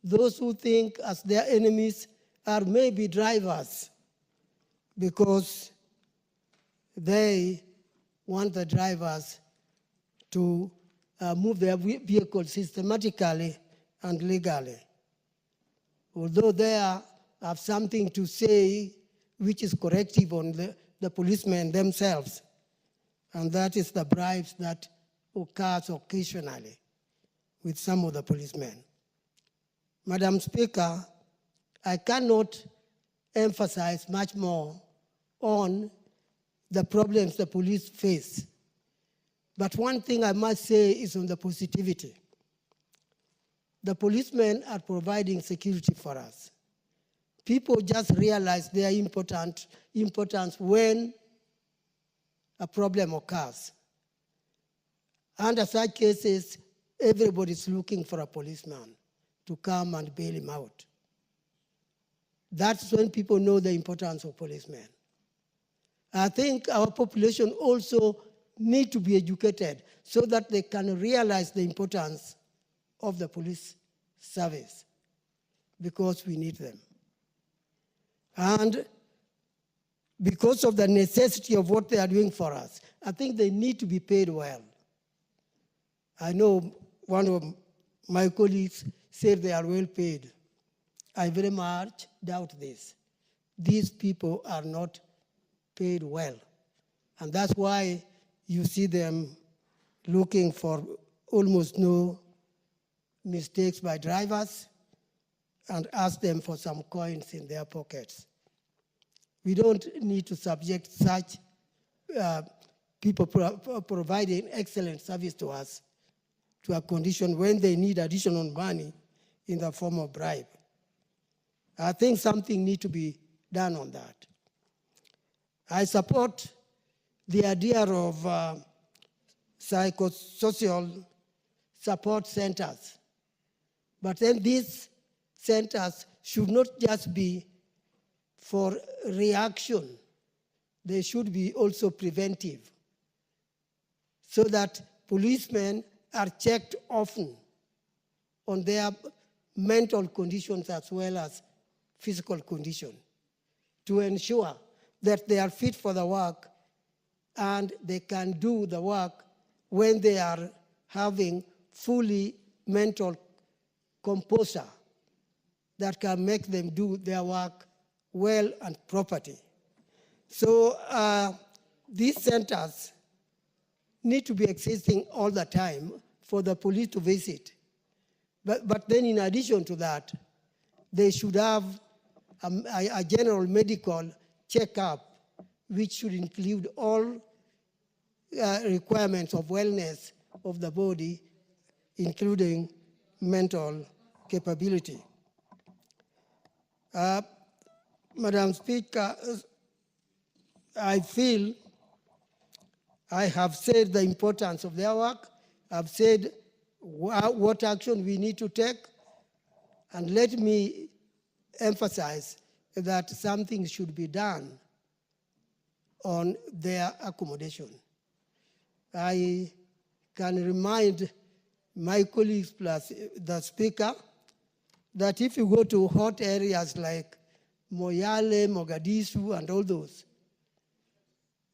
Those who think as their enemies are maybe drivers, because they want the drivers to move their vehicles systematically and legally. Although they have something to say which is corrective on the policemen themselves, and that is the bribes that occurs occasionally with some of the policemen. Madam Speaker, I cannot emphasize much more on the problems the police face. But one thing I must say is on the positivity. The policemen are providing security for us. People just realize their importance when a problem occurs. Under such cases, everybody's looking for a policeman to come and bail him out. That's when people know the importance of policemen. I think our population also need to be educated so that they can realize the importance of the police service, because we need them. And because of the necessity of what they are doing for us, I think they need to be paid well. I know one of my colleagues said they are well paid. I very much doubt this. These people are not paid well. And that's why you see them looking for almost no mistakes by drivers and ask them for some coins in their pockets. We don't need to subject such people providing excellent service to us to a condition when they need additional money in the form of bribe. I think something needs to be done on that. I support the idea of psychosocial support centers. But then these centers should not just be for reaction. They should be also preventive, so that policemen are checked often on their mental conditions as well as physical condition, to ensure that they are fit for the work and they can do the work when they are having fully mental composure that can make them do their work well and properly. So these centers need to be existing all the time for the police to visit. But then in addition to that, they should have a general medical checkup, which should include all requirements of wellness of the body, including mental capability. Madam Speaker, I feel I have said the importance of their work. I've said what action we need to take. And let me emphasize that something should be done on their accommodation. I can remind my colleagues plus the Speaker that if you go to hot areas like Moyale, Mogadishu, and all those,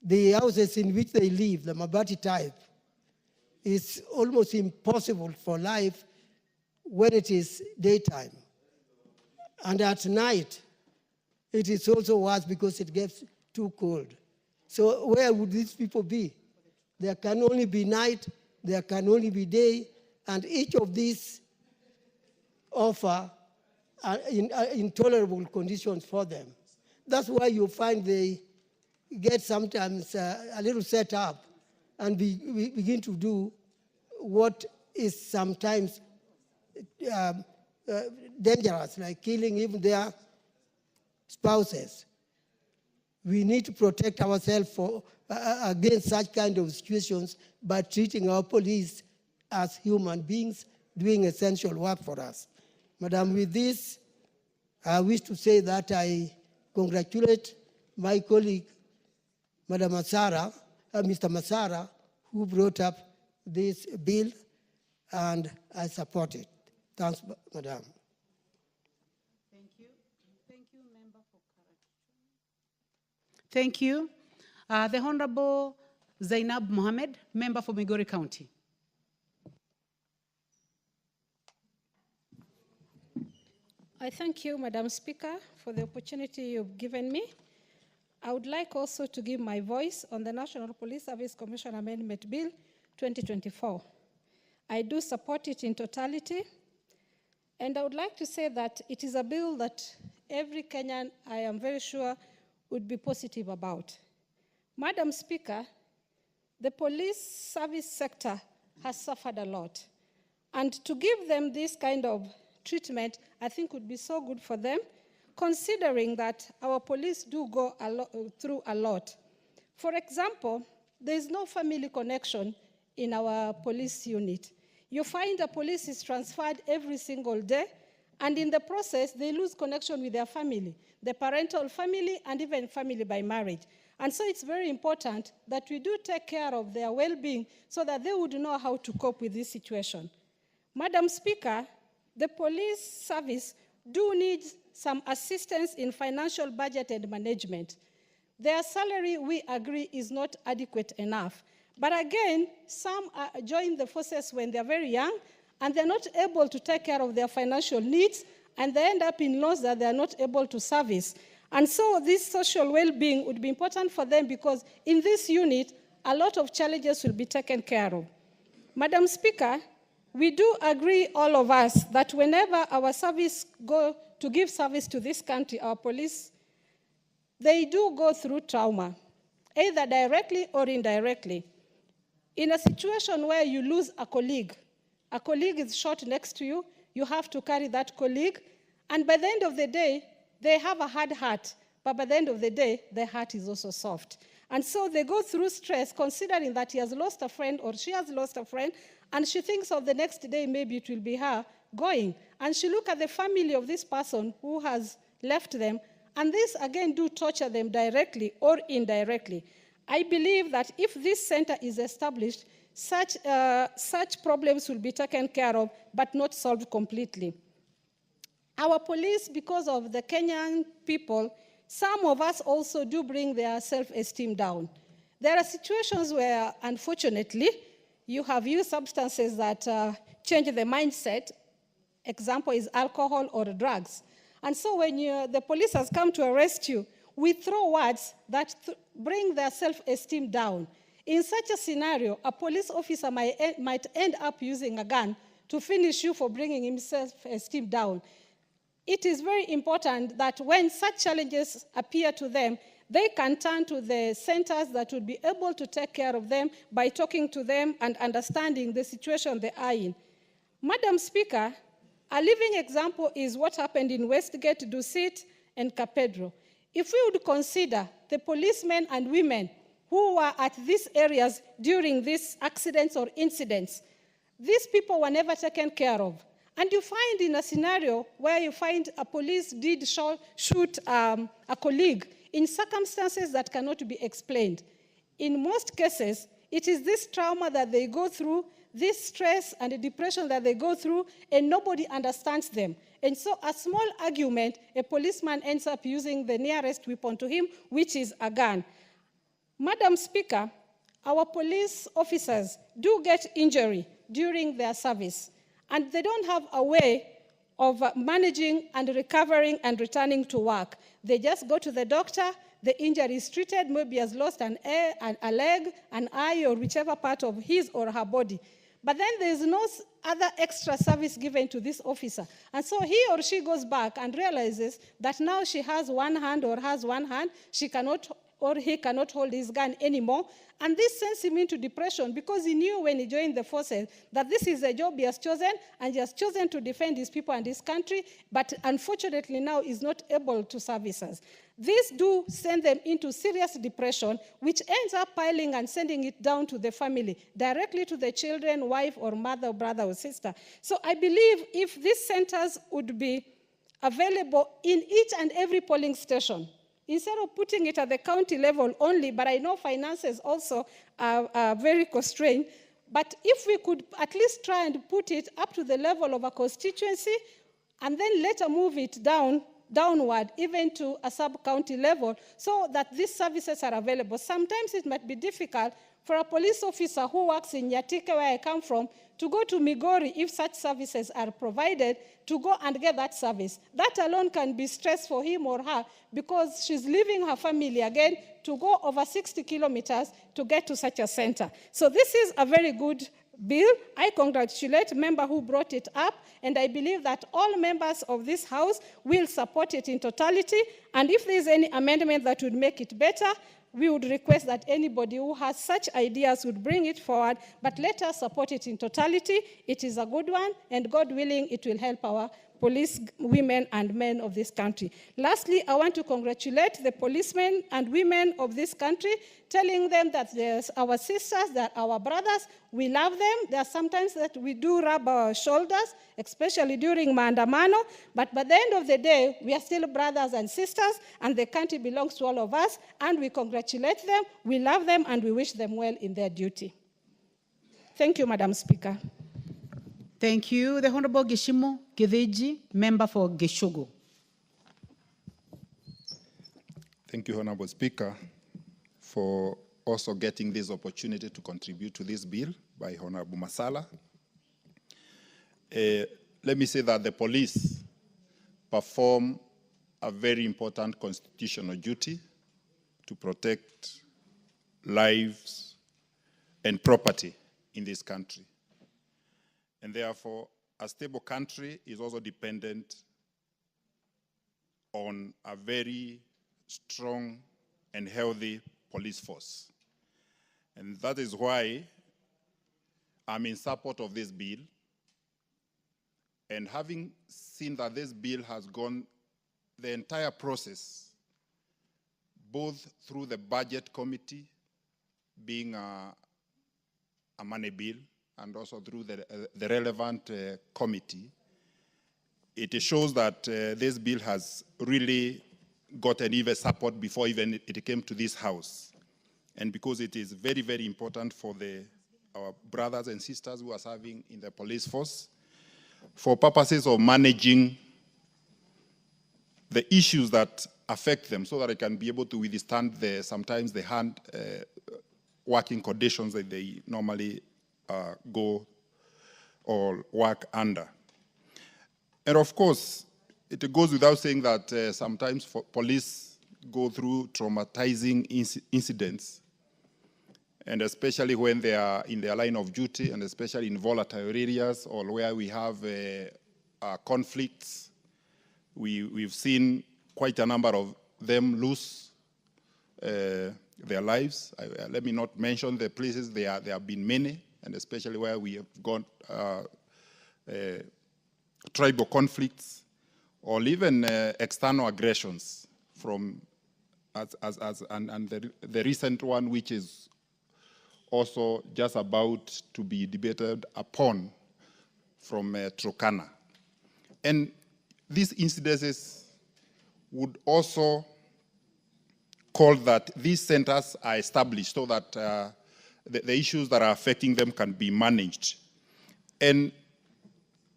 the houses in which they live, the Mabati type, is almost impossible for life when it is daytime. And at night, it is also worse because it gets too cold. So where would these people be? There can only be night, there can only be day, and each of these offer intolerable conditions for them. That's why you find they get sometimes a little set up and we begin to do what is sometimes dangerous, like killing even their spouses. We need to protect ourselves against such kind of situations by treating our police as human beings doing essential work for us. Madam, with this, I wish to say that I congratulate my colleague, Madam Mr. Masara, who brought up this bill, and I support it. Thanks, Madam. Thank you. Thank you, Member for Karua. Thank you. The Honorable Zainab Mohammed, Member for Migori County. I thank you, Madam Speaker, for the opportunity you've given me. I would like also to give my voice on the National Police Service Commission Amendment Bill 2024. I do support it in totality, and I would like to say that it is a bill that every Kenyan, I am very sure, would be positive about. Madam Speaker, the police service sector has suffered a lot, and to give them this kind of treatment, I think would be so good for them, considering that our police do go through a lot. For example, there is no family connection in our police unit. You find the police is transferred every single day, and in the process, they lose connection with their family, the parental family, and even family by marriage. And so it's very important that we do take care of their well-being so that they would know how to cope with this situation. Madam Speaker, the police service do need some assistance in financial budget and management. Their salary, we agree, is not adequate enough. But again, some join the forces when they're very young, and they're not able to take care of their financial needs, and they end up in loans that they're not able to service. And so this social well-being would be important for them, because in this unit, a lot of challenges will be taken care of. Madam Speaker, we do agree, all of us, that whenever our service go to give service to this country, our police, they do go through trauma, either directly or indirectly. In a situation where you lose a colleague is shot next to you, you have to carry that colleague, and by the end of the day, they have a hard heart, but by the end of the day, their heart is also soft. And so they go through stress, considering that he has lost a friend or she has lost a friend, and she thinks of the next day, maybe it will be her going. And she looks at the family of this person who has left them, and this again do torture them directly or indirectly. I believe that if this center is established, such problems will be taken care of, but not solved completely. Our police, because of the Kenyan people, some of us also do bring their self-esteem down. There are situations where, unfortunately, you have used substances that change the mindset. Example is alcohol or drugs. And so when the police has come to arrest you, we throw words that bring their self-esteem down. In such a scenario, a police officer might end up using a gun to finish you for bringing his self-esteem down. It is very important that when such challenges appear to them, they can turn to the centers that would be able to take care of them by talking to them and understanding the situation they are in. Madam Speaker, a living example is what happened in Westgate, Dusit, and Capedro. If we would consider the policemen and women who were at these areas during these accidents or incidents, these people were never taken care of. And you find in a scenario where you find a police did shoot a colleague in circumstances that cannot be explained. In most cases, it is this trauma that they go through, this stress and the depression that they go through, and nobody understands them. And so a small argument, a policeman ends up using the nearest weapon to him, which is a gun. Madam Speaker, our police officers do get injury during their service, and they don't have a way of managing and recovering and returning to work. They just go to the doctor, the injury is treated, maybe has lost a leg, an eye, or whichever part of his or her body. But then there's no other extra service given to this officer. And so he or she goes back and realizes that now she has one hand or has one hand, she cannot or he cannot hold his gun anymore. And this sends him into depression because he knew when he joined the forces that this is a job he has chosen, and he has chosen to defend his people and his country, but unfortunately now is not able to service us. This do send them into serious depression, which ends up piling and sending it down to the family, directly to the children, wife, or mother, or brother, or sister. So I believe if these centers would be available in each and every polling station, instead of putting it at the county level only, but I know finances also are very constrained, but if we could at least try and put it up to the level of a constituency, and then later move it downward, even to a sub-county level, so that these services are available. Sometimes it might be difficult for a police officer who works in Nyatike, where I come from, to go to Migori if such services are provided, to go and get that service. That alone can be stress for him or her because she's leaving her family again to go over 60 kilometers to get to such a center. So this is a very good bill. I congratulate the member who brought it up, and I believe that all members of this House will support it in totality. And if there is any amendment that would make it better, we would request that anybody who has such ideas would bring it forward, but let us support it in totality. It is a good one, and God willing, it will help our police women and men of this country. Lastly, I want to congratulate the policemen and women of this country, telling them that they're our sisters, they're our brothers, we love them. There are sometimes that we do rub our shoulders, especially during maandamano, but by the end of the day, we are still brothers and sisters, and the country belongs to all of us, and we congratulate them, we love them, and we wish them well in their duty. Thank you, Madam Speaker. Thank you. The Honorable Gishimo Kiveji, member for Geshogo. Thank you, Honorable Speaker, for also getting this opportunity to contribute to this bill by Honorable Masala. Let me say that the police perform a very important constitutional duty to protect lives and property in this country. And therefore, a stable country is also dependent on a very strong and healthy police force. And that is why I'm in support of this bill. And having seen that this bill has gone the entire process, both through the budget committee, being a money bill, and also through the relevant committee, it shows that this bill has really gotten even support before even it came to this House. And because it is very, very important for our brothers and sisters who are serving in the police force, for purposes of managing the issues that affect them, so that they can be able to withstand sometimes the hand working conditions that they normally go or work under. And of course, it goes without saying that sometimes police go through traumatizing incidents, and especially when they are in their line of duty, and especially in volatile areas or where we have conflicts. We've seen quite a number of them lose their lives. Let me not mention the places, there have been many, and especially where we have got tribal conflicts, or even external aggressions from, the recent one, which is also just about to be debated upon from Turkana. And these incidences would also call that these centers are established so that the issues that are affecting them can be managed. And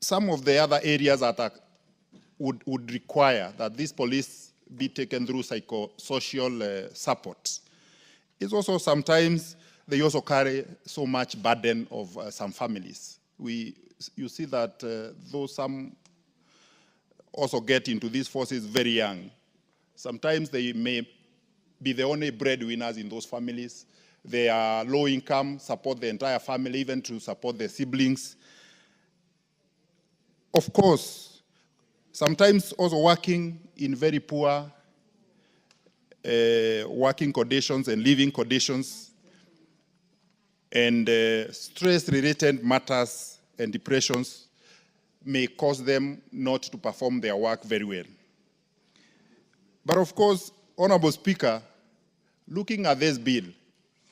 some of the other areas that would require that this police be taken through psychosocial support. It's also sometimes they also carry so much burden of some families. You see that though some also get into these forces very young, sometimes they may be the only breadwinners in those families. They are low income, support the entire family, even to support their siblings. Of course, sometimes also working in very poor working conditions and living conditions, and stress-related matters and depressions may cause them not to perform their work very well. But of course, Honorable Speaker, looking at this bill,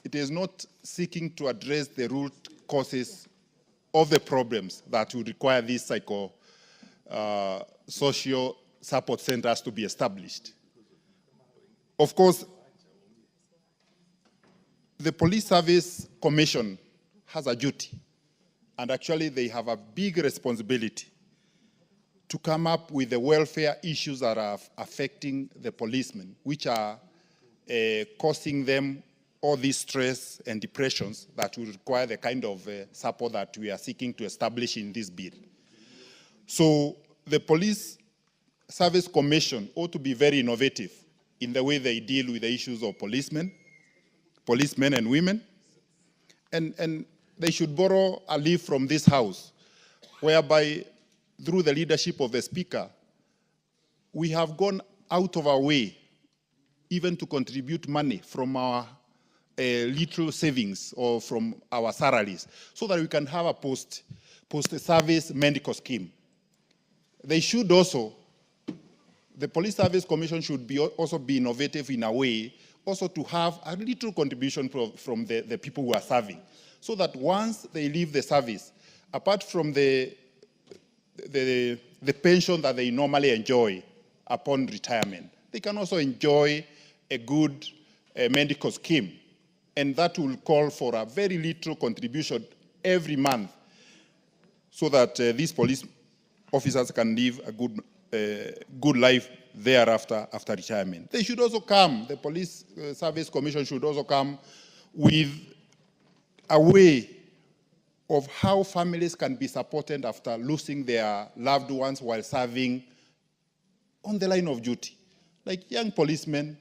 it is not seeking to address the root causes of the problems that would require these social support centers to be established. Of course, the Police Service Commission has a duty, and actually they have a big responsibility to come up with the welfare issues that are affecting the policemen, which are causing them all this stress and depressions that will require the kind of support that we are seeking to establish in this bill. So the Police Service Commission ought to be very innovative in the way they deal with the issues of policemen and women, and they should borrow a leaf from this House, whereby through the leadership of the Speaker, we have gone out of our way even to contribute money from our little savings or from our salaries, so that we can have a post-service medical scheme. They should also, the Police Service Commission should also be innovative in a way, also to have a little contribution from the people who are serving, so that once they leave the service, apart from the pension that they normally enjoy upon retirement, they can also enjoy a good medical scheme. And that will call for a very little contribution every month, so that these police officers can live a good life thereafter, after retirement. They should also come, the Police Service Commission should also come with a way of how families can be supported after losing their loved ones while serving on the line of duty. Like young policemen,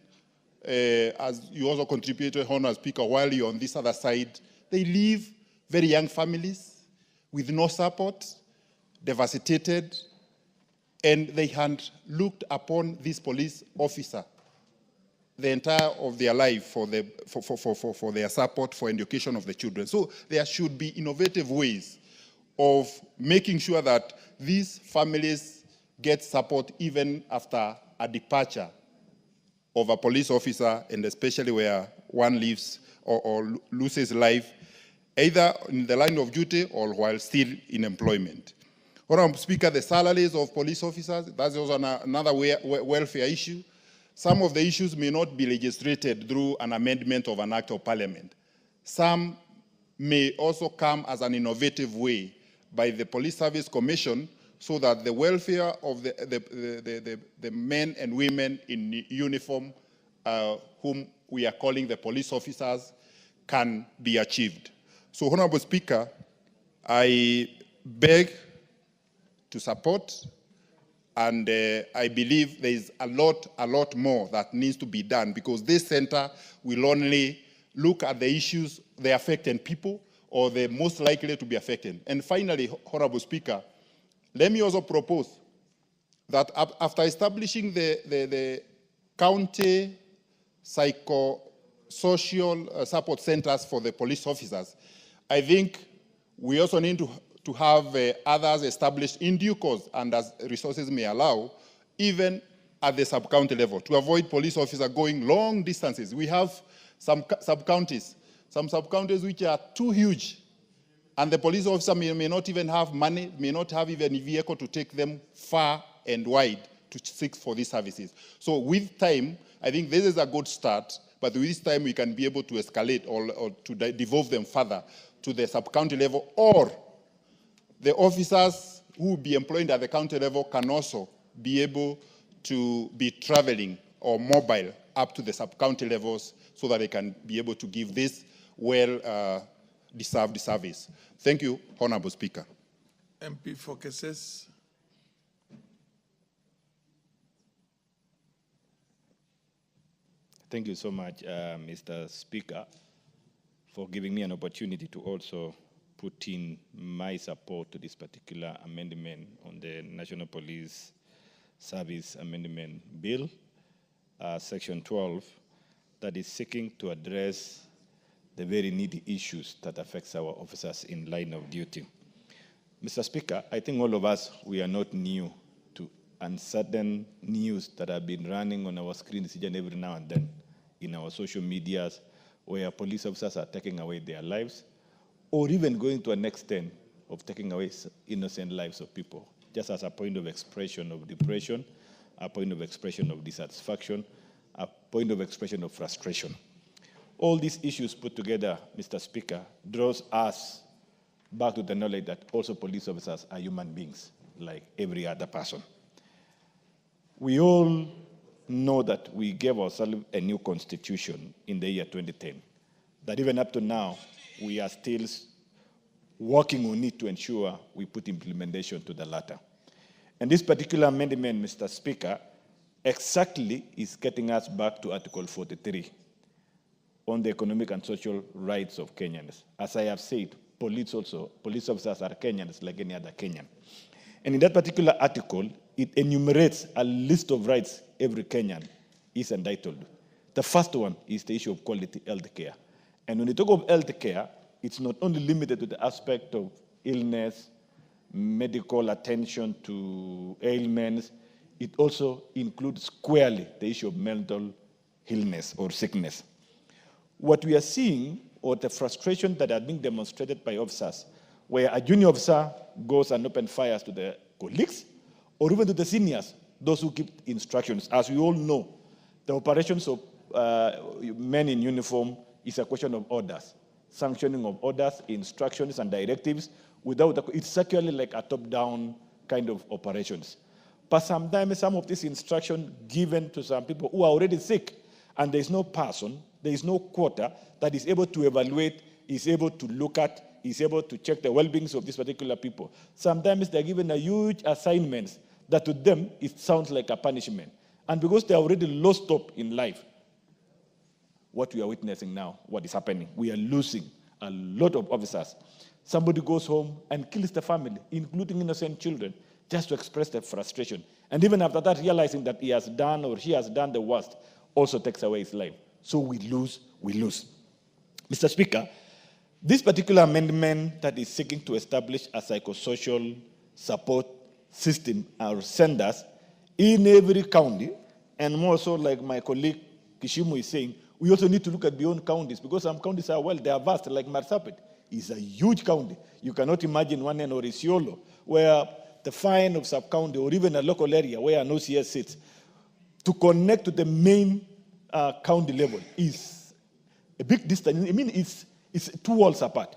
as you also contributed, Honourable Speaker, while you're on this other side, they leave very young families with no support, devastated, and they had looked upon this police officer the entire of their life for their support for education of the children. So there should be innovative ways of making sure that these families get support even after a departure of a police officer, and especially where one lives or loses life, either in the line of duty or while still in employment. Honorable Speaker, the salaries of police officers, that's also another welfare issue. Some of the issues may not be legislated through an amendment of an act of parliament. Some may also come as an innovative way by the Police Service Commission so that the welfare of the men and women in uniform, whom we are calling the police officers, can be achieved. So, Honorable Speaker, I beg to support, and I believe there is a lot more that needs to be done, because this center will only look at the issues, the affected people, or the most likely to be affected. And finally, Honorable Speaker, let me also propose that after establishing the county psychosocial support centers for the police officers, I think we also need to have others established in due course and as resources may allow, even at the sub-county level, to avoid police officers going long distances. We have some sub-counties which are too huge, and the police officer may not even have money, may not have even a vehicle to take them far and wide to seek for these services. So with time, I think this is a good start, but with this time we can be able to escalate or to devolve them further to the sub-county level, or the officers who will be employed at the county level can also be able to be traveling or mobile up to the sub-county levels so that they can be able to give this well-deserved service. Thank you, Honorable Speaker. MP for Cases. Thank you so much, Mr. Speaker, for giving me an opportunity to also put in my support to this particular amendment on the National Police Service Amendment Bill, Section 12, that is seeking to address the very needy issues that affects our officers in line of duty. Mr. Speaker, I think all of us, we are not new to uncertain news that have been running on our screens each and every now and then in our social medias, where police officers are taking away their lives, or even going to an extent of taking away innocent lives of people, just as a point of expression of depression, a point of expression of dissatisfaction, a point of expression of frustration. All these issues put together, Mr. Speaker, draws us back to the knowledge that also police officers are human beings, like every other person. We all know that we gave ourselves a new constitution in the year 2010, that even up to now, we are still working on it to ensure we put implementation to the latter. And this particular amendment, Mr. Speaker, exactly is getting us back to Article 43 on the economic and social rights of Kenyans. As I have said, police officers are Kenyans like any other Kenyan. And in that particular article, it enumerates a list of rights every Kenyan is entitled. The first one is the issue of quality health care. And when you talk of health care, it's not only limited to the aspect of illness, medical attention to ailments, it also includes squarely the issue of mental illness or sickness. What we are seeing, or the frustration that are being demonstrated by officers, where a junior officer goes and opens fires to the colleagues, or even to the seniors, those who give instructions. As we all know, the operations of men in uniform is a question of orders, sanctioning of orders, instructions, and directives. It's actually like a top-down kind of operations. But sometimes some of these instructions given to some people who are already sick, and there is no person, there is no quota that is able to evaluate, is able to look at, is able to check the well-being of these particular people. Sometimes they're given a huge assignments that to them it sounds like a punishment. And because they are already lost hope in life, what we are witnessing now, what is happening, we are losing a lot of officers. somebody goes home and kills the family, including innocent children, just to express their frustration. And even after that, realizing that he has done or she has done the worst, also takes away his life. So we lose, we lose. Mr. Speaker, this particular amendment that is seeking to establish a psychosocial support system or centers in every county, and more so like my colleague Kishimu is saying, we also need to look at beyond counties, because some counties are, well, they are vast, like Marsabit is a huge county. You cannot imagine one in Orisiolo, where the fine of sub-county or even a local area where an OCS sits, to connect to the main county level is a big distance. I mean, it's 2 walls apart.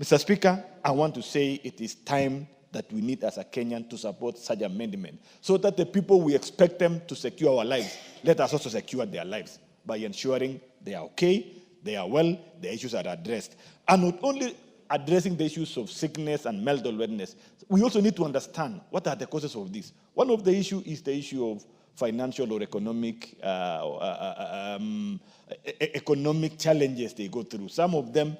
Mr. Speaker, I want to say it is time that we need as a Kenyan to support such amendment, so that the people we expect them to secure our lives, let us also secure their lives by ensuring they are okay, they are well, the issues are addressed. And not only addressing the issues of sickness and mental wellness, we also need to understand what are the causes of this. One of the issues is the issue of financial or economic challenges they go through. Some of them,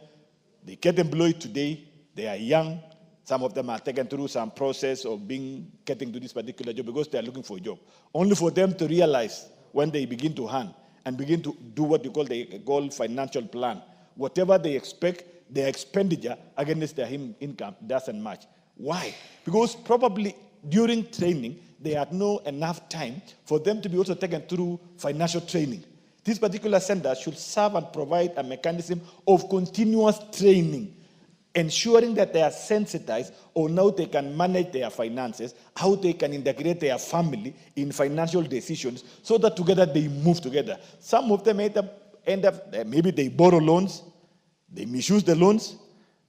they get employed today, they are young. Some of them are taken through some process of getting to this particular job because they are looking for a job. Only for them to realize when they begin to earn and begin to do what they call financial plan. Whatever they expect, their expenditure against their income doesn't match. Why? Because probably during training, they had no enough time for them to be also taken through financial training. This particular center should serve and provide a mechanism of continuous training, ensuring that they are sensitized on how they can manage their finances, how they can integrate their family in financial decisions, so that together they move together. Some of them end up maybe they borrow loans, they misuse the loans,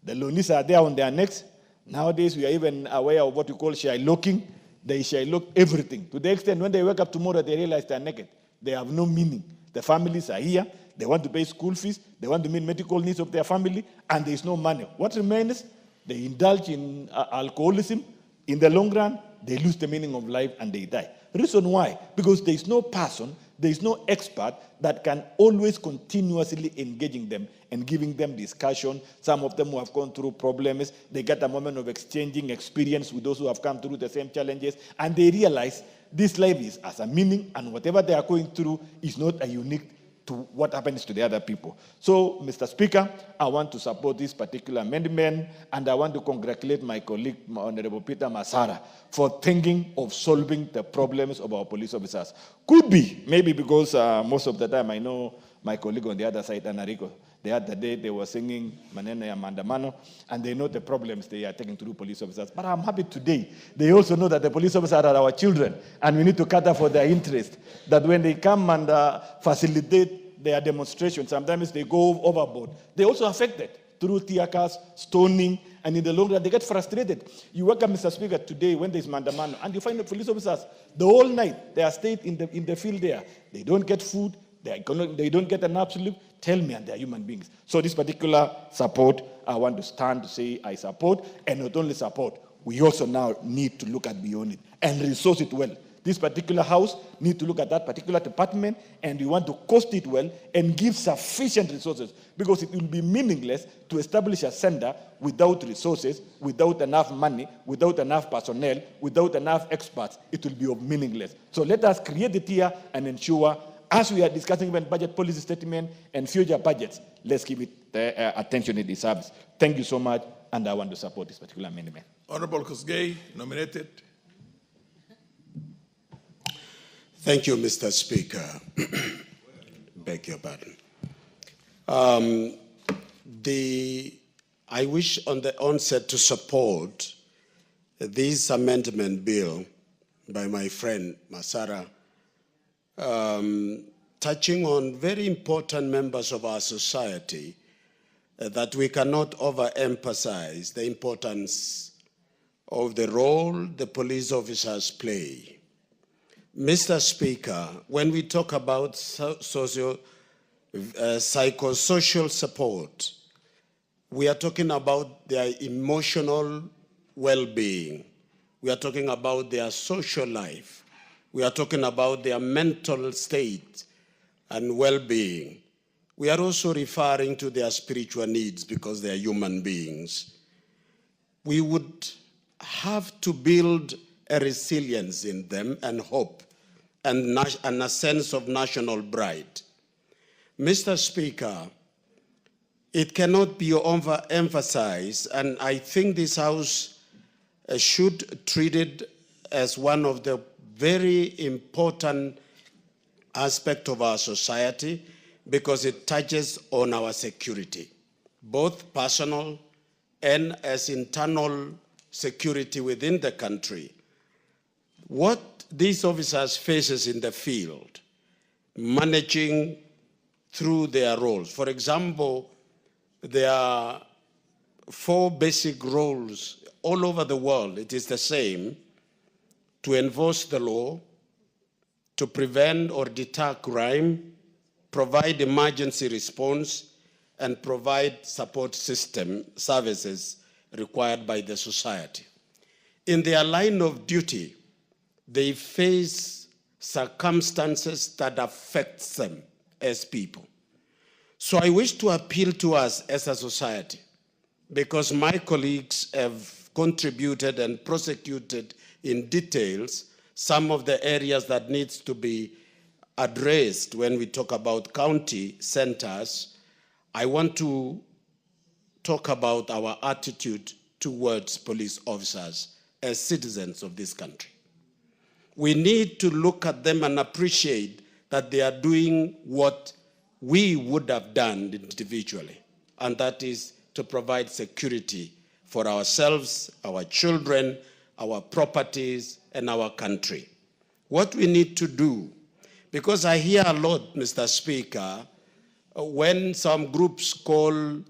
the loanees are there on their necks. Nowadays, we are even aware of what we call share-locking. They share-lock everything, to the extent when they wake up tomorrow, they realize they are naked. They have no meaning. The families are here, they want to pay school fees, they want to meet medical needs of their family, and there is no money. What remains? They indulge in alcoholism. In the long run, they lose the meaning of life and they die. Reason why? Because there is no person, there is no expert that can always continuously engaging them and giving them discussion. Some of them who have gone through problems, they get a moment of exchanging experience with those who have come through the same challenges, and they realize this life is as a meaning, and whatever they are going through is not a unique to what happens to the other people. So, Mr. Speaker, I want to support this particular amendment, and I want to congratulate my colleague, Honorable Peter Masara, for thinking of solving the problems of our police officers. Could be, maybe because most of the time I know my colleague on the other side, Anarico, the other day they were singing Manene ya Mandamano, and they know the problems they are taking through police officers. But I'm happy today, they also know that the police officers are our children, and we need to cater for their interest, that when they come and facilitate their demonstrations, sometimes they go overboard. They also affected through tear gas, stoning, and in the long run, they get frustrated. You welcome Mr. Speaker today when there's Mandamano, and you find the police officers, the whole night, they are stayed in the field there. They don't get food, they don't get enough sleep. Tell me, and they are human beings. So this particular support, I want to stand to say I support, and not only support, we also now need to look at beyond it and resource it well. This particular house need to look at that particular department, and we want to cost it well and give sufficient resources, because it will be meaningless to establish a center without resources, without enough money, without enough personnel, without enough experts. It will be meaningless. So let us create it here and ensure, as we are discussing even budget policy statement and future budgets, let's give it the attention it deserves. Thank you so much, and I want to support this particular amendment. Honorable Kosgei, nominated. Thank you, Mr. Speaker. Beg your pardon. I wish on the onset to support this amendment bill by my friend Masara, touching on very important members of our society that we cannot overemphasize the importance of the role the police officers play. Mr. Speaker, when we talk about psychosocial support, we are talking about their emotional well-being. We are talking about their social life. We are talking about their mental state and well-being. we are also referring to their spiritual needs because they are human beings. We would have to build a resilience in them and hope and a sense of national pride. Mr. Speaker, it cannot be overemphasized, and I think this House should treat it as one of the very important aspects of our society because it touches on our security, both personal and as internal security within the country. What these officers faces in the field, managing through their roles. For example, there are 4 basic roles all over the world. It is the same: to enforce the law, to prevent or deter crime, provide emergency response, and provide support system services required by the society. In their line of duty, they face circumstances that affect them as people. So I wish to appeal to us as a society, because my colleagues have contributed and prosecuted in details some of the areas that needs to be addressed when we talk about county centers. I want to talk about our attitude towards police officers as citizens of this country. We need to look at them and appreciate that they are doing what we would have done individually, and that is to provide security for ourselves, our children, our properties, and our country. What we need to do, because I hear a lot, Mr. Speaker, when some groups call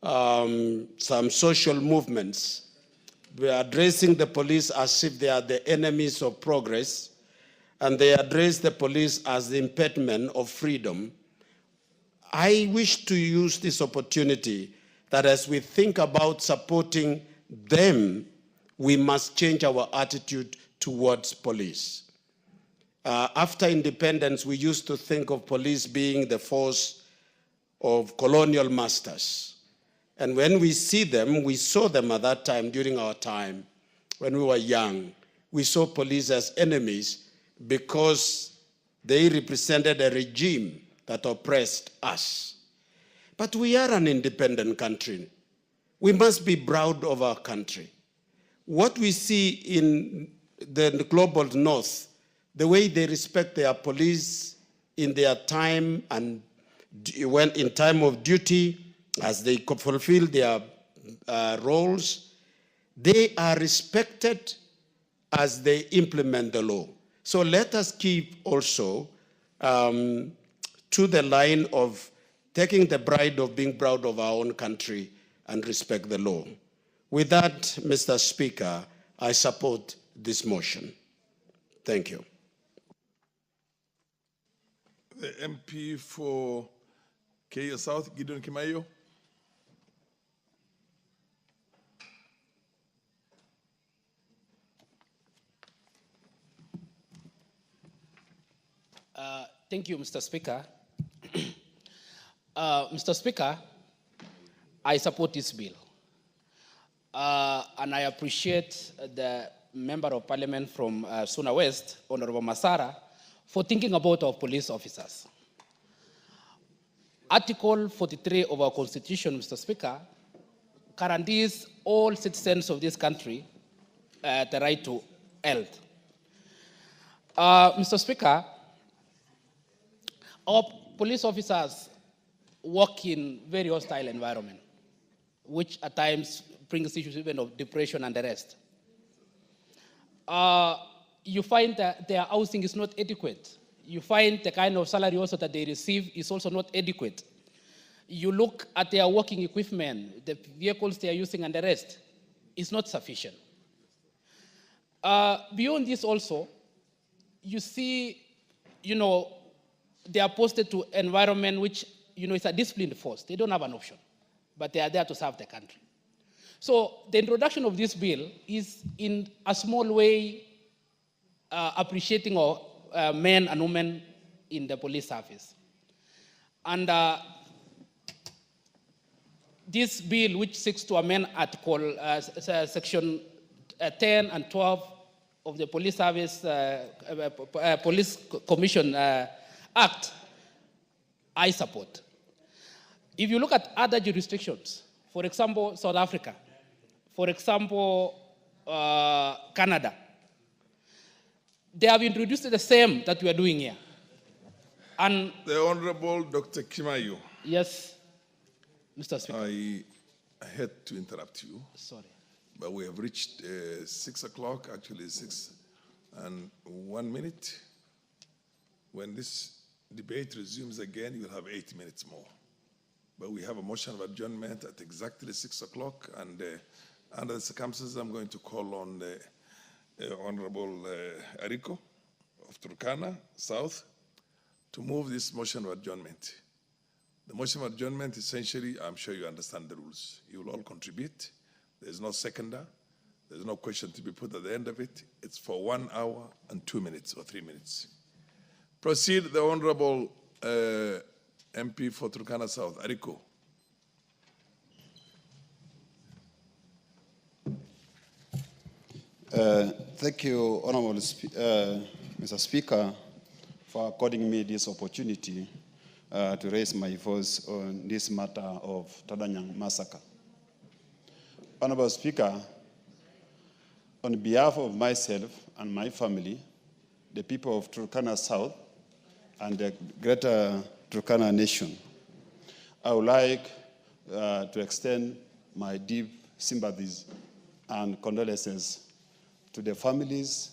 some social movements, we are addressing the police as if they are the enemies of progress, and they address the police as the impediment of freedom. I wish to use this opportunity that as we think about supporting them, we must change our attitude towards police. After independence, we used to think of police being the force of colonial masters. And when we see them, we saw them at that time, during our time, when we were young, we saw police as enemies because they represented a regime that oppressed us. But we are an independent country. We must be proud of our country. What we see in the global north, the way they respect their police in their time and when in time of duty, as they fulfill their roles, they are respected as they implement the law. So let us keep also to the line of taking the pride of being proud of our own country and respect the law. With that, Mr. Speaker, I support this motion. Thank you. The MP for Keio South, Gideon Kimayo. Thank you, Mr. Speaker. Mr. Speaker, I support this bill. And I appreciate the Member of Parliament from Suna West, Honorable Masara, for thinking about our police officers. Article 43 of our Constitution, Mr. Speaker, guarantees all citizens of this country the right to health. Mr. Speaker, our police officers work in very hostile environment, which at times brings issues even of depression and the rest. You find that their housing is not adequate. You find the kind of salary also that they receive is also not adequate. You look at their working equipment, the vehicles they are using and the rest, is not sufficient. Beyond this also, you see, they are posted to environment which, it's a disciplined force. They don't have an option, but they are there to serve the country. So the introduction of this bill is in a small way appreciating our men and women in the police service. And this bill, which seeks to amend Article Section 10 and 12 of the Police Service Police Commission Act, I support. If you look at other jurisdictions, for example, South Africa, for example, Canada, they have introduced the same that we are doing here. And the Honorable Dr. Kimayo. Yes, Mr. Speaker. I had to interrupt you. Sorry. But we have reached 6 o'clock, actually 6 and 1 minute. When this debate resumes again, you'll have 8 minutes more. But we have a motion of adjournment at exactly 6 o'clock, and under the circumstances, I'm going to call on the Honorable Ariko of Turkana South to move this motion of adjournment. The motion of adjournment, essentially, I'm sure you understand the rules. You will all contribute. There's no seconder. There's no question to be put at the end of it. It's for 1 hour and 2 minutes or 3 minutes. Proceed, the Honorable MP for Turkana South, Ariko. Thank you, Honorable Mr. Speaker, for according me this opportunity to raise my voice on this matter of Tadanyang massacre. Honorable Speaker, on behalf of myself and my family, the people of Turkana South, and the greater Turkana nation, I would like to extend my deep sympathies and condolences to the families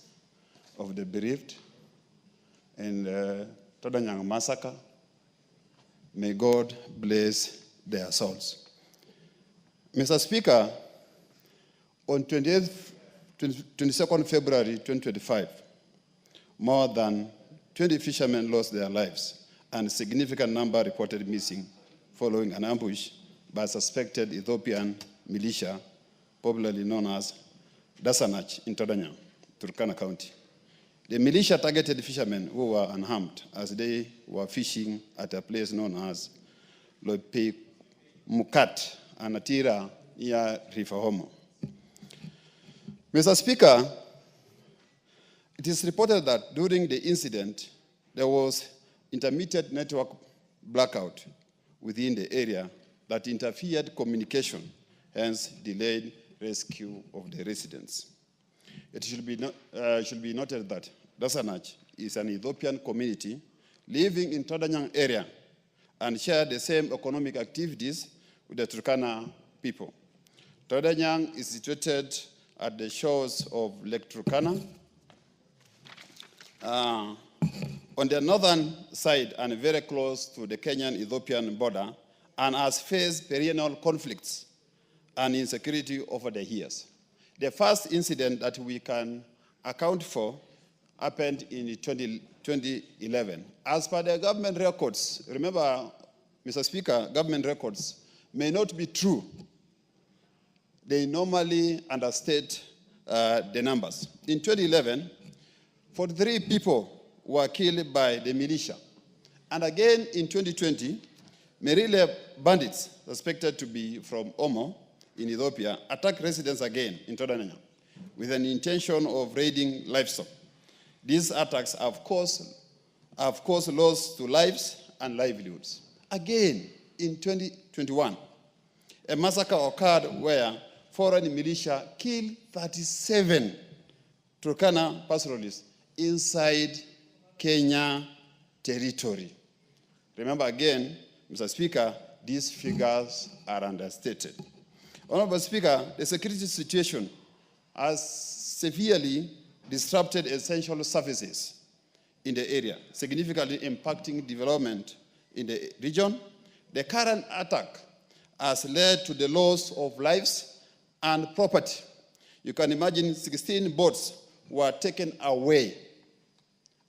of the bereaved in the Tadanyang massacre. May God bless their souls. Mr. Speaker, on 22nd February 2025, more than 20 fishermen lost their lives and a significant number reported missing following an ambush by suspected Ethiopian militia, popularly known as Dasanach in Tadanyang, Turkana County. The militia targeted fishermen who were unharmed as they were fishing at a place known as Loipe Mukat and Atira near River Homo. Mr. Speaker, it is reported that during the incident, there was intermittent network blackout within the area that interfered communication, hence delayed rescue of the residents. It should be noted that Dasanach is an Ethiopian community living in Tadanyang area and share the same economic activities with the Turkana people. Tadanyang is situated at the shores of Lake Turkana on the northern side and very close to the Kenyan-Ethiopian border, and has faced perennial conflicts and insecurity over the years. The first incident that we can account for happened in 2011. As per the government records, remember, Mr. Speaker, government records may not be true. They normally understate the numbers. In 2011, 43 people were killed by the militia. And again in 2020, Merile bandits, suspected to be from Omo in Ethiopia, attacked residents again in Tadanyang with an intention of raiding livestock. These attacks have caused loss to lives and livelihoods. Again, in 2021, a massacre occurred where foreign militia killed 37 Turkana pastoralists inside Kenya territory. Remember again, Mr. Speaker, these figures are understated. Honorable Speaker, the security situation has severely disrupted essential services in the area, significantly impacting development in the region. The current attack has led to the loss of lives and property. You can imagine 16 boats were taken away,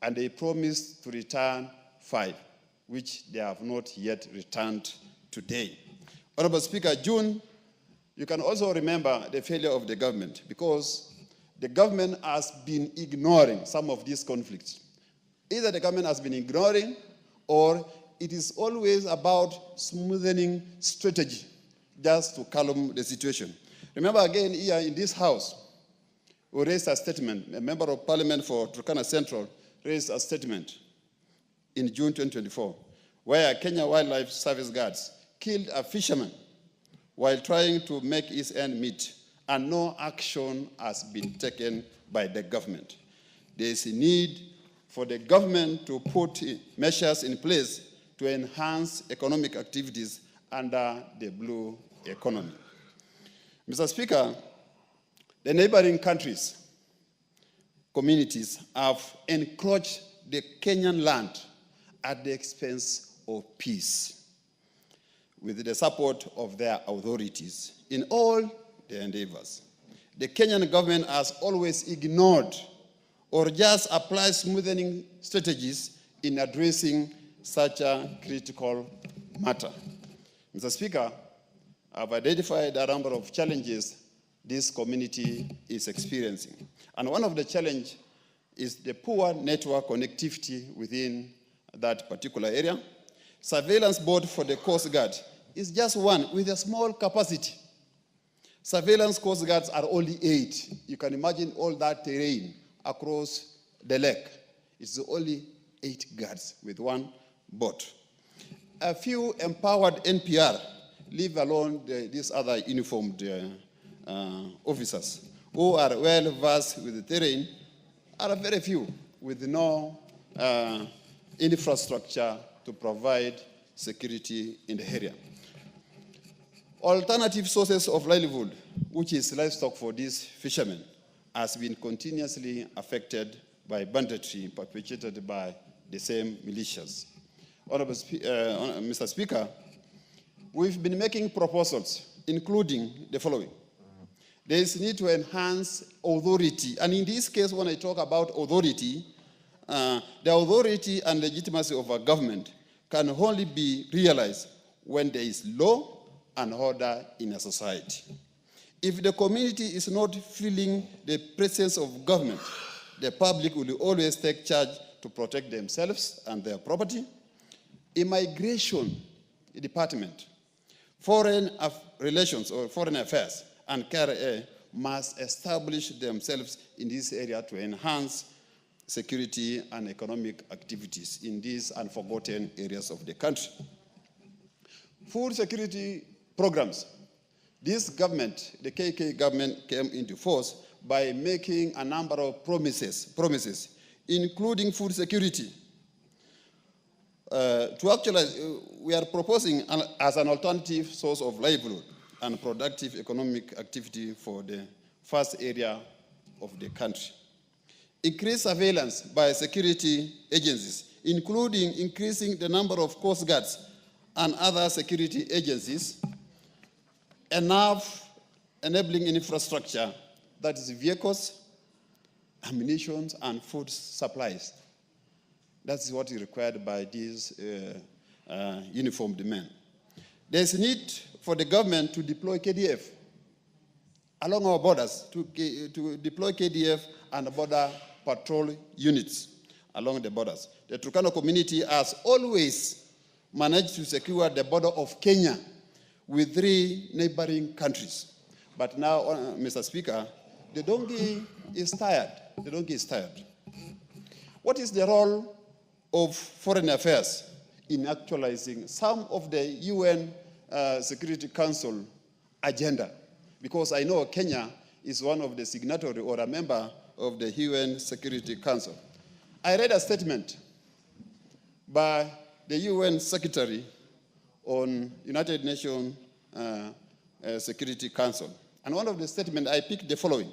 and they promised to return 5, which they have not yet returned today. Honorable Speaker, June, you can also remember the failure of the government, because the government has been ignoring some of these conflicts. Either the government has been ignoring, or it is always about smoothing strategy. just to calm the situation. Remember again, here in this house, we raised a statement. A member of parliament for Turkana Central raised a statement in June 2024, where Kenya Wildlife Service guards killed a fisherman while trying to make his end meet, and no action has been taken by the government. There is a need for the government to put measures in place to enhance economic activities under the blue economy. Mr. Speaker, the neighboring countries, communities have encroached the Kenyan land at the expense of peace, with the support of their authorities in all their endeavors. The Kenyan government has always ignored or just applied smoothing strategies in addressing such a critical matter. Mr. Speaker, I've identified a number of challenges this community is experiencing. And one of the challenges is the poor network connectivity within that particular area. Surveillance board for the Coast Guard is just one with a small capacity. Surveillance Coast Guards are only 8. You can imagine all that terrain across the lake. It's only 8 guards with one boat. A few empowered NPR, leave alone these other uniformed officers who are well versed with the terrain, are very few with no infrastructure to provide security in the area. Alternative sources of livelihood, which is livestock for these fishermen, has been continuously affected by banditry perpetrated by the same militias. Honorable Mr. Speaker, we've been making proposals, including the following. There is need to enhance authority. And in this case, when I talk about authority, the authority and legitimacy of a government can only be realized when there is law and order in a society. If the community is not feeling the presence of government, the public will always take charge to protect themselves and their property. Immigration department, foreign relations or foreign affairs, and KRA must establish themselves in this area to enhance security and economic activities in these unforgotten areas of the country. Food security programs. This government, the KK government, came into force by making a number of promises, including food security. To actualize, we are proposing as an alternative source of livelihood and productive economic activity for the first area of the country. Increased surveillance by security agencies, including increasing the number of coast guards and other security agencies, enough enabling infrastructure, that is vehicles, ammunition, and food supplies. That's what is required by these uniformed men. There's a need for the government to deploy KDF along our borders, to deploy KDF and border patrol units along the borders. The Turkana community has always managed to secure the border of Kenya with 3 neighboring countries. But now, Mr. Speaker, the donkey is tired. The donkey is tired. What is the role of foreign affairs in actualizing some of the UN Security Council agenda? Because I know Kenya is one of the signatory or a member of the UN Security Council. I read a statement by the UN Secretary on United Nations Security Council. And one of the statements, I picked the following.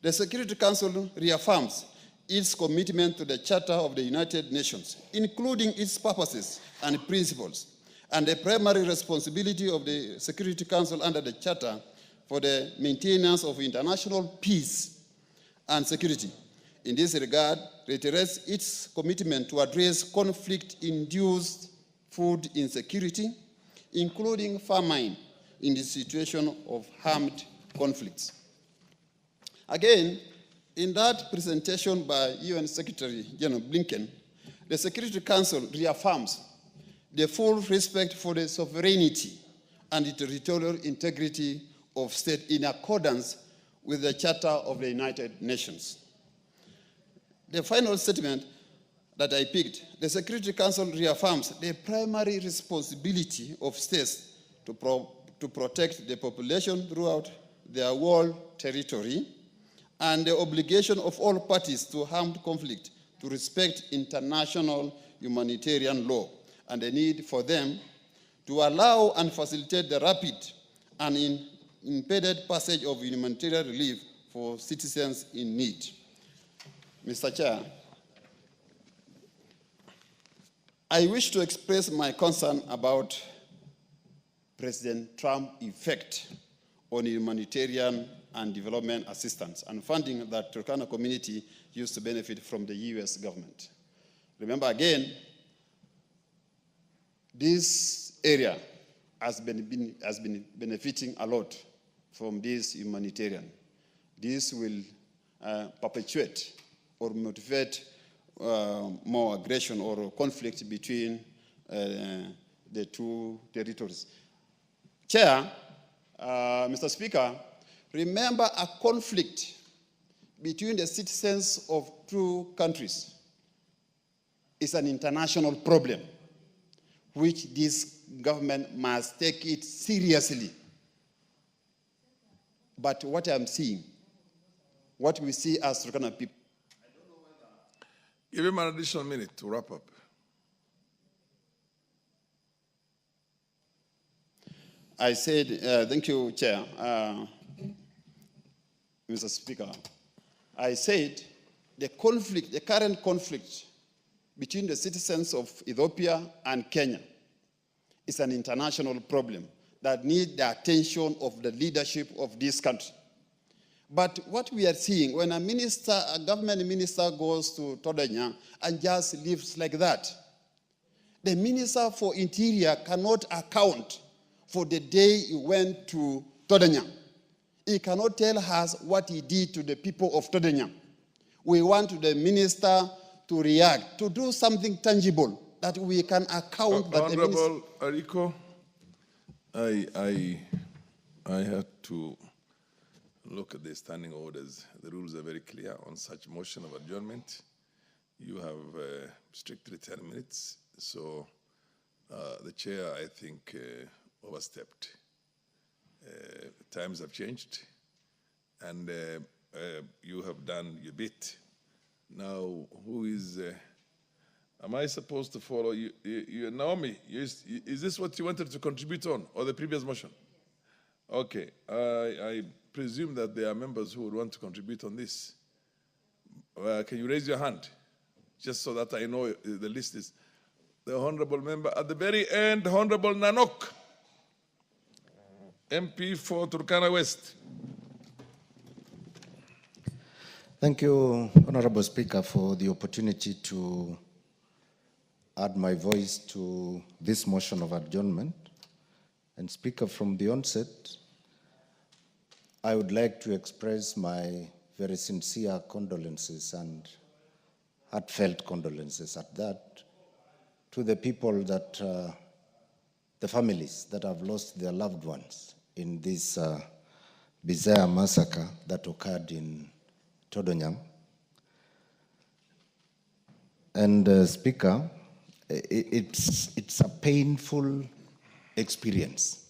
The Security Council reaffirms its commitment to the Charter of the United Nations, including its purposes and principles, and the primary responsibility of the Security Council under the Charter for the maintenance of international peace and security. In this regard, reiterates its commitment to address conflict-induced food insecurity, including famine in the situation of armed conflicts. Again, in that presentation by UN Secretary General Blinken, the Security Council reaffirms the full respect for the sovereignty and territorial integrity of state in accordance with the Charter of the United Nations. The final statement that I picked, the Security Council reaffirms the primary responsibility of states to protect the population throughout their whole territory, and the obligation of all parties to armed conflict to respect international humanitarian law, and the need for them to allow and facilitate the rapid and impeded passage of humanitarian relief for citizens in need. Mr. Chair, I wish to express my concern about President Trump's effect on humanitarian and development assistance and funding that Turkana community used to benefit from the US government. Remember again, this area has been benefiting a lot from this humanitarian. This will perpetuate or motivate more aggression or conflict between the two territories. Chair, Mr. Speaker, remember a conflict between the citizens of two countries is an international problem, which this government must take it seriously. But what I'm seeing, what we see as Turkana people. Give him an additional minute to wrap up. I said, thank you, Chair, Mr. Speaker. I said the current conflict between the citizens of Ethiopia and Kenya is an international problem that needs the attention of the leadership of this country. But what we are seeing, when a government minister goes to Todenya and just lives like that, the Minister for Interior cannot account for the day he went to Todenya. He cannot tell us what he did to the people of Todenya. We want the minister to react, to do something tangible that we can account that Honorable Ariko, I had to look at the standing orders. The rules are very clear on such motion of adjournment. You have strictly 10 minutes. So the chair, I think, overstepped. Times have changed, and you have done your bit. Now, who is, am I supposed to follow you? Naomi, is this what you wanted to contribute on, or the previous motion? Okay, I presume that there are members who would want to contribute on this. Can you raise your hand? Just so that I know the list is. The honorable member at the very end, Honorable Nanok, MP for Turkana West. Thank you, Honorable Speaker, for the opportunity to add my voice to this motion of adjournment. And Speaker, from the onset, I would like to express my very sincere condolences and heartfelt condolences at that to the people that, the families that have lost their loved ones in this bizarre massacre that occurred in Todonyam. And Speaker, it's a painful experience.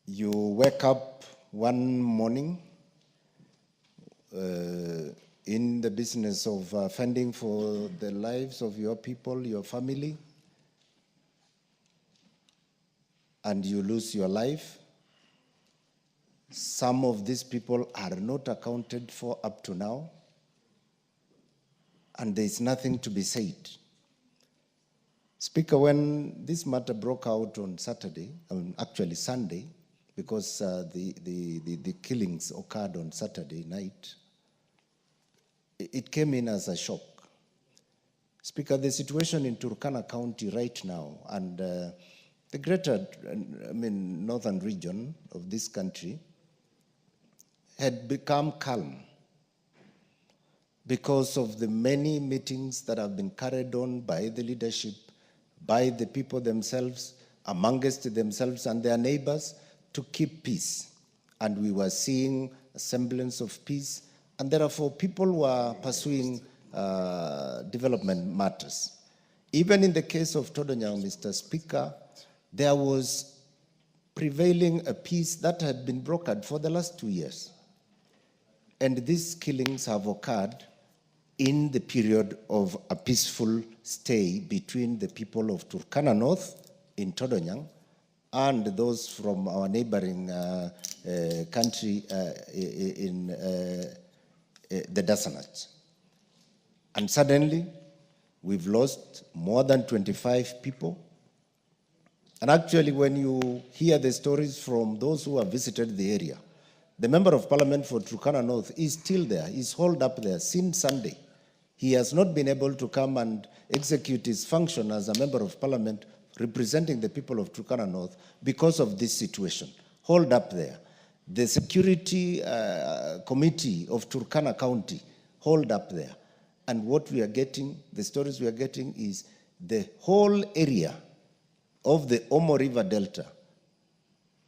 You wake up one morning in the business of fending for the lives of your people, your family, and you lose your life. Some of these people are not accounted for up to now, and there is nothing to be said. Speaker, when this matter broke out on Saturday, actually Sunday, because the killings occurred on Saturday night, it came in as a shock. Speaker, the situation in Turkana County right now and the greater, northern region of this country had become calm because of the many meetings that have been carried on by the leadership, by the people themselves, amongst themselves and their neighbors to keep peace. And we were seeing a semblance of peace, and therefore people were pursuing development matters. Even in the case of Todonyang, Mr. Speaker, there was prevailing a peace that had been brokered for the last 2 years. And these killings have occurred in the period of a peaceful stay between the people of Turkana North in Todonyang and those from our neighboring country in the Dasanach. And suddenly, we've lost more than 25 people. And actually, when you hear the stories from those who have visited the area, the Member of Parliament for Turkana North is still there. He's holed up there since Sunday. He has not been able to come and execute his function as a Member of Parliament representing the people of Turkana North because of this situation, holed up there. The Security Committee of Turkana County, holed up there. And what we are getting, the stories we are getting is the whole area of the Omo River Delta,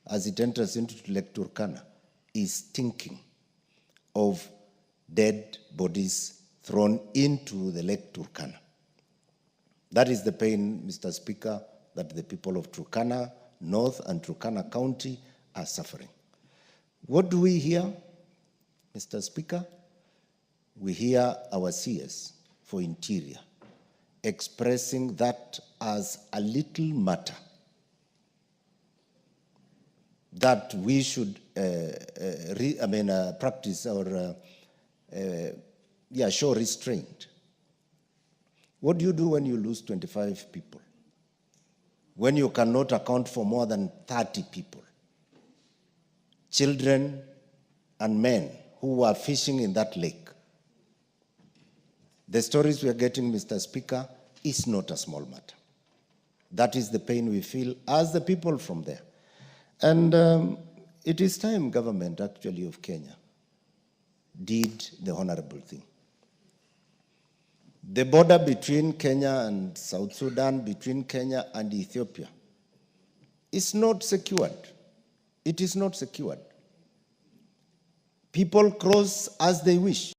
as it enters into Lake Turkana, is stinking of dead bodies thrown into the Lake Turkana. That is the pain, Mr. Speaker, that the people of Turkana North and Turkana County are suffering. What do we hear, Mr. Speaker? We hear our CS for Interior expressing that as a little matter that we should practice or show restraint. What do you do when you lose 25 people? When you cannot account for more than 30 people? Children and men who were fishing in that lake. The stories we are getting, Mr. Speaker, is not a small matter. That is the pain we feel as the people from there. And it is time government actually of Kenya did the honorable thing. The border between Kenya and South Sudan, between Kenya and Ethiopia, is not secured. It is not secured. People cross as they wish.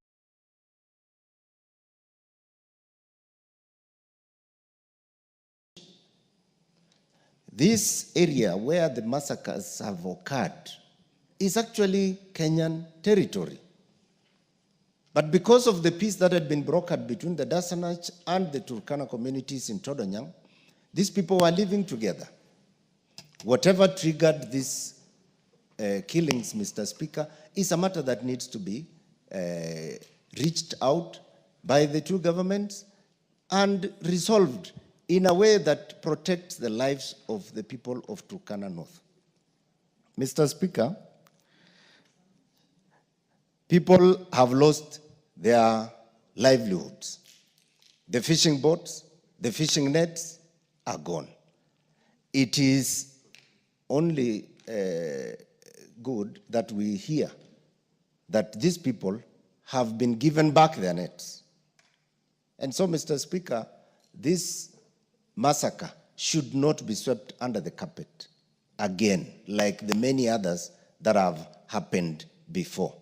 This area where the massacres have occurred is actually Kenyan territory. But because of the peace that had been brokered between the Dasanach and the Turkana communities in Todonyang, these people were living together. Whatever triggered these killings, Mr. Speaker, is a matter that needs to be reached out by the two governments and resolved in a way that protects the lives of the people of Turkana North. Mr. Speaker, people have lost their livelihoods. The fishing boats, the fishing nets are gone. It is only good that we hear that these people have been given back their nets. And so, Mr. Speaker, this massacre should not be swept under the carpet again, like the many others that have happened before.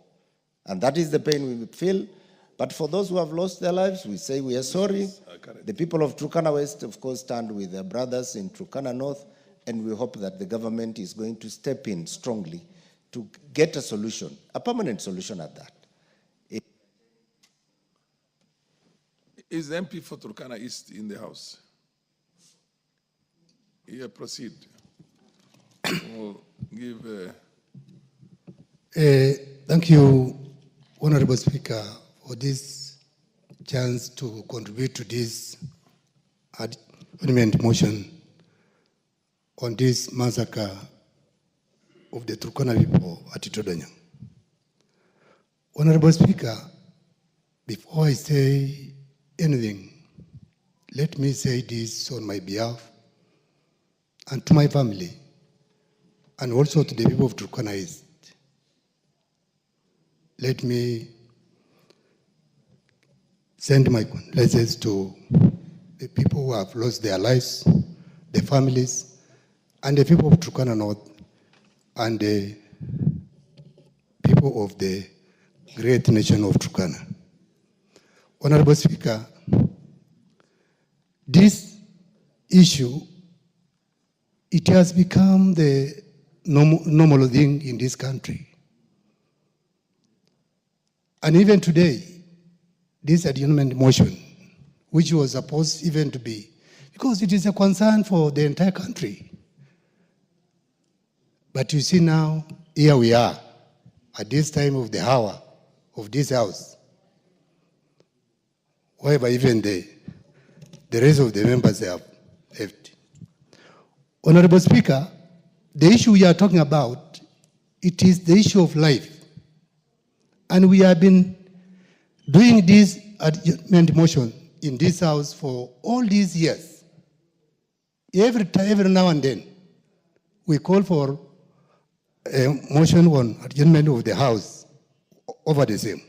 And that is the pain we feel. But for those who have lost their lives, we say we are sorry. The people of Turkana West, of course, stand with their brothers in Turkana North, and we hope that the government is going to step in strongly to get a solution, a permanent solution at that. Is the MP for Turkana East in the House? Yeah, proceed. We'll give... Thank you, Honorable Speaker, for this chance to contribute to this amendment motion on this massacre of the Turkana people at Todonyang. Honorable Speaker, before I say anything, let me say this on my behalf and to my family, and also to the people of Turkana East. Let me send my condolences to the people who have lost their lives, the families, and the people of Turkana North, and the people of the great nation of Turkana. Honorable Speaker, this issue, it has become the normal thing in this country. And even today, this adjournment motion, which was supposed even to be, because it is a concern for the entire country. But you see now, here we are, at this time of the hour of this house, wherever even the rest of the members have left. Honorable Speaker, the issue we are talking about, it is the issue of life. And we have been doing this adjournment motion in this house for all these years. Every now and then, we call for a motion on adjournment of the house over the same,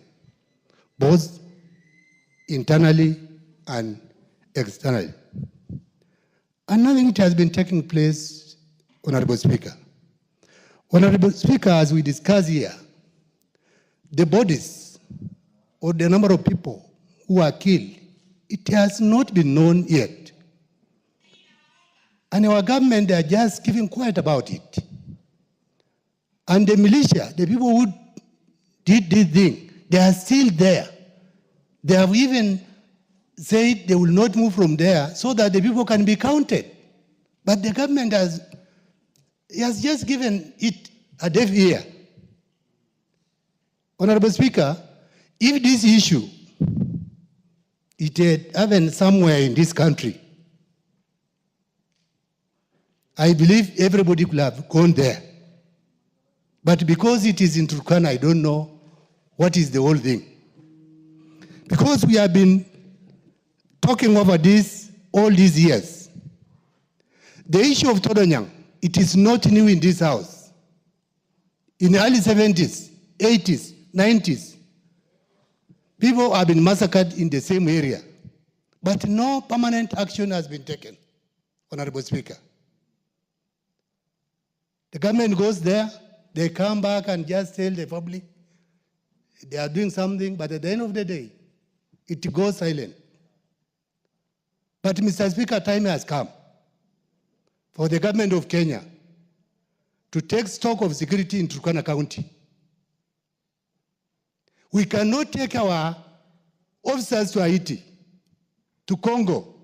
both internally and externally. And nothing has been taking place, Honorable Speaker. Honorable Speaker, as we discuss here, the bodies or the number of people who are killed, it has not been known yet. And our government, they are just keeping quiet about it. And the militia, the people who did this thing, they are still there. They have even said they will not move from there so that the people can be counted. But the government has just given it a deaf ear. Honorable Speaker, if this issue, it had happened somewhere in this country, I believe everybody could have gone there. But because it is in Turkana, I don't know what is the whole thing. Because we have been talking over this all these years. The issue of Todonyang, it is not new in this house. In the early 70s, 80s, 90s, people have been massacred in the same area. But no permanent action has been taken, Honorable Speaker. The government goes there, they come back and just tell the public they are doing something, but at the end of the day, it goes silent. But Mr. Speaker, time has come for the government of Kenya to take stock of security in Turkana County. We cannot take our officers to Haiti, to Congo,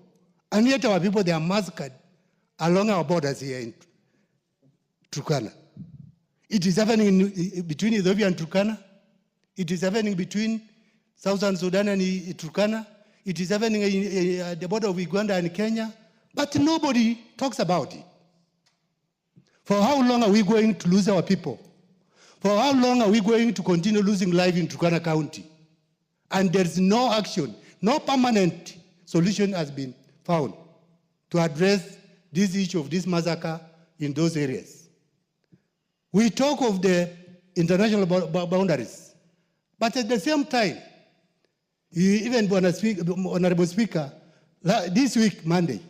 and yet our people, they are massacred along our borders here in Turkana. It is happening between Ethiopia and Turkana. It is happening between Southern Sudan and Turkana. It is happening at the border of Uganda and Kenya. But nobody talks about it. For how long are we going to lose our people? For how long are we going to continue losing life in Turkana County? And there's no action, no permanent solution has been found to address this issue of this massacre in those areas. We talk of the international boundaries, but at the same time, even Honorable Speaker, this week, Monday,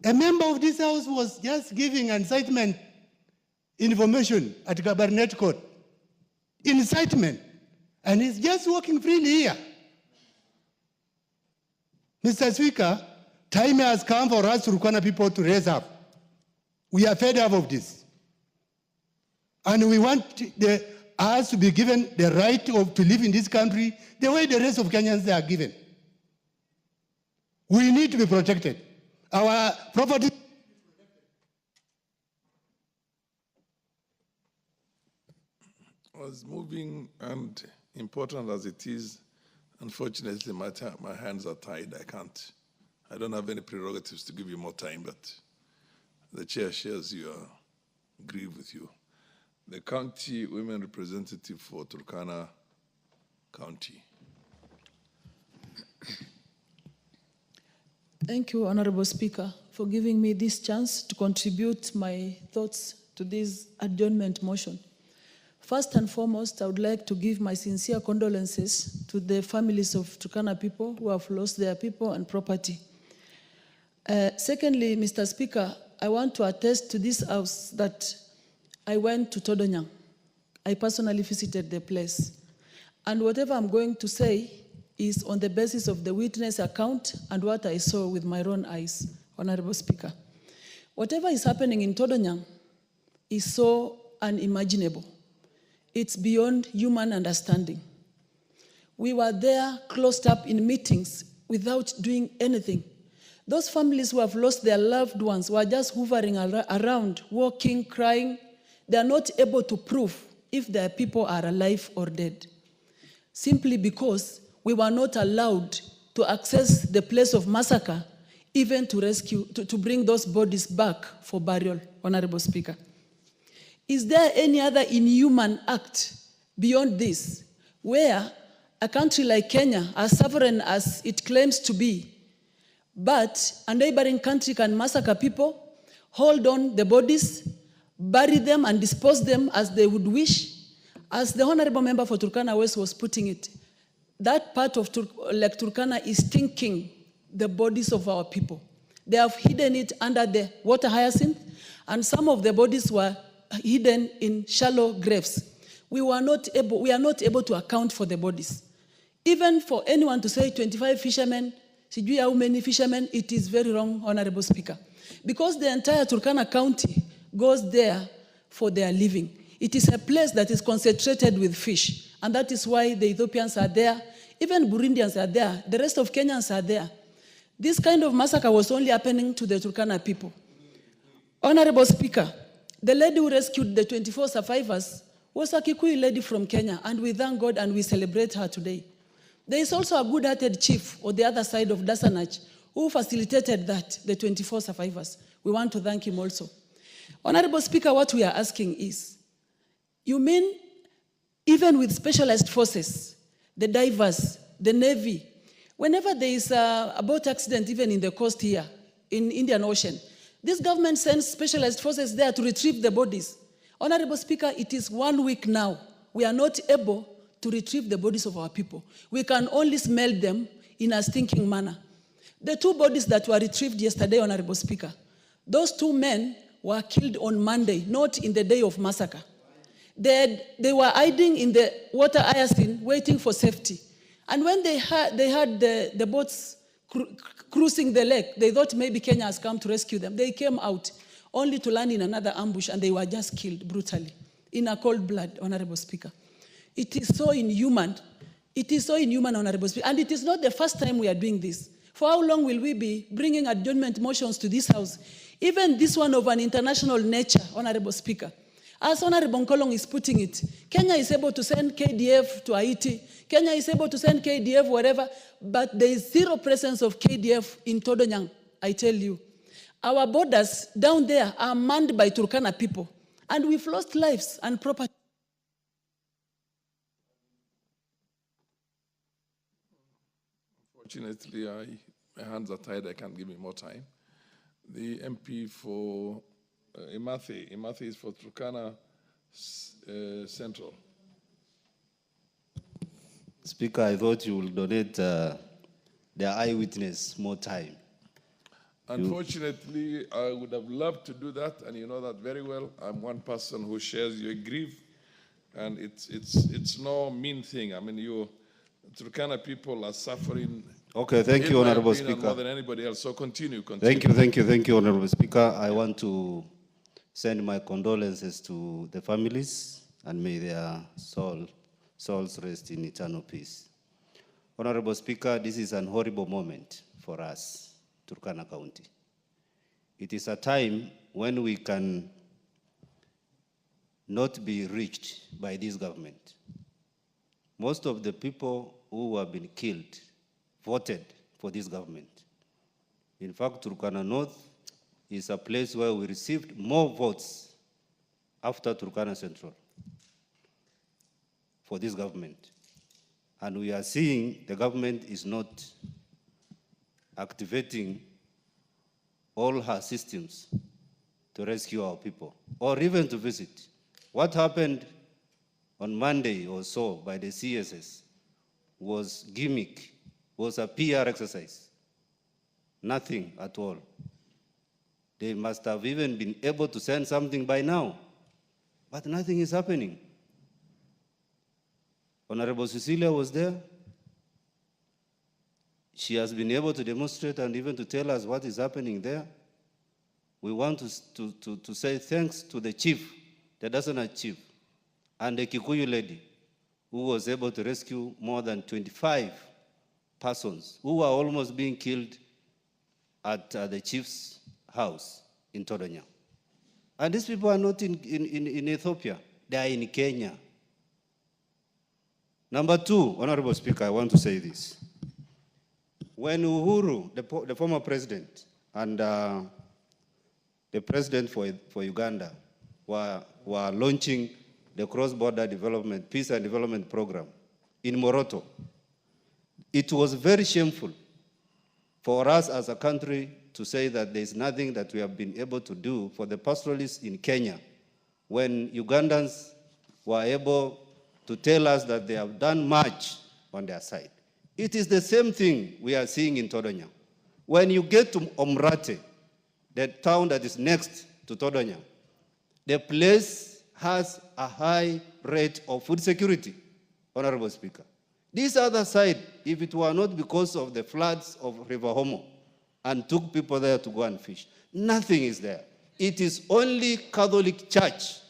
a member of this house was just giving incitement information at Cabinet Court. Incitement. And he's just walking freely here. Mr. Speaker, time has come for us Turkana people to raise up. We are fed up of this. And we want us to be given the right to live in this country the way the rest of Kenyans are given. We need to be protected. Our property. As moving and important as it is, unfortunately, my hands are tied. I don't have any prerogatives to give you more time, but the chair shares your grief with you. The county women representative for Turkana County. Thank you, Honorable Speaker, for giving me this chance to contribute my thoughts to this adjournment motion. First and foremost, I would like to give my sincere condolences to the families of Turkana people who have lost their people and property. Secondly, Mr. Speaker, I want to attest to this house that I went to Todonyang. I personally visited the place. And whatever I'm going to say is on the basis of the witness account and what I saw with my own eyes, Honorable Speaker. Whatever is happening in Todonyang is so unimaginable. It's beyond human understanding. We were there closed up in meetings without doing anything. Those families who have lost their loved ones were just hovering around, walking, crying. They are not able to prove if their people are alive or dead, simply because we were not allowed to access the place of massacre, even to rescue, to bring those bodies back for burial, Honorable Speaker. Is there any other inhuman act beyond this, where a country like Kenya, as sovereign as it claims to be, but a neighboring country can massacre people, hold on the bodies, bury them and dispose them as they would wish? As the Honorable Member for Turkana West was putting it, that part of Lake Turkana is stinking the bodies of our people. They have hidden it under the water hyacinth, and some of the bodies were hidden in shallow graves. We are not able to account for the bodies. Even for anyone to say 25 fishermen, sijui how many fishermen, it is very wrong, Honorable Speaker. Because the entire Turkana County goes there for their living. It is a place that is concentrated with fish, and that is why the Ethiopians are there, even Burundians are there, the rest of Kenyans are there. This kind of massacre was only happening to the Turkana people. Honorable Speaker, the lady who rescued the 24 survivors was a Kikuyu lady from Kenya, and we thank God and we celebrate her today. There is also a good-hearted chief on the other side of Dasanach who facilitated that, the 24 survivors. We want to thank him also. Honorable Speaker, what we are asking is, you mean even with specialized forces, the divers, the Navy, whenever there is a boat accident, even in the coast here, in Indian Ocean, this government sends specialized forces there to retrieve the bodies. Honorable Speaker, it is 1 week now. We are not able to retrieve the bodies of our people. We can only smell them in a stinking manner. The 2 bodies that were retrieved yesterday, Honorable Speaker, those 2 men were killed on Monday, not in the day of massacre. They were hiding in the water hyacinth, waiting for safety. And when they heard the boats cruising the lake, they thought maybe Kenya has come to rescue them. They came out, only to land in another ambush, and they were just killed brutally, in a cold blood, Honorable Speaker. It is so inhuman. It is so inhuman, Honorable Speaker. And it is not the first time we are doing this. For how long will we be bringing adjournment motions to this House? Even this one of an international nature, Honorable Speaker. As Honorable Nkolong is putting it, Kenya is able to send KDF to Haiti. Kenya is able to send KDF wherever, but there is zero presence of KDF in Todonyang, I tell you. Our borders down there are manned by Turkana people, and we've lost lives and property. Unfortunately, my hands are tied. I can't give me more time. The MP for Imathi is for Turkana Central. Speaker, I thought you will donate the eyewitness more time. Unfortunately, I would have loved to do that, and you know that very well. I'm one person who shares your grief, and it's no mean thing. I mean, you Turkana people are suffering. Okay, thank you, Honorable Speaker. More than anybody else. So continue. Thank you, Honorable Speaker. I want to send my condolences to the families, and may their souls rest in eternal peace. Honorable Speaker, this is an horrible moment for us, Turkana County. It is a time when we can not be reached by this government. Most of the people who have been killed voted for this government. In fact, Turkana North is a place where we received more votes after Turkana Central for this government. And we are seeing the government is not activating all her systems to rescue our people, or even to visit. What happened on Monday or so by the CSS was gimmick, was a PR exercise. Nothing at all. They must have even been able to send something by now. But nothing is happening. Honorable Cecilia was there. She has been able to demonstrate and even to tell us what is happening there. We want to say thanks to the chief, the Dasana chief, and the Kikuyu lady, who was able to rescue more than 25 persons who were almost being killed at the chief's house in Todonya. And these people are not in Ethiopia, they are in Kenya. Number two, Honorable Speaker, I want to say this. When Uhuru, the former president, and the president for Uganda were launching the cross-border development, peace and development program in Moroto, it was very shameful for us as a country to say that there is nothing that we have been able to do for the pastoralists in Kenya when Ugandans were able to tell us that they have done much on their side. It is the same thing we are seeing in Todonya. When you get to Omrate, the town that is next to Todonya, the place has a high rate of food security, Honorable Speaker. This other side, if it were not because of the floods of River Homo and took people there to go and fish, nothing is there. It is only Catholic Church,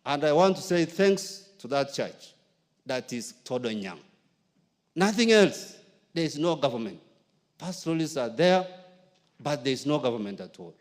and I want to say thanks to that church, that is Todonyang. Nothing else. There is no government. Pastoralists are there, but there is no government at all.